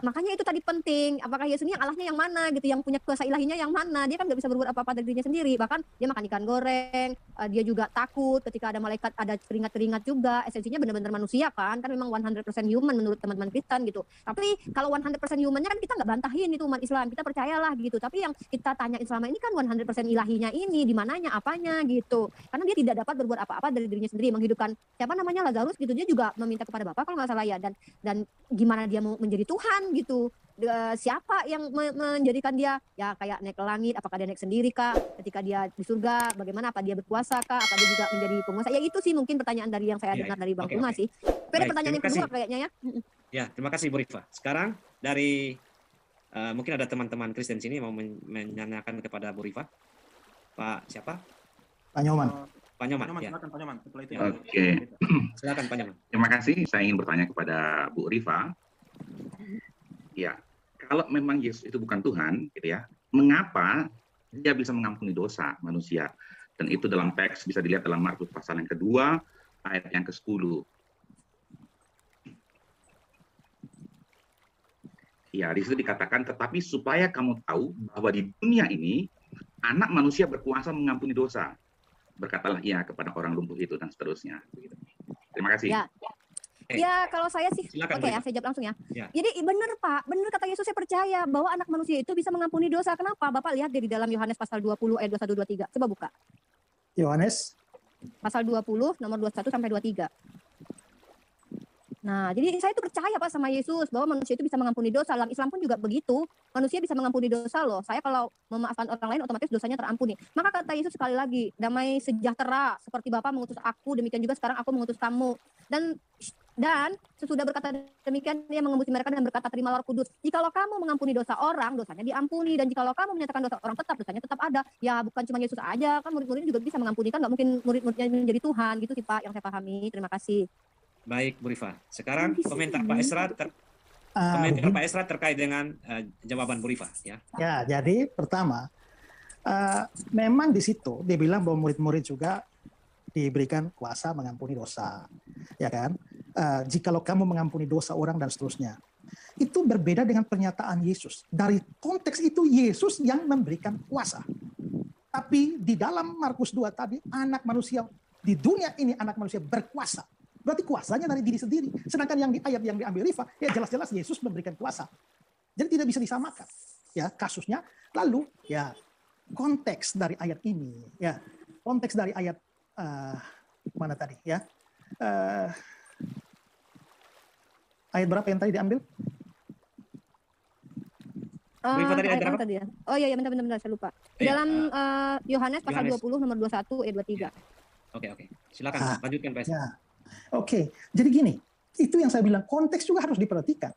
makanya itu tadi penting, apakah Yesus ini yang Allahnya yang mana gitu, yang punya kuasa ilahinya yang mana. Dia kan nggak bisa berbuat apa-apa dari dirinya sendiri, bahkan dia makan ikan goreng, dia juga takut ketika ada malaikat, ada keringat-keringat juga. Esensinya benar-benar manusia kan memang 100% human menurut teman-teman Kristen gitu. Tapi kalau 100% humannya kan kita nggak bantahin itu umat Islam, kita percayalah gitu. Tapi yang kita tanyain selama ini kan 100% ilahinya ini di mananya, apanya gitu, karena dia tidak dapat berbuat apa-apa dari dirinya sendiri. Menghidupkan siapa namanya Lazarus gitu, dia juga meminta kepada Bapa kalau nggak salah ya, dan gimana dia mau menjadi Tuhan gitu. Siapa yang menjadikan dia ya kayak naik ke langit, apakah dia naik sendiri kah, ketika dia di surga bagaimana, apa dia berkuasa kah, apa dia juga menjadi penguasa. Ya itu sih mungkin pertanyaan dari yang saya dengar dari Bang Tuma sih. Pada pertanyaan yang kedua kayaknya ya.
Ya, terima kasih Bu Rifa. Sekarang dari mungkin ada teman-teman Kristen sini mau menanyakan kepada Bu Rifa. Pak siapa?
Pak Nyoman.
Pak Nyoman. Ya.
Silakan Pak Nyoman. Setelah itu
Oke.
Silakan Pak Nyoman.
Terima kasih. Saya ingin bertanya kepada Bu Rifa. Ya, kalau memang Yesus itu bukan Tuhan, gitu ya, mengapa dia bisa mengampuni dosa manusia? Dan itu dalam teks bisa dilihat dalam Markus pasal yang kedua, ayat yang ke-10. Ya, di situ dikatakan, tetapi supaya kamu tahu bahwa di dunia ini anak manusia berkuasa mengampuni dosa. Berkatalah ia kepada orang lumpuh itu dan seterusnya. Begitu. Terima kasih.
Ya. Ya kalau saya sih,
Silakan,
oke ya,
Bu.
saya jawab langsung ya.
Ya.
Jadi benar Pak, benar kata Yesus, saya percaya bahwa anak manusia itu bisa mengampuni dosa. Kenapa? Bapak lihat di dalam Yohanes pasal 20 ayat 21 23. Coba buka.
Yohanes
Pasal 20 nomor 21 sampai 23. Nah, jadi saya itu percaya Pak sama Yesus bahwa manusia itu bisa mengampuni dosa. Dalam Islam pun juga begitu. Manusia bisa mengampuni dosa loh. Saya kalau memaafkan orang lain otomatis dosanya terampuni. Maka kata Yesus sekali lagi, damai sejahtera seperti Bapa mengutus aku, demikian juga sekarang aku mengutus kamu. Dan sesudah berkata demikian, dia mengembusi mereka dan berkata, terimalah Roh Kudus. Jikalau kamu mengampuni dosa orang, dosanya diampuni. Dan jikalau kamu menyatakan dosa orang tetap, dosanya tetap ada. Ya bukan cuma Yesus aja, kan murid-muridnya juga bisa mengampuni. Kan nggak mungkin murid-muridnya menjadi Tuhan. Gitu sih Pak yang saya pahami. Terima kasih.
Baik Bu Rifa. Sekarang komentar Pak Esra terkait dengan jawaban Bu Rifa ya.
Ya, jadi pertama, memang di situ dia bilang bahwa murid-murid juga diberikan kuasa mengampuni dosa, ya kan? Jikalau kamu mengampuni dosa orang dan seterusnya. Itu berbeda dengan pernyataan Yesus. Dari konteks itu Yesus yang memberikan kuasa. Tapi di dalam Markus 2 tadi, anak manusia di dunia ini anak manusia berkuasa. Berarti kuasanya dari diri sendiri. Sedangkan yang di ayat yang diambil Rifa, ya jelas-jelas Yesus memberikan kuasa. Jadi tidak bisa disamakan. Ya, kasusnya. Lalu ya konteks dari ayat ini, ya konteks dari ayat mana tadi ya? Ayat berapa yang tadi diambil?
Rifa tadi ayat
Ayat mana
berapa?
tadi ya? Oh iya, bentar, saya lupa.
Iya,
Dalam Yohanes pasal
Yohanes.
20 nomor 21 ayat 23.
Oke. Silakan
Ah,
lanjutkan Pak Esa.
Ya, oke. Jadi gini, itu yang saya bilang konteks juga harus diperhatikan.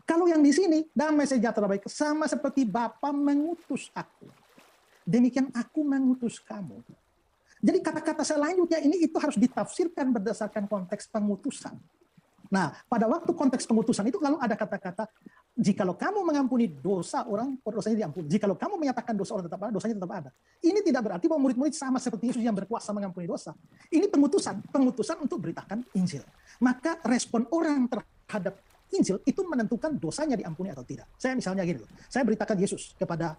Kalau yang di sini damai sejahtera baik sama seperti Bapa mengutus aku, demikian aku mengutus kamu. Jadi kata-kata selanjutnya ini itu harus ditafsirkan berdasarkan konteks pengutusan. Nah, pada waktu konteks pengutusan itu lalu ada kata-kata, jikalau kamu mengampuni dosa orang, dosanya diampuni. Jikalau kamu menyatakan dosa orang tetap ada, dosanya tetap ada. Ini tidak berarti bahwa murid-murid sama seperti Yesus yang berkuasa mengampuni dosa. Ini pengutusan untuk beritakan Injil. Maka respon orang terhadap Injil itu menentukan dosanya diampuni atau tidak. Saya misalnya gini loh, saya beritakan Yesus kepada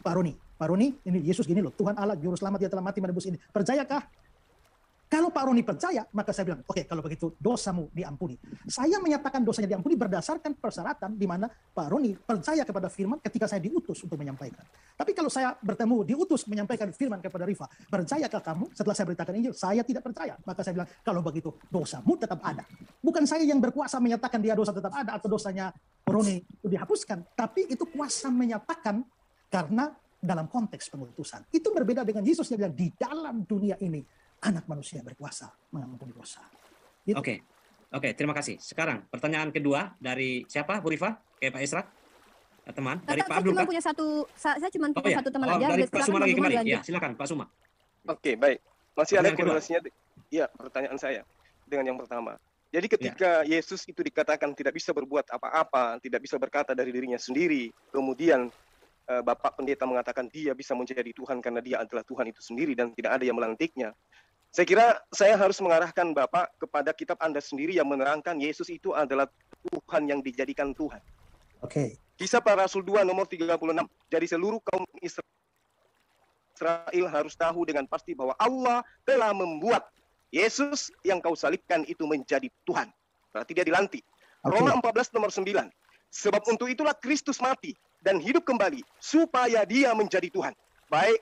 Pak Roni. Pak Roni, ini Yesus gini loh, Tuhan Allah, Juru Selamat, Dia telah mati menebus ini. Percayakah? Kalau Pak Roni percaya, maka saya bilang, oke, kalau begitu dosamu diampuni. Saya menyatakan dosanya diampuni berdasarkan persyaratan di mana Pak Roni percaya kepada firman ketika saya diutus untuk menyampaikan. Tapi kalau saya bertemu, diutus menyampaikan firman kepada Rifa, percayakah kamu setelah saya beritakan Injil? Saya tidak percaya. Maka saya bilang, kalau begitu dosamu tetap ada. Bukan saya yang berkuasa menyatakan dia dosa tetap ada atau dosanya Pak Roni itu dihapuskan. Tapi itu kuasa menyatakan karena dalam konteks pengutusan. Itu berbeda dengan Yesus yang bilang, di dalam dunia ini anak manusia berkuasa mengampuni dosa. Gitu.
Oke, terima kasih. Sekarang pertanyaan kedua dari siapa, Bu Rifa? Kayak Pak Esra? Teman, dari Pak
Saya
Abdul
cuma
kah?
punya satu teman aja.
Dari Pak
Silakan
Suma lagi
Bang Gumar
kembali.
lanjut.
Ya, silakan Pak Suma.
Oke, baik. Masih ada
Pertanyaan kedua.
korelasinya. Ya, pertanyaan saya dengan yang pertama. Jadi ketika Yesus itu dikatakan tidak bisa berbuat apa-apa, tidak bisa berkata dari dirinya sendiri, kemudian Bapak Pendeta mengatakan dia bisa menjadi Tuhan karena dia adalah Tuhan itu sendiri dan tidak ada yang melantiknya. Saya kira saya harus mengarahkan Bapak kepada kitab Anda sendiri yang menerangkan Yesus itu adalah Tuhan yang dijadikan Tuhan.
Oke.
Kisah Para Rasul 2 nomor 36. Jadi seluruh kaum Israel harus tahu dengan pasti bahwa Allah telah membuat Yesus yang kau salibkan itu menjadi Tuhan. Berarti dia dilantik.
Oke.
Roma 14 nomor 9. Sebab untuk itulah Kristus mati dan hidup kembali supaya dia menjadi Tuhan. Baik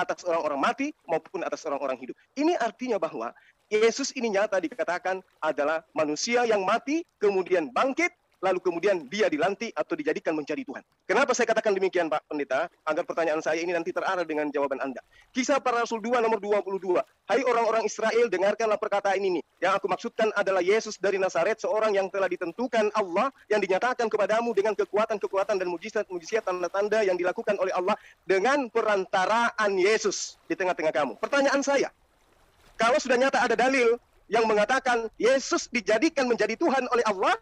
atas orang-orang mati maupun atas orang-orang hidup. Ini artinya bahwa Yesus ini nyata dikatakan adalah manusia yang mati, kemudian bangkit, lalu kemudian dia dilantik atau dijadikan menjadi Tuhan. Kenapa saya katakan demikian, Pak Pendeta? Agar pertanyaan saya ini nanti terarah dengan jawaban Anda. Kisah Para Rasul 2 nomor 22. Hai orang-orang Israel, dengarkanlah perkataan ini. Yang aku maksudkan adalah Yesus dari Nazaret, seorang yang telah ditentukan Allah, yang dinyatakan kepadamu dengan kekuatan-kekuatan dan mujizat tanda-tanda yang dilakukan oleh Allah dengan perantaraan Yesus di tengah-tengah kamu. Pertanyaan saya, kalau sudah nyata ada dalil yang mengatakan Yesus dijadikan menjadi Tuhan oleh Allah,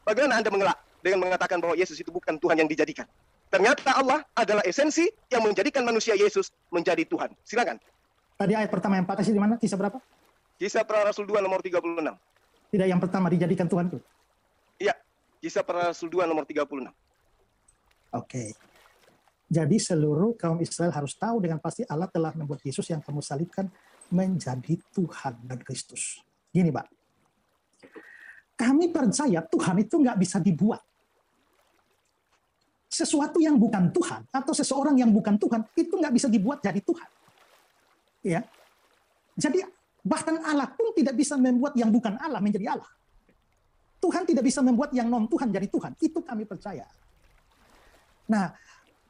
bagaimana Anda mengelak dengan mengatakan bahwa Yesus itu bukan Tuhan yang dijadikan? Ternyata Allah adalah esensi yang menjadikan manusia Yesus menjadi Tuhan. Silakan.
Tadi ayat pertama yang Pak kasih di mana? Kisah berapa?
Kisah Para Rasul 2 nomor 36.
Tidak, yang pertama dijadikan Tuhan itu.
Iya, Kisah Para Rasul 2 nomor 36.
Oke. Jadi seluruh kaum Israel harus tahu dengan pasti Allah telah membuat Yesus yang kamu salibkan menjadi Tuhan dan Kristus. Gini, Pak. Kami percaya Tuhan itu nggak bisa dibuat. Sesuatu yang bukan Tuhan atau seseorang yang bukan Tuhan itu nggak bisa dibuat jadi Tuhan. Ya, jadi bahkan Allah pun tidak bisa membuat yang bukan Allah menjadi Allah. Tuhan tidak bisa membuat yang non Tuhan jadi Tuhan. Itu kami percaya. Nah,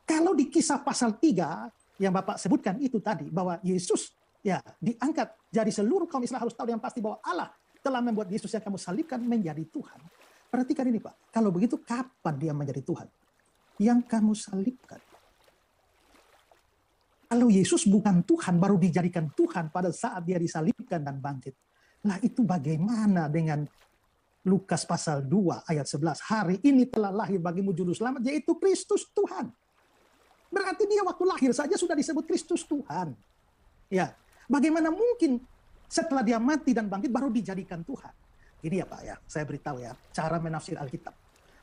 kalau di Kisah pasal 3 yang Bapak sebutkan itu tadi bahwa Yesus ya diangkat, jadi seluruh kaum Israel harus tahu yang pasti bahwa Allah telah membuat Yesus yang kamu salibkan menjadi Tuhan. Perhatikan ini, Pak. Kalau begitu kapan dia menjadi Tuhan? Yang kamu salibkan. Kalau Yesus bukan Tuhan, baru dijadikan Tuhan pada saat dia disalibkan dan bangkit. Nah, itu bagaimana dengan Lukas pasal 2 ayat 11. Hari ini telah lahir bagimu juru selamat, yaitu Kristus Tuhan. Berarti dia waktu lahir saja sudah disebut Kristus Tuhan. Ya, bagaimana mungkin setelah dia mati dan bangkit baru dijadikan Tuhan? Gini ya Pak ya, saya beritahu ya, cara menafsir Alkitab.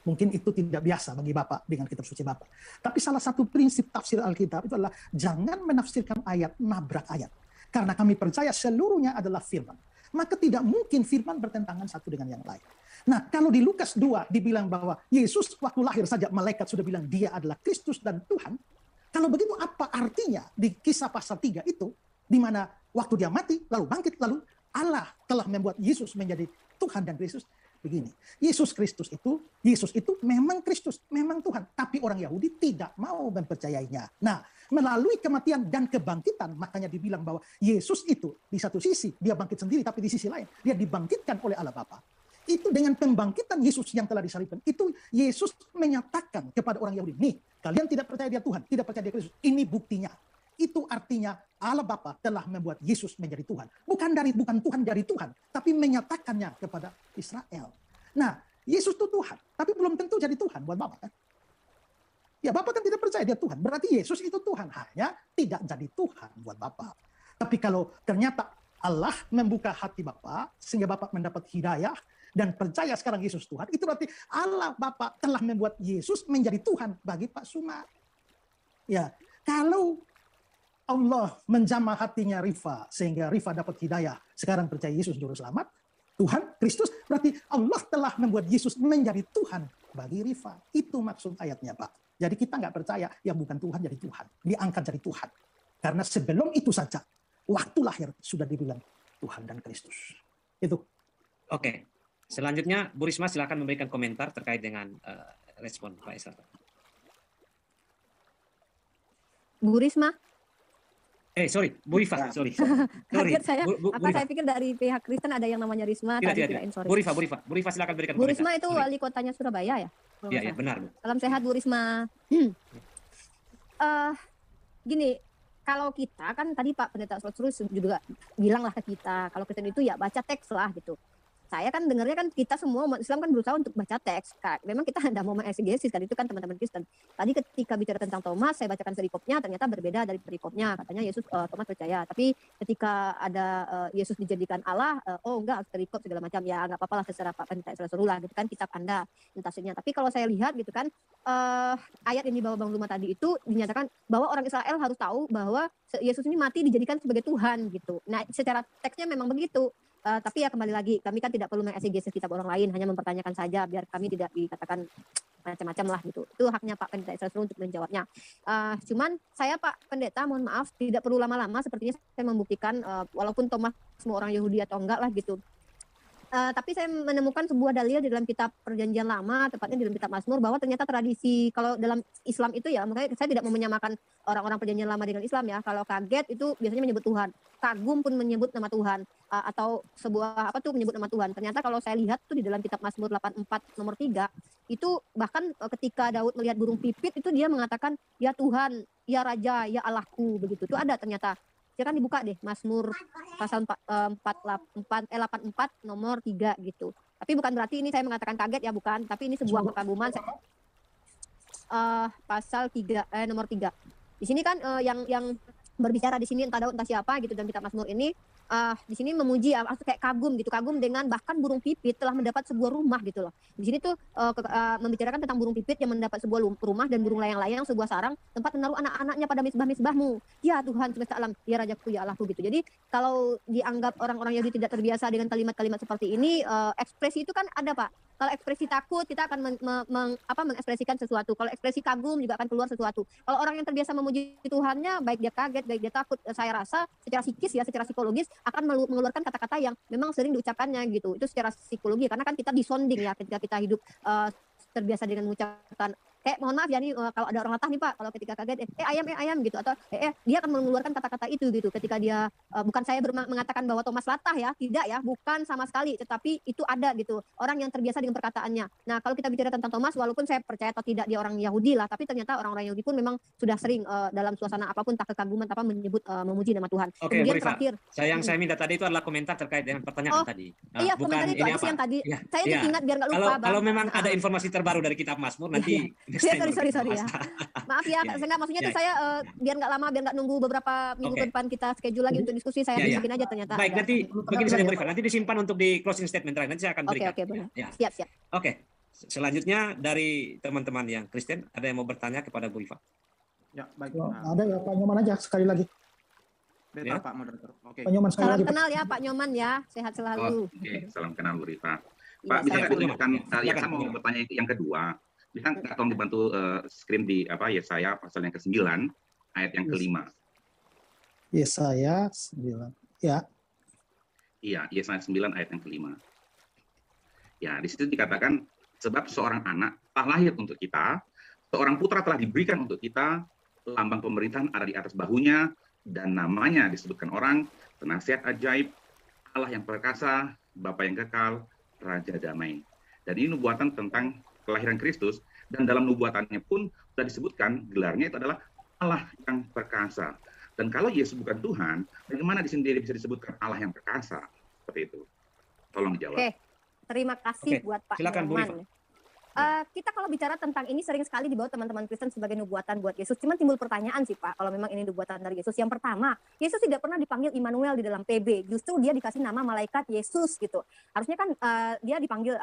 Mungkin itu tidak biasa bagi Bapak dengan kitab suci Bapak. Tapi salah satu prinsip tafsir Alkitab itu adalah jangan menafsirkan ayat, nabrak ayat. Karena kami percaya seluruhnya adalah firman. Maka tidak mungkin firman bertentangan satu dengan yang lain. Nah, kalau di Lukas 2 dibilang bahwa Yesus waktu lahir saja malaikat sudah bilang dia adalah Kristus dan Tuhan. Kalau begitu apa artinya di Kisah pasal 3 itu, di mana waktu dia mati, lalu bangkit, lalu Allah telah membuat Yesus menjadi Tuhan dan Kristus? Begini, Yesus itu memang Kristus, memang Tuhan. Tapi orang Yahudi tidak mau mempercayainya. Nah, melalui kematian dan kebangkitan, makanya dibilang bahwa Yesus itu di satu sisi, dia bangkit sendiri, tapi di sisi lain, dia dibangkitkan oleh Allah Bapa. Itu dengan pembangkitan Yesus yang telah disalibkan. Itu Yesus menyatakan kepada orang Yahudi, nih, kalian tidak percaya dia Tuhan, tidak percaya dia Kristus. Ini buktinya. Itu artinya Allah Bapa telah membuat Yesus menjadi Tuhan. Bukan Tuhan dari Tuhan, tapi menyatakannya kepada Israel. Nah, Yesus itu Tuhan, tapi belum tentu jadi Tuhan buat Bapa kan? Ya, Bapa kan tidak percaya dia Tuhan. Berarti Yesus itu Tuhan, hanya tidak jadi Tuhan buat Bapa. Tapi kalau ternyata Allah membuka hati Bapa sehingga Bapa mendapat hidayah dan percaya sekarang Yesus Tuhan, itu berarti Allah Bapa telah membuat Yesus menjadi Tuhan bagi Pak Suma. Ya, kalau Allah menjamah hatinya Rifa sehingga Rifa dapat hidayah, sekarang percaya Yesus juru selamat, Tuhan Kristus, berarti Allah telah membuat Yesus menjadi Tuhan bagi Rifa. Itu maksud ayatnya, Pak. Jadi kita nggak percaya yang bukan Tuhan jadi Tuhan, diangkat jadi Tuhan. Karena sebelum itu saja, waktu lahir sudah dibilang Tuhan dan Kristus. Itu.
Oke. Selanjutnya, Bu Risma silakan memberikan komentar terkait dengan respon Pak Esra.
Bu Risma.
Sorry, Bu Rifa, sorry.
Kaget saya.
Bu
Saya
Rifa.
pikir dari pihak Kristen ada yang namanya Risma.
Tidak.
Sorry.
Bu Rifa silakan berikan
Bu
komentar.
Risma itu
Sorry.
wali kotanya Surabaya ya?
Iya, benar, Bu.
Salam sehat Bu Risma. Gini, kalau kita kan tadi Pak Pendeta Slotsurus juga bilang lah ke kita, kalau Kristen itu ya baca teks lah gitu. Saya kan dengarnya kan kita semua umat Islam kan berusaha untuk baca teks. Memang kita tidak mau mengesegesis kan, itu kan teman-teman Kristen. Tadi ketika bicara tentang Thomas, saya bacakan perikopnya, ternyata berbeda dari perikopnya. Katanya Yesus, Thomas percaya. Tapi ketika ada Yesus dijadikan Allah, enggak perikop segala macam. Ya nggak apa-apa lah terserah Pak Pendeta Slotsurus lah, gitu kan kitab Anda tafsirnya. Tapi kalau saya lihat gitu kan, ayat yang dibawa Bang Luma tadi itu dinyatakan bahwa orang Israel harus tahu bahwa Yesus ini mati dijadikan sebagai Tuhan gitu. Nah, secara teksnya memang begitu. Tapi ya kembali lagi, kami kan tidak perlu mengesegesis kitab orang lain, hanya mempertanyakan saja biar kami tidak dikatakan macam-macam lah gitu. Itu haknya Pak Pendeta Israel untuk menjawabnya. Cuman saya Pak Pendeta, mohon maaf, tidak perlu lama-lama. Sepertinya saya membuktikan, walaupun Thomas semua orang Yahudi atau enggak lah gitu. Tapi saya menemukan sebuah dalil di dalam kitab Perjanjian Lama, tepatnya di dalam kitab Mazmur, bahwa ternyata tradisi kalau dalam Islam itu ya, makanya saya tidak mau menyamakan orang-orang Perjanjian Lama dengan Islam ya. Kalau kaget itu biasanya menyebut Tuhan, kagum pun menyebut nama Tuhan, atau sebuah apa tuh menyebut nama Tuhan. Ternyata kalau saya lihat tuh di dalam kitab Mazmur 84 nomor 3 itu bahkan ketika Daud melihat burung pipit itu dia mengatakan ya Tuhan, ya Raja, ya Allahku, begitu. Itu ada ternyata. Silakan dibuka deh Mazmur pasal 84 nomor 3 gitu. Tapi bukan berarti ini saya mengatakan kaget ya, bukan, tapi ini sebuah kekaguman. Pasal 3 nomor 3. Di sini kan yang berbicara di sini entah Daud entah siapa gitu dalam kitab Mazmur ini di sini memuji kayak kagum gitu, kagum dengan bahkan burung pipit telah mendapat sebuah rumah gitu loh. Di sini tuh membicarakan tentang burung pipit yang mendapat sebuah rumah dan burung layang-layang sebuah sarang tempat menaruh anak-anaknya pada misbah-misbahmu. Ya Tuhan semesta alam, ya Rajaku, ya Allahku gitu. Jadi kalau dianggap orang-orang Yahudi tidak terbiasa dengan kalimat-kalimat seperti ini, ekspresi itu kan ada Pak. Kalau ekspresi takut kita akan mengekspresikan sesuatu. Kalau ekspresi kagum juga akan keluar sesuatu. Kalau orang yang terbiasa memuji Tuhannya, baik dia kaget, baik dia takut, saya rasa secara psikis ya, secara psikologis akan mengeluarkan kata-kata yang memang sering diucapkannya gitu. Itu secara psikologi karena kan kita disonding ya ketika kita hidup terbiasa dengan mengucapkan mohon maaf ya nih kalau ada orang latah nih Pak, kalau ketika kaget ayam gitu, atau dia akan mengeluarkan kata-kata itu gitu ketika dia bukan saya mengatakan bahwa Thomas latah ya, tidak ya, bukan sama sekali, tetapi itu ada gitu orang yang terbiasa dengan perkataannya. Nah kalau kita bicara tentang Thomas, walaupun saya percaya atau tidak dia orang Yahudi lah, tapi ternyata orang-orang Yahudi pun memang sudah sering dalam suasana apapun tak kekaguman apa menyebut memuji nama Tuhan.
Oke,
kemudian
Bu Rifa,
terakhir
yang saya minta tadi itu adalah komentar terkait dengan pertanyaan tadi.
Iya,
Bukan
komentar itu
ini
aja sih
apa?
yang tadi.
Ya,
Saya
ya.
ingat biar nggak lupa.
Kalau memang ada informasi terbaru dari kitab Mazmur nanti
sorry ya. Maaf ya, saya maksudnya tuh saya biar nggak lama, biar nggak nunggu beberapa minggu ke depan kita schedule lagi untuk diskusi, saya masukin aja ternyata.
Baik, nanti begini saja Bu Rifa, nanti disimpan untuk di closing statement terakhir, nanti saya akan berikan.
Oke, boleh.
Ya.
Siap.
Oke. Selanjutnya dari teman-teman yang Kristen, ada yang mau bertanya kepada Bu Rifa?
Ya, baik.
Ada ya Pak Nyoman aja sekali lagi.
Beta, Pak Moderator. Oke.
Pak Nyoman sekali
Salam
lagi.
kenal ya Pak Nyoman ya, sehat selalu.
Oke, salam kenal Bu Rifa.
Iya,
Pak, bisa
salam
nggak
kenal.
dilanjutkan? Saya mau bertanya yang kedua. Bisa nggak tolong dibantu screen di Yesaya pasal yang ke-9 ayat yang ke-5.
Yesaya 9. Ya.
Iya, Yesaya 9 ayat yang ke-5. Ya, di situ dikatakan sebab seorang anak telah lahir untuk kita, seorang putra telah diberikan untuk kita, lambang pemerintahan ada di atas bahunya, dan namanya disebutkan orang, penasihat ajaib, Allah yang perkasa, Bapa yang kekal, Raja damai. Dan ini nubuatan tentang kelahiran Kristus, dan dalam nubuatannya pun sudah disebutkan gelarnya itu adalah Allah yang perkasa. Dan kalau Yesus bukan Tuhan, bagaimana di sini bisa disebutkan Allah yang perkasa? Seperti itu. Tolong dijawab.
Oke, terima kasih
Oke,
buat Pak
silakan, Bu
Norman. Kita kalau bicara tentang ini sering sekali dibawa teman-teman Kristen sebagai nubuatan buat Yesus. Cuman timbul pertanyaan sih Pak, kalau memang ini nubuatan dari Yesus. Yang pertama, Yesus tidak pernah dipanggil Immanuel di dalam PB. Justru dia dikasih nama malaikat Yesus gitu. Harusnya kan dia dipanggil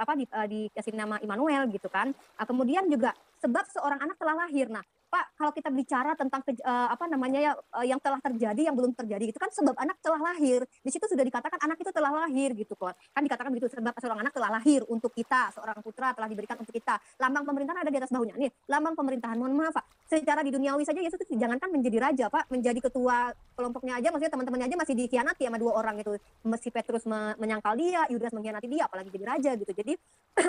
dikasih nama Immanuel gitu kan. Kemudian juga sebab seorang anak telah lahir. Nah, Pak, kalau kita bicara tentang yang telah terjadi, yang belum terjadi, itu kan sebab anak telah lahir. Di situ sudah dikatakan anak itu telah lahir gitu kan. Kan dikatakan begitu, sebab seorang anak telah lahir untuk kita, seorang putra telah diberikan untuk kita. Lambang pemerintahan ada di atas bahunya. Nih, lambang pemerintahan. Mohon maaf, Pak. Secara di duniawi saja Yesus itu jangankan menjadi raja, Pak, menjadi ketua kelompoknya aja, maksudnya teman-temannya aja masih dikhianati sama 2 orang itu. Mesti Petrus menyangkal dia, Yudas mengkhianati dia, apalagi jadi raja gitu. Jadi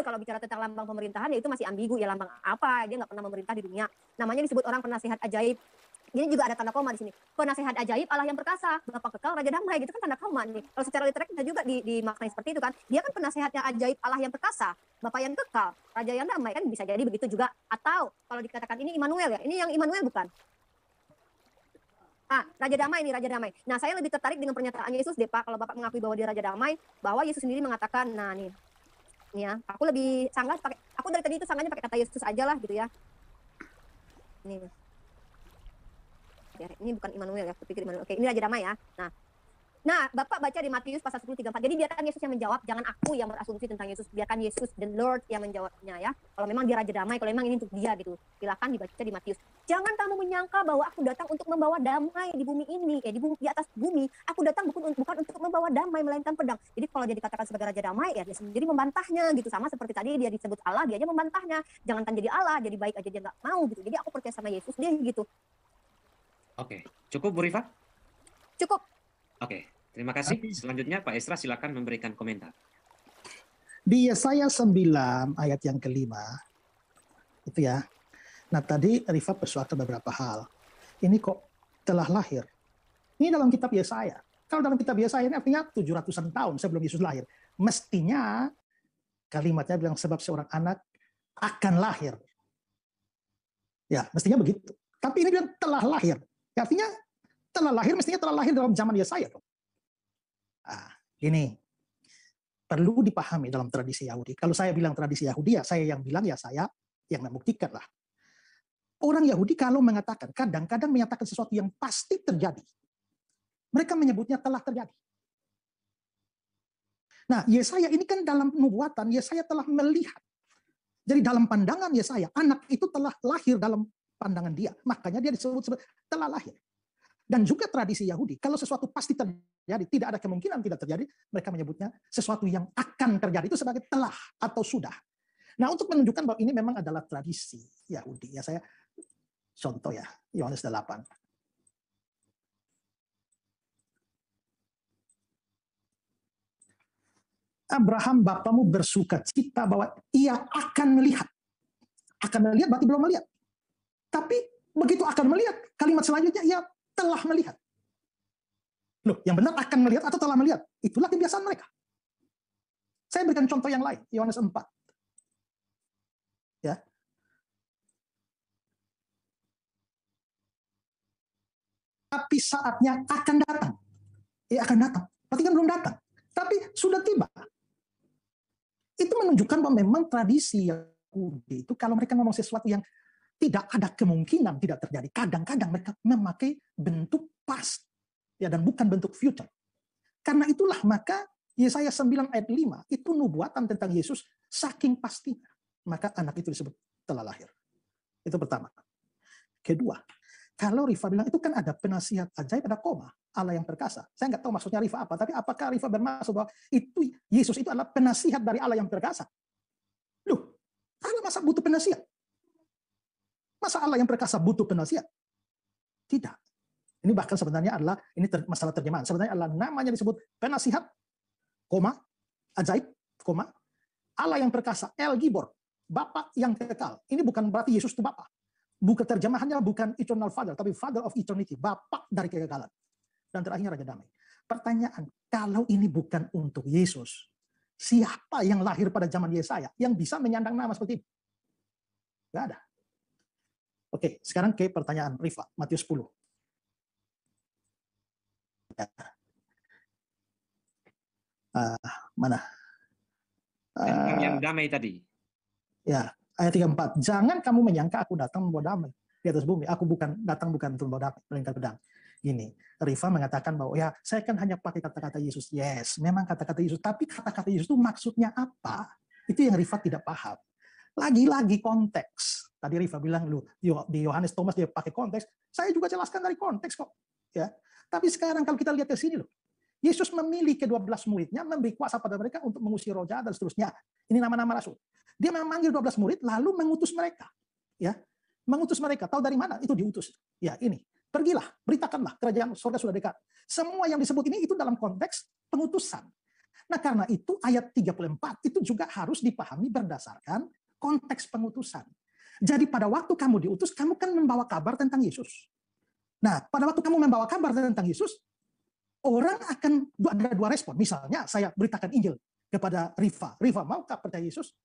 kalau bicara tentang lambang pemerintahan ya itu masih ambigu ya, lambang apa, dia nggak pernah memerintah di dunia. Namanya disebut orang penasihat ajaib. Ini juga ada tanda koma di sini. Penasihat ajaib, Allah yang perkasa, Bapa kekal, Raja damai, gitu kan tanda koma nih. Kalau secara literal kita juga dimaknai seperti itu kan. Dia kan penasihatnya ajaib, Allah yang perkasa, Bapa yang kekal, Raja yang damai, kan bisa jadi begitu juga. Atau kalau dikatakan ini Immanuel ya, ini yang Immanuel bukan? Raja damai ini, Raja damai. Nah, saya lebih tertarik dengan pernyataan Yesus deh Pak, kalau Bapak mengakui bahwa dia Raja damai, bahwa Yesus sendiri mengatakan, nah nih ya, aku lebih sanggah pakai, aku dari tadi itu sanggahnya pakai kata Yesus aja lah gitu ya. Ini bukan Immanuel ya, kupikir Immanuel. Oke, ini Raja damai ya. Nah, Bapak baca di Matius pasal 10:34. Jadi biarkan Yesus yang menjawab, jangan aku yang berasumsi tentang Yesus. Biarkan Yesus the Lord yang menjawabnya ya. Kalau memang dia Raja damai, kalau memang ini untuk dia gitu. Silakan dibaca di Matius. Jangan kamu menyangka bahwa aku datang untuk membawa damai di bumi ini, di atas bumi. Aku datang bukan untuk membawa damai melainkan pedang. Jadi kalau dia dikatakan sebagai Raja damai ya dia sendiri membantahnya gitu. Sama seperti tadi dia disebut Allah, dia aja membantahnya. Jangankan jadi Allah, jadi baik aja dia nggak mau gitu. Jadi aku percaya sama Yesus deh gitu.
Oke, cukup Bu Rifa?
Cukup.
Oke, terima kasih. Selanjutnya Pak Esra silakan memberikan komentar.
Di Yesaya 9 ayat yang ke-5 itu ya. Nah, tadi Rifa persoalkan beberapa hal. Ini kok telah lahir. Ini dalam kitab Yesaya. Kalau dalam kitab Yesaya ini artinya 700-an tahun sebelum Yesus lahir. Mestinya kalimatnya bilang sebab seorang anak akan lahir. Ya, mestinya begitu. Tapi ini bilang telah lahir. Ya, artinya telah lahir mestinya telah lahir dalam zaman Yesaya dong. Ini perlu dipahami dalam tradisi Yahudi. Kalau saya bilang tradisi Yahudi, ya saya yang bilang, ya saya yang membuktikan lah. Orang Yahudi kalau mengatakan, kadang-kadang menyatakan sesuatu yang pasti terjadi. Mereka menyebutnya telah terjadi. Nah, Yesaya ini kan dalam nubuatan, Yesaya telah melihat. Jadi dalam pandangan Yesaya, anak itu telah lahir dalam pandangan dia. Makanya dia disebut telah lahir. Dan juga tradisi Yahudi, kalau sesuatu pasti terjadi, tidak ada kemungkinan tidak terjadi, mereka menyebutnya sesuatu yang akan terjadi itu sebagai telah atau sudah. Nah, untuk menunjukkan bahwa ini memang adalah tradisi Yahudi, ya saya contoh ya, Yohanes 8. Abraham bapamu bersuka cita bahwa ia akan melihat. Akan melihat berarti belum melihat. Tapi begitu akan melihat, kalimat selanjutnya ia telah melihat. Loh, yang benar akan melihat atau telah melihat? Itulah kebiasaan mereka. Saya berikan contoh yang lain, Yohanes 4. Ya. Tapi saatnya akan datang. Ya akan datang. Berarti kan belum datang. Tapi sudah tiba. Itu menunjukkan bahwa memang tradisi Yahudi itu kalau mereka ngomong sesuatu yang tidak ada kemungkinan tidak terjadi. Kadang-kadang mereka memakai bentuk past ya, dan bukan bentuk future. Karena itulah maka Yesaya 9 ayat 5 itu nubuatan tentang Yesus saking pastinya. Maka anak itu disebut telah lahir. Itu pertama. Kedua, kalau Rifa bilang itu kan ada penasihat ajaib, ada koma, Allah yang perkasa. Saya nggak tahu maksudnya Rifa apa, tapi apakah Rifa bermaksud bahwa itu Yesus itu adalah penasihat dari Allah yang perkasa? Loh, Allah masa butuh penasihat? Masa Allah yang perkasa butuh penasihat? Tidak. Ini bahkan sebenarnya adalah masalah terjemahan. Sebenarnya adalah namanya disebut penasihat, koma, ajaib, koma, Allah yang perkasa, El Gibor, Bapa yang kekal. Ini bukan berarti Yesus itu Bapa. Bukan terjemahannya bukan eternal father, tapi father of eternity, Bapa dari kekekalan. Dan terakhirnya Raja Damai. Pertanyaan, kalau ini bukan untuk Yesus, siapa yang lahir pada zaman Yesaya yang bisa menyandang nama seperti ini? Gak ada. Oke, sekarang ke pertanyaan Rifa, Matius 10. Mana?
Tentang yang damai tadi.
Ya, ayat 34. Jangan kamu menyangka aku datang membawa damai di atas bumi. Aku datang bukan untuk membawa damai, melainkan pedang. Ini, Rifa mengatakan bahwa ya saya kan hanya pakai kata-kata Yesus. Yes, memang kata-kata Yesus. Tapi kata-kata Yesus itu maksudnya apa? Itu yang Rifa tidak paham. Lagi-lagi konteks. Tadi Rifa bilang lu di Yohanes Thomas dia pakai konteks. Saya juga jelaskan dari konteks kok. Ya. Tapi sekarang kalau kita lihat ke sini loh. Yesus memilih ke-12 muridnya, memberi kuasa pada mereka untuk mengusir roh jahat dan seterusnya. Ini nama-nama rasul. Dia memanggil 12 murid lalu mengutus mereka. Ya. Mengutus mereka. Tahu dari mana? Itu diutus. Ya, ini. Pergilah, beritakanlah kerajaan surga sudah dekat. Semua yang disebut ini itu dalam konteks pengutusan. Nah, karena itu ayat 34 itu juga harus dipahami berdasarkan konteks pengutusan. Jadi pada waktu kamu diutus, kamu kan membawa kabar tentang Yesus. Nah, pada waktu kamu membawa kabar tentang Yesus, orang akan ada dua respon. Misalnya saya beritakan Injil kepada Rifa. Rifa, maukah percaya Yesus?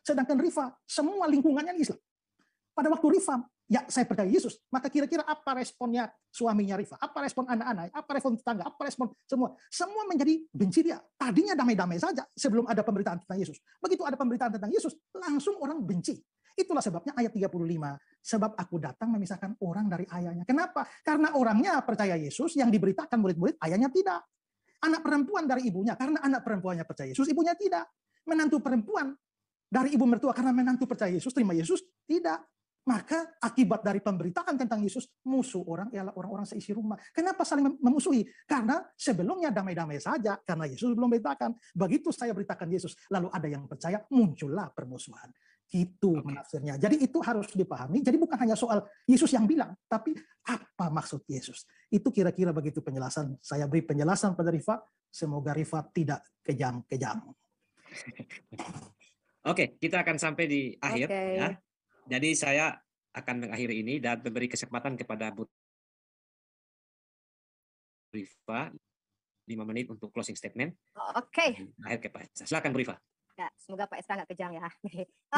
Sedangkan Rifa, semua lingkungannya Islam. Pada waktu Rifa, ya saya percaya Yesus. Maka kira-kira apa responnya suaminya Rifa? Apa respon anak-anak? Apa respon tetangga? Apa respon semua? Semua menjadi benci dia. Tadinya damai-damai saja sebelum ada pemberitaan tentang Yesus. Begitu ada pemberitaan tentang Yesus, langsung orang benci. Itulah sebabnya ayat 35. Sebab aku datang memisahkan orang dari ayahnya. Kenapa? Karena orangnya percaya Yesus, yang diberitakan murid-murid, ayahnya tidak. Anak perempuan dari ibunya, karena anak perempuannya percaya Yesus, ibunya tidak. Menantu perempuan dari ibu mertua, karena menantu percaya Yesus, terima Yesus, tidak. Maka akibat dari pemberitaan tentang Yesus, musuh orang ialah orang-orang seisi rumah. Kenapa saling memusuhi? Karena sebelumnya damai-damai saja, karena Yesus belum beritakan. Begitu saya beritakan Yesus, lalu ada yang percaya, muncullah permusuhan. Itu menafsirnya. Jadi itu harus dipahami. Jadi bukan hanya soal Yesus yang bilang, tapi apa maksud Yesus. Itu kira-kira begitu penjelasan. Saya beri penjelasan pada Rifa. Semoga Rifa tidak kejang-kejang.
Oke, kita akan sampai di akhir.
Oke.
Ya. Jadi saya akan mengakhiri ini dan memberi kesempatan kepada Bu Rifa 5 menit untuk closing statement.
Oke.
Akhir ke Pak Esa. Silakan Bu Rifa.
Ya, semoga Pak Esta nggak kejang ya.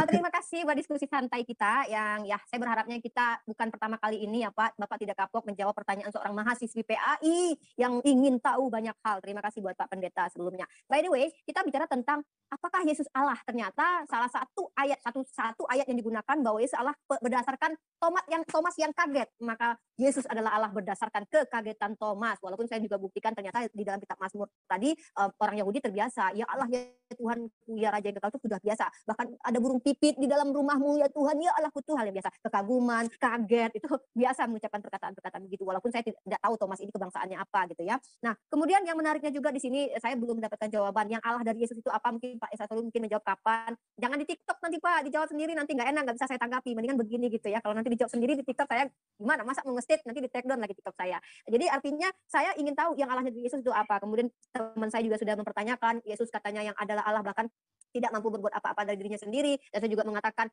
Terima kasih buat diskusi santai kita yang ya saya berharapnya kita bukan pertama kali ini ya Pak, Bapak tidak kapok menjawab pertanyaan seorang mahasiswi PAI yang ingin tahu banyak hal. Terima kasih buat Pak Pendeta sebelumnya. By the way, kita bicara tentang apakah Yesus Allah. Ternyata salah satu ayat yang digunakan bahwa Yesus Allah berdasarkan Thomas yang kaget. Maka Yesus adalah Allah berdasarkan kekagetan Thomas. Walaupun saya juga buktikan ternyata di dalam kitab Mazmur tadi orang Yahudi terbiasa, ya Allah ya Tuhan ya Raja yang kekal itu sudah biasa. Bahkan ada burung pipit di dalam rumahmu ya Tuhan, ya Allahku, itu hal yang biasa. Kekaguman, kaget, itu biasa mengucapkan perkataan-perkataan begitu. Walaupun saya tidak tahu Thomas ini kebangsaannya apa gitu ya. Nah, kemudian yang menariknya juga di sini saya belum mendapatkan jawaban. Yang Allah dari Yesus itu apa? Mungkin Pak Esa mungkin menjawab kapan. Jangan di TikTok nanti Pak, dijawab sendiri nanti nggak enak, nggak bisa saya tanggapi. Mendingan begini gitu ya. Kalau nanti dijawab sendiri di TikTok saya gimana? Masa mau nge-state nanti di take down lagi TikTok saya. Jadi artinya saya ingin tahu yang Allah dari Yesus itu apa. Kemudian teman saya juga sudah mempertanyakan Yesus katanya yang adalah Allah bahkan tidak mampu berbuat apa-apa dari dirinya sendiri. Dan saya juga mengatakan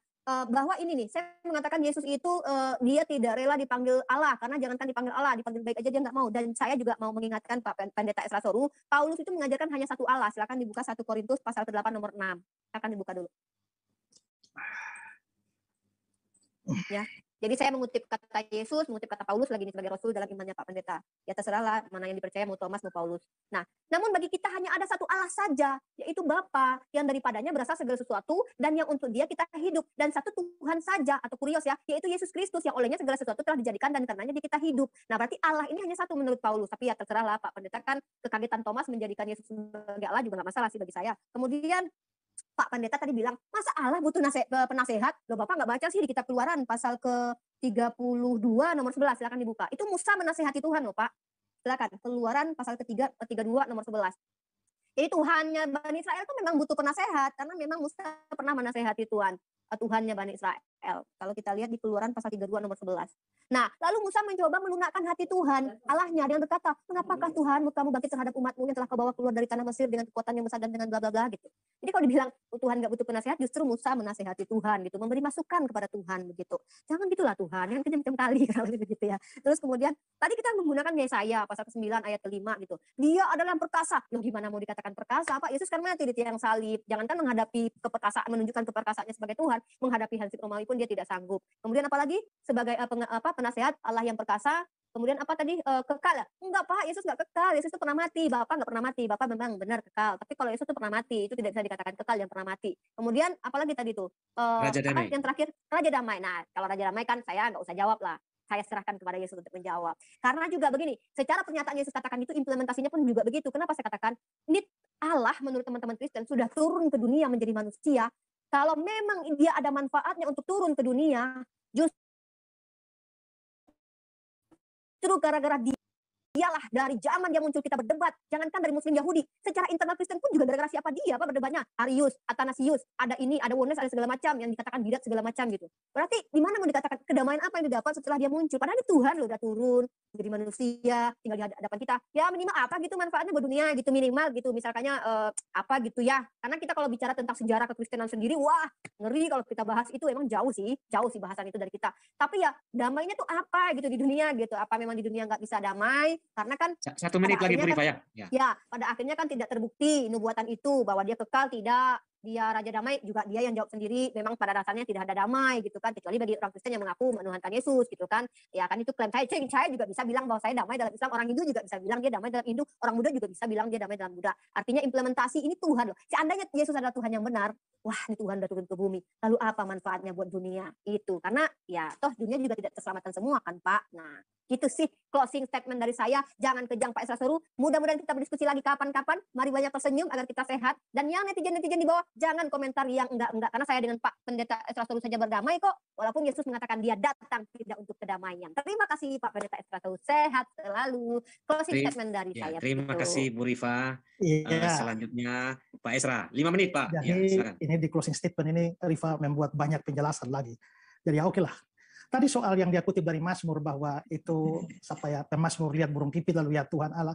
bahwa ini nih, saya mengatakan Yesus itu dia tidak rela dipanggil Allah, karena jangankan dipanggil Allah, dipanggil baik aja dia nggak mau. Dan saya juga mau mengingatkan Pak Pendeta Esra Soru, Paulus itu mengajarkan hanya satu Allah. Silakan dibuka 1 Korintus pasal ke-8 nomor 6. Silakan dibuka dulu. Ya. Jadi saya mengutip kata Yesus, mengutip kata Paulus lagi ini sebagai Rasul dalam imannya Pak Pendeta. Ya terserahlah mana yang dipercaya, mau Thomas, mau Paulus. Nah, namun bagi kita hanya ada satu Allah saja, yaitu Bapa, yang daripadanya berasal segala sesuatu, dan yang untuk dia kita hidup. Dan satu Tuhan saja, atau kurios ya, yaitu Yesus Kristus, yang olehnya segala sesuatu telah dijadikan, dan karenanya dia kita hidup. Nah, berarti Allah ini hanya satu menurut Paulus. Tapi ya terserahlah Pak Pendeta, kan kekagetan Thomas menjadikan Yesus sebagai Allah juga nggak masalah sih bagi saya. Kemudian Pak Pendeta tadi bilang, masa Allah butuh penasehat? Loh Bapak nggak baca sih di kitab Keluaran pasal ke-32 nomor 11, silakan dibuka. Itu Musa menasehati Tuhan loh Pak. Silakan, Keluaran pasal ke-32 nomor 11. Jadi Tuhannya Bani Israel itu memang butuh penasehat, karena memang Musa pernah menasehati Tuhannya Bani Israel. Israel. Kalau kita lihat di Keluaran pasal 32 nomor 11. Nah, lalu Musa mencoba melunakkan hati Tuhan, Allahnya, dengan berkata, "Mengapakah Tuhan kamu bangkit terhadap umatmu yang telah kau bawa keluar dari tanah Mesir dengan kekuatan yang besar dan dengan bla bla bla," gitu. Jadi kalau dibilang Tuhan nggak butuh penasehat, justru Musa menasehati Tuhan gitu, memberi masukan kepada Tuhan begitu. Jangan gitulah Tuhan, yang kejam-kejam kali kalau begitu ya. Terus kemudian tadi kita menggunakan Yesaya pasal ke-9 ayat ke-5 gitu. Dia adalah yang perkasa. Loh, gimana mau dikatakan perkasa? Pak Yesus kan mati di tiang salib. Jangankan menghadapi keperkasaan, menunjukkan keperkasaannya sebagai Tuhan, menghadapi hansip Romawi pun dia tidak sanggup. Kemudian apalagi sebagai penasehat Allah yang perkasa. Kemudian apa tadi, kekal ya? Enggak Pak, Yesus enggak kekal. Yesus itu pernah mati. Bapak enggak pernah mati. Bapak memang benar kekal. Tapi kalau Yesus itu pernah mati, itu tidak bisa dikatakan kekal yang pernah mati. Kemudian apalagi tadi tuh,
Raja damai.
yang terakhir Raja Damai. Nah, kalau Raja Damai kan saya enggak usah jawab lah. Saya serahkan kepada Yesus untuk menjawab. Karena juga begini, secara pernyataan Yesus katakan itu, implementasinya pun juga begitu. Kenapa saya katakan? Ini Allah menurut teman-teman Kristen sudah turun ke dunia menjadi manusia. Kalau memang dia ada manfaatnya untuk turun ke dunia, justru gara-gara dialah dari zaman dia muncul kita berdebat, jangankan dari Muslim Yahudi, secara internal Kristen pun juga gara-gara siapa dia, apa berdebatnya? Arius, Athanasius, ada ini, ada Wones, ada segala macam yang dikatakan bidat segala macam gitu. Berarti di mana mau dikatakan kedamaian apa yang didapat setelah dia muncul? Padahal ini Tuhan loh udah turun jadi manusia, tinggal di hadapan kita. Ya minimal apa gitu manfaatnya buat dunia gitu, minimal gitu. Misalkannya apa gitu ya. Karena kita kalau bicara tentang sejarah kekristenan sendiri, wah ngeri kalau kita bahas itu, emang jauh sih bahasan itu dari kita. Tapi ya damainya tuh apa gitu di dunia gitu. Apa memang di dunia nggak bisa damai? Karena kan
1 menit lagi Bu Rifa ya.
Ya, pada akhirnya kan tidak terbukti nubuatan itu bahwa dia kekal, tidak. Dia Raja Damai juga dia yang jawab sendiri, memang pada dasarnya tidak ada damai gitu kan, kecuali bagi orang Kristen yang mengaku menuhankan Yesus gitu kan. Ya kan itu klaim saya juga bisa bilang bahwa saya damai dalam Islam, orang Hindu juga bisa bilang dia damai dalam Hindu, orang Buddha juga bisa bilang dia damai dalam Buddha. Artinya implementasi ini Tuhan loh. Seandainya Yesus adalah Tuhan yang benar, wah ini Tuhan udah turun ke bumi. Lalu apa manfaatnya buat dunia? Itu karena ya toh dunia juga tidak terselamatkan semua kan Pak. Nah, gitu sih closing statement dari saya. Jangan kejang Pak Esra Seru. Mudah-mudahan kita berdiskusi lagi kapan-kapan. Mari banyak tersenyum agar kita sehat. Dan yang netizen-netizen di bawah, jangan komentar yang enggak. Karena saya dengan Pak Pendeta Esra Seru saja berdamai kok. Walaupun Yesus mengatakan dia datang tidak untuk kedamaian. Terima kasih Pak Pendeta Esra Seru. Sehat selalu. Closing statement dari saya.
Terima kasih Bu Rifa.
Iya.
Selanjutnya Pak Esra. 5 menit Pak.
Jadi
Ya,
ini di closing statement ini Rifa membuat banyak penjelasan lagi. Jadi ya oke lah. Tadi soal yang dia kutip dari Mazmur bahwa itu pemazmur lihat burung pipit lalu lihat Tuhan Allah,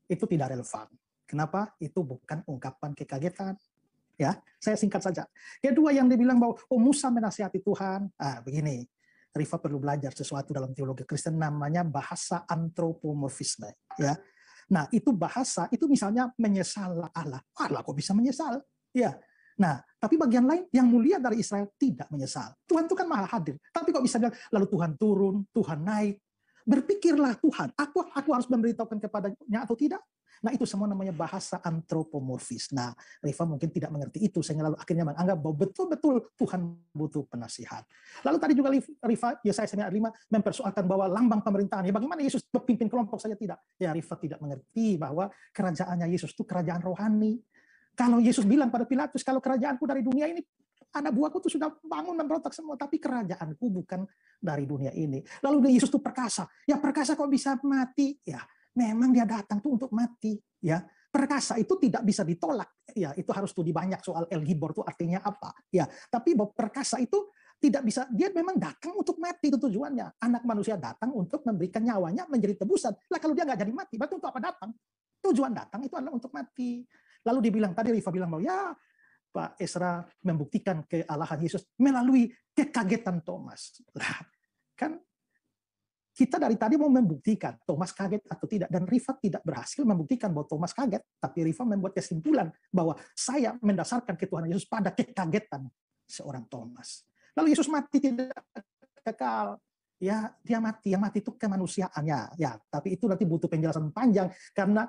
itu tidak relevan. Kenapa? Itu bukan ungkapan kekagetan. Ya, saya singkat saja. Kedua yang dibilang bahwa Musa menasihati Tuhan, begini. Rifa perlu belajar sesuatu dalam teologi Kristen namanya bahasa antropomorfisme. Ya, nah itu bahasa itu misalnya menyesal Allah. Allah kok bisa menyesal? Ya. Nah, tapi bagian lain yang mulia dari Israel tidak menyesal. Tuhan itu kan maha hadir. Tapi kok bisa bilang, lalu Tuhan turun, Tuhan naik. Berpikirlah Tuhan, aku harus memberitahukan kepadanya atau tidak? Nah itu semua namanya bahasa antropomorfis. Nah Rifa mungkin tidak mengerti itu, sehingga lalu akhirnya menganggap bahwa betul-betul Tuhan butuh penasihat. Lalu tadi juga Rifa, Yesaya 9:5 mempersoalkan bahwa lambang pemerintahan, ya bagaimana Yesus memimpin kelompok saja tidak? Ya Rifa tidak mengerti bahwa kerajaannya Yesus itu kerajaan rohani. Kalau Yesus bilang pada Pilatus, kalau kerajaanku dari dunia ini, anak buahku itu sudah bangun memberontak semua, tapi kerajaanku bukan dari dunia ini. Lalu Yesus itu perkasa. Ya perkasa kok bisa mati? Ya memang dia datang tuh untuk mati. Ya perkasa itu tidak bisa ditolak. Ya itu harus studi banyak soal El Gibor itu artinya apa. Ya tapi bahwa perkasa itu tidak bisa, dia memang datang untuk mati, itu tujuannya. Anak manusia datang untuk memberikan nyawanya menjadi tebusan. Lah kalau dia nggak jadi mati, berarti untuk apa datang? Tujuan datang itu adalah untuk mati. Lalu dibilang, tadi Rifa bilang bahwa ya Pak Esra membuktikan kealahan Yesus melalui kekagetan Thomas. Lah, kan kita dari tadi mau membuktikan Thomas kaget atau tidak. Dan Rifa tidak berhasil membuktikan bahwa Thomas kaget. Tapi Rifa membuat kesimpulan bahwa saya mendasarkan ketuhanan Yesus pada kekagetan seorang Thomas. Lalu Yesus mati tidak kekal. Ya, dia mati. Yang mati itu kemanusiaannya. Ya, tapi itu nanti butuh penjelasan panjang. Karena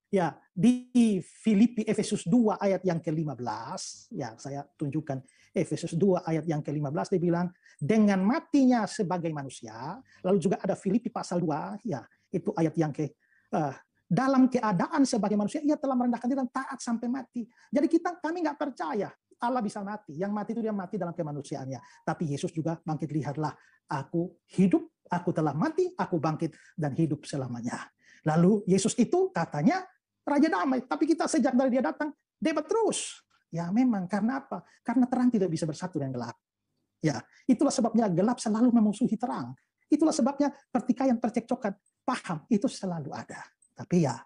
ya, di Filipi Efesus 2 ayat yang ke-15, ya saya tunjukkan Efesus 2 ayat yang ke-15 dia bilang dengan matinya sebagai manusia, lalu juga ada Filipi pasal 2, ya itu ayat yang dalam keadaan sebagai manusia ia telah merendahkan diri dan taat sampai mati. Jadi kami nggak percaya Allah bisa mati. Yang mati itu dia mati dalam kemanusiaannya. Tapi Yesus juga bangkit, lihatlah aku hidup, aku telah mati, aku bangkit dan hidup selamanya. Lalu Yesus itu katanya Raja damai, tapi kita sejak dari dia datang, debat terus. Ya memang, karena apa? Karena terang tidak bisa bersatu dengan gelap. Ya, itulah sebabnya gelap selalu memusuhi terang. Itulah sebabnya pertikaian, percekcokan, paham itu selalu ada. Tapi ya,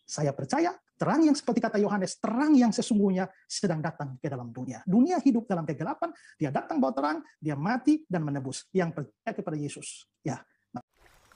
saya percaya terang yang seperti kata Yohanes, terang yang sesungguhnya sedang datang ke dalam dunia. Dunia hidup dalam kegelapan, dia datang bawa terang, dia mati dan menebus. Yang percaya kepada Yesus. Ya,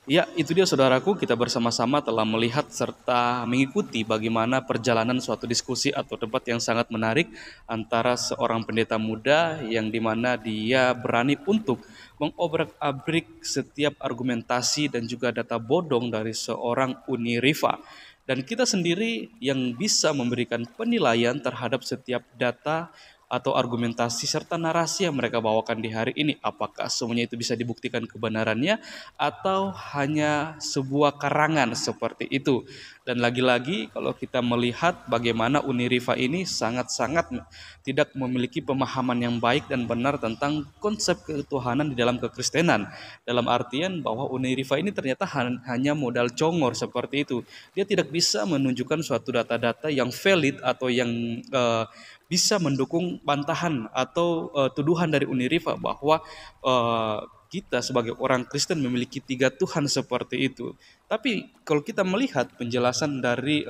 Ya, itu dia saudaraku, kita bersama-sama telah melihat serta mengikuti bagaimana perjalanan suatu diskusi atau debat yang sangat menarik antara seorang pendeta muda yang dimana dia berani untuk mengobrak-abrik setiap argumentasi dan juga data bodong dari seorang Uni Rifa. Dan kita sendiri yang bisa memberikan penilaian terhadap setiap data atau argumentasi serta narasi yang mereka bawakan di hari ini. Apakah semuanya itu bisa dibuktikan kebenarannya atau hanya sebuah karangan seperti itu. Dan lagi-lagi kalau kita melihat bagaimana Uni Rifa ini sangat-sangat tidak memiliki pemahaman yang baik dan benar tentang konsep ketuhanan di dalam kekristenan. Dalam artian bahwa Uni Rifa ini ternyata hanya modal congor seperti itu. Dia tidak bisa menunjukkan suatu data-data yang valid atau yang bisa mendukung bantahan atau tuduhan dari Uni Rifa bahwa kita sebagai orang Kristen memiliki 3 Tuhan seperti itu. Tapi kalau kita melihat penjelasan dari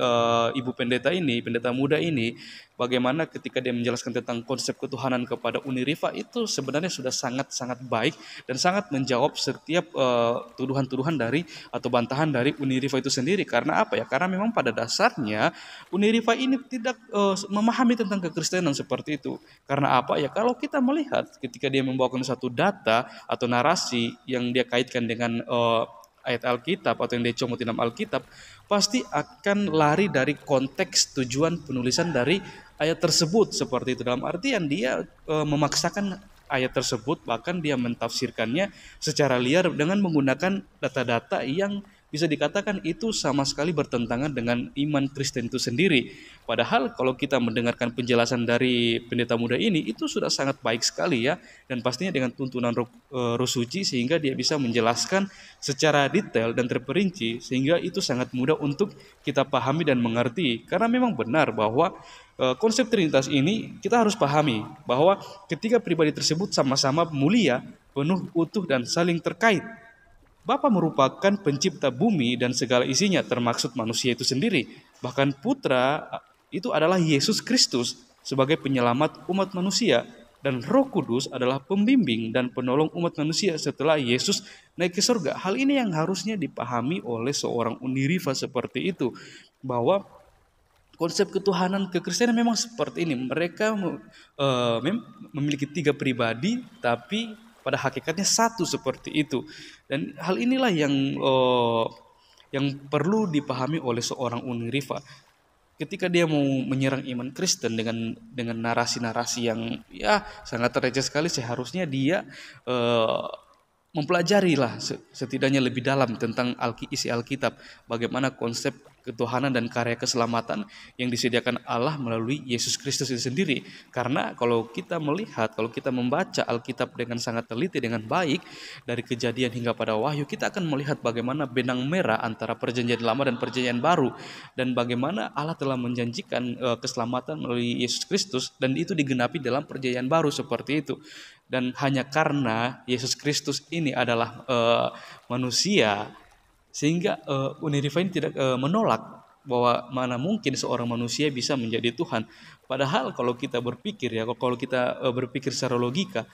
Ibu Pendeta ini, pendeta muda ini, bagaimana ketika dia menjelaskan tentang konsep ketuhanan kepada Uni Rifa itu sebenarnya sudah sangat-sangat baik dan sangat menjawab setiap tuduhan-tuduhan dari atau bantahan dari Uni Rifa itu sendiri. Karena apa ya? Karena memang pada dasarnya Uni Rifa ini tidak memahami tentang kekristenan seperti itu. Karena apa ya? Kalau kita melihat ketika dia membawakan satu data atau narasi yang dia kaitkan dengan ayat Alkitab atau yang dia comot dalam Alkitab, pasti akan lari dari konteks tujuan penulisan dari ayat tersebut seperti itu. Dalam artian dia memaksakan ayat tersebut, bahkan dia mentafsirkannya secara liar dengan menggunakan data-data yang bisa dikatakan itu sama sekali bertentangan dengan iman Kristen itu sendiri. Padahal kalau kita mendengarkan penjelasan dari pendeta muda ini, itu sudah sangat baik sekali ya. Dan pastinya dengan tuntunan Roh Suci sehingga dia bisa menjelaskan secara detail dan terperinci. Sehingga itu sangat mudah untuk kita pahami dan mengerti. Karena memang benar bahwa konsep Trinitas ini kita harus pahami. Bahwa ketika pribadi tersebut sama-sama mulia, penuh, utuh, dan saling terkait. Bapa merupakan pencipta bumi dan segala isinya, termaksud manusia itu sendiri. Bahkan Putra itu adalah Yesus Kristus sebagai penyelamat umat manusia. Dan Roh Kudus adalah pembimbing dan penolong umat manusia setelah Yesus naik ke surga. Hal ini yang harusnya dipahami oleh seorang Uni Rifa seperti itu. Bahwa konsep ketuhanan kekristenan memang seperti ini. Mereka memiliki 3 pribadi, tapi pada hakikatnya satu seperti itu. Dan hal inilah yang perlu dipahami oleh seorang Uni Rifa. Ketika dia mau menyerang iman Kristen dengan narasi-narasi yang ya sangat receh sekali, seharusnya dia mempelajari lah setidaknya lebih dalam tentang isi Alkitab, bagaimana konsep ketuhanan dan karya keselamatan yang disediakan Allah melalui Yesus Kristus itu sendiri. Karena kalau kita melihat, kalau kita membaca Alkitab dengan sangat teliti, dengan baik, dari Kejadian hingga pada Wahyu, kita akan melihat bagaimana benang merah antara perjanjian lama dan perjanjian baru, dan bagaimana Allah telah menjanjikan keselamatan melalui Yesus Kristus, dan itu digenapi dalam perjanjian baru seperti itu. Dan hanya karena Yesus Kristus ini adalah manusia, sehingga Uni Rifa ini tidak menolak bahwa mana mungkin seorang manusia bisa menjadi Tuhan. Padahal kalau kita berpikir ya, kalau kita berpikir secara logika,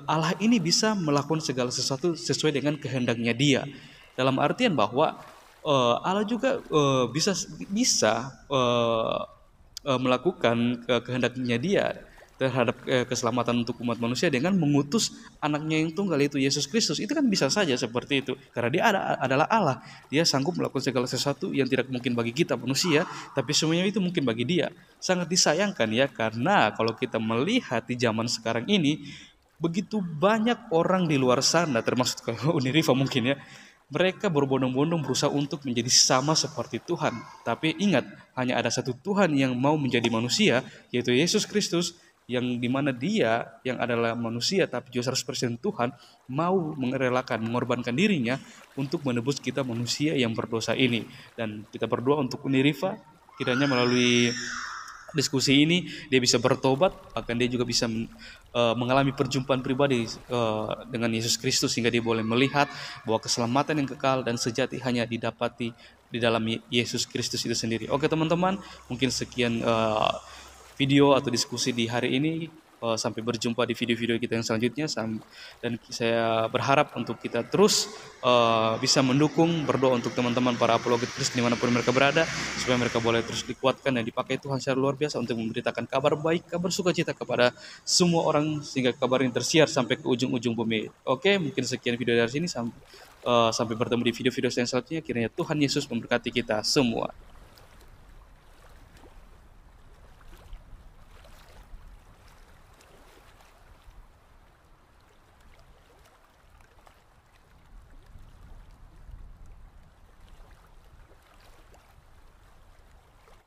Allah ini bisa melakukan segala sesuatu sesuai dengan kehendaknya Dia. Dalam artian bahwa Allah juga bisa melakukan kehendaknya Dia terhadap keselamatan untuk umat manusia dengan mengutus anaknya yang tunggal, yaitu Yesus Kristus. Itu kan bisa saja seperti itu, karena dia adalah Allah. Dia sanggup melakukan segala sesuatu yang tidak mungkin bagi kita manusia, tapi semuanya itu mungkin bagi Dia. Sangat disayangkan ya, karena kalau kita melihat di zaman sekarang ini, begitu banyak orang di luar sana, termasuk Uni Rifa mungkin ya, mereka berbondong-bondong berusaha untuk menjadi sama seperti Tuhan. Tapi ingat, hanya ada satu Tuhan yang mau menjadi manusia, yaitu Yesus Kristus, yang dimana Dia yang adalah manusia tapi juga 100% Tuhan, mau merelakan, mengorbankan dirinya untuk menebus kita manusia yang berdosa ini. Dan kita berdoa untuk Uni Rifa, kiranya melalui diskusi ini, dia bisa bertobat, bahkan dia juga bisa mengalami perjumpaan pribadi dengan Yesus Kristus, sehingga dia boleh melihat bahwa keselamatan yang kekal dan sejati hanya didapati di dalam Yesus Kristus itu sendiri. Oke teman-teman, mungkin sekian video atau diskusi di hari ini. Sampai berjumpa di video-video kita yang selanjutnya, dan saya berharap untuk kita terus bisa mendukung, berdoa untuk teman-teman para apologet Kristus dimanapun mereka berada, supaya mereka boleh terus dikuatkan dan dipakai Tuhan secara luar biasa untuk memberitakan kabar baik, kabar sukacita kepada semua orang, sehingga kabar ini tersiar sampai ke ujung-ujung bumi. Oke, mungkin sekian video dari sini, sampai bertemu di video-video selanjutnya. Kiranya Tuhan Yesus memberkati kita semua.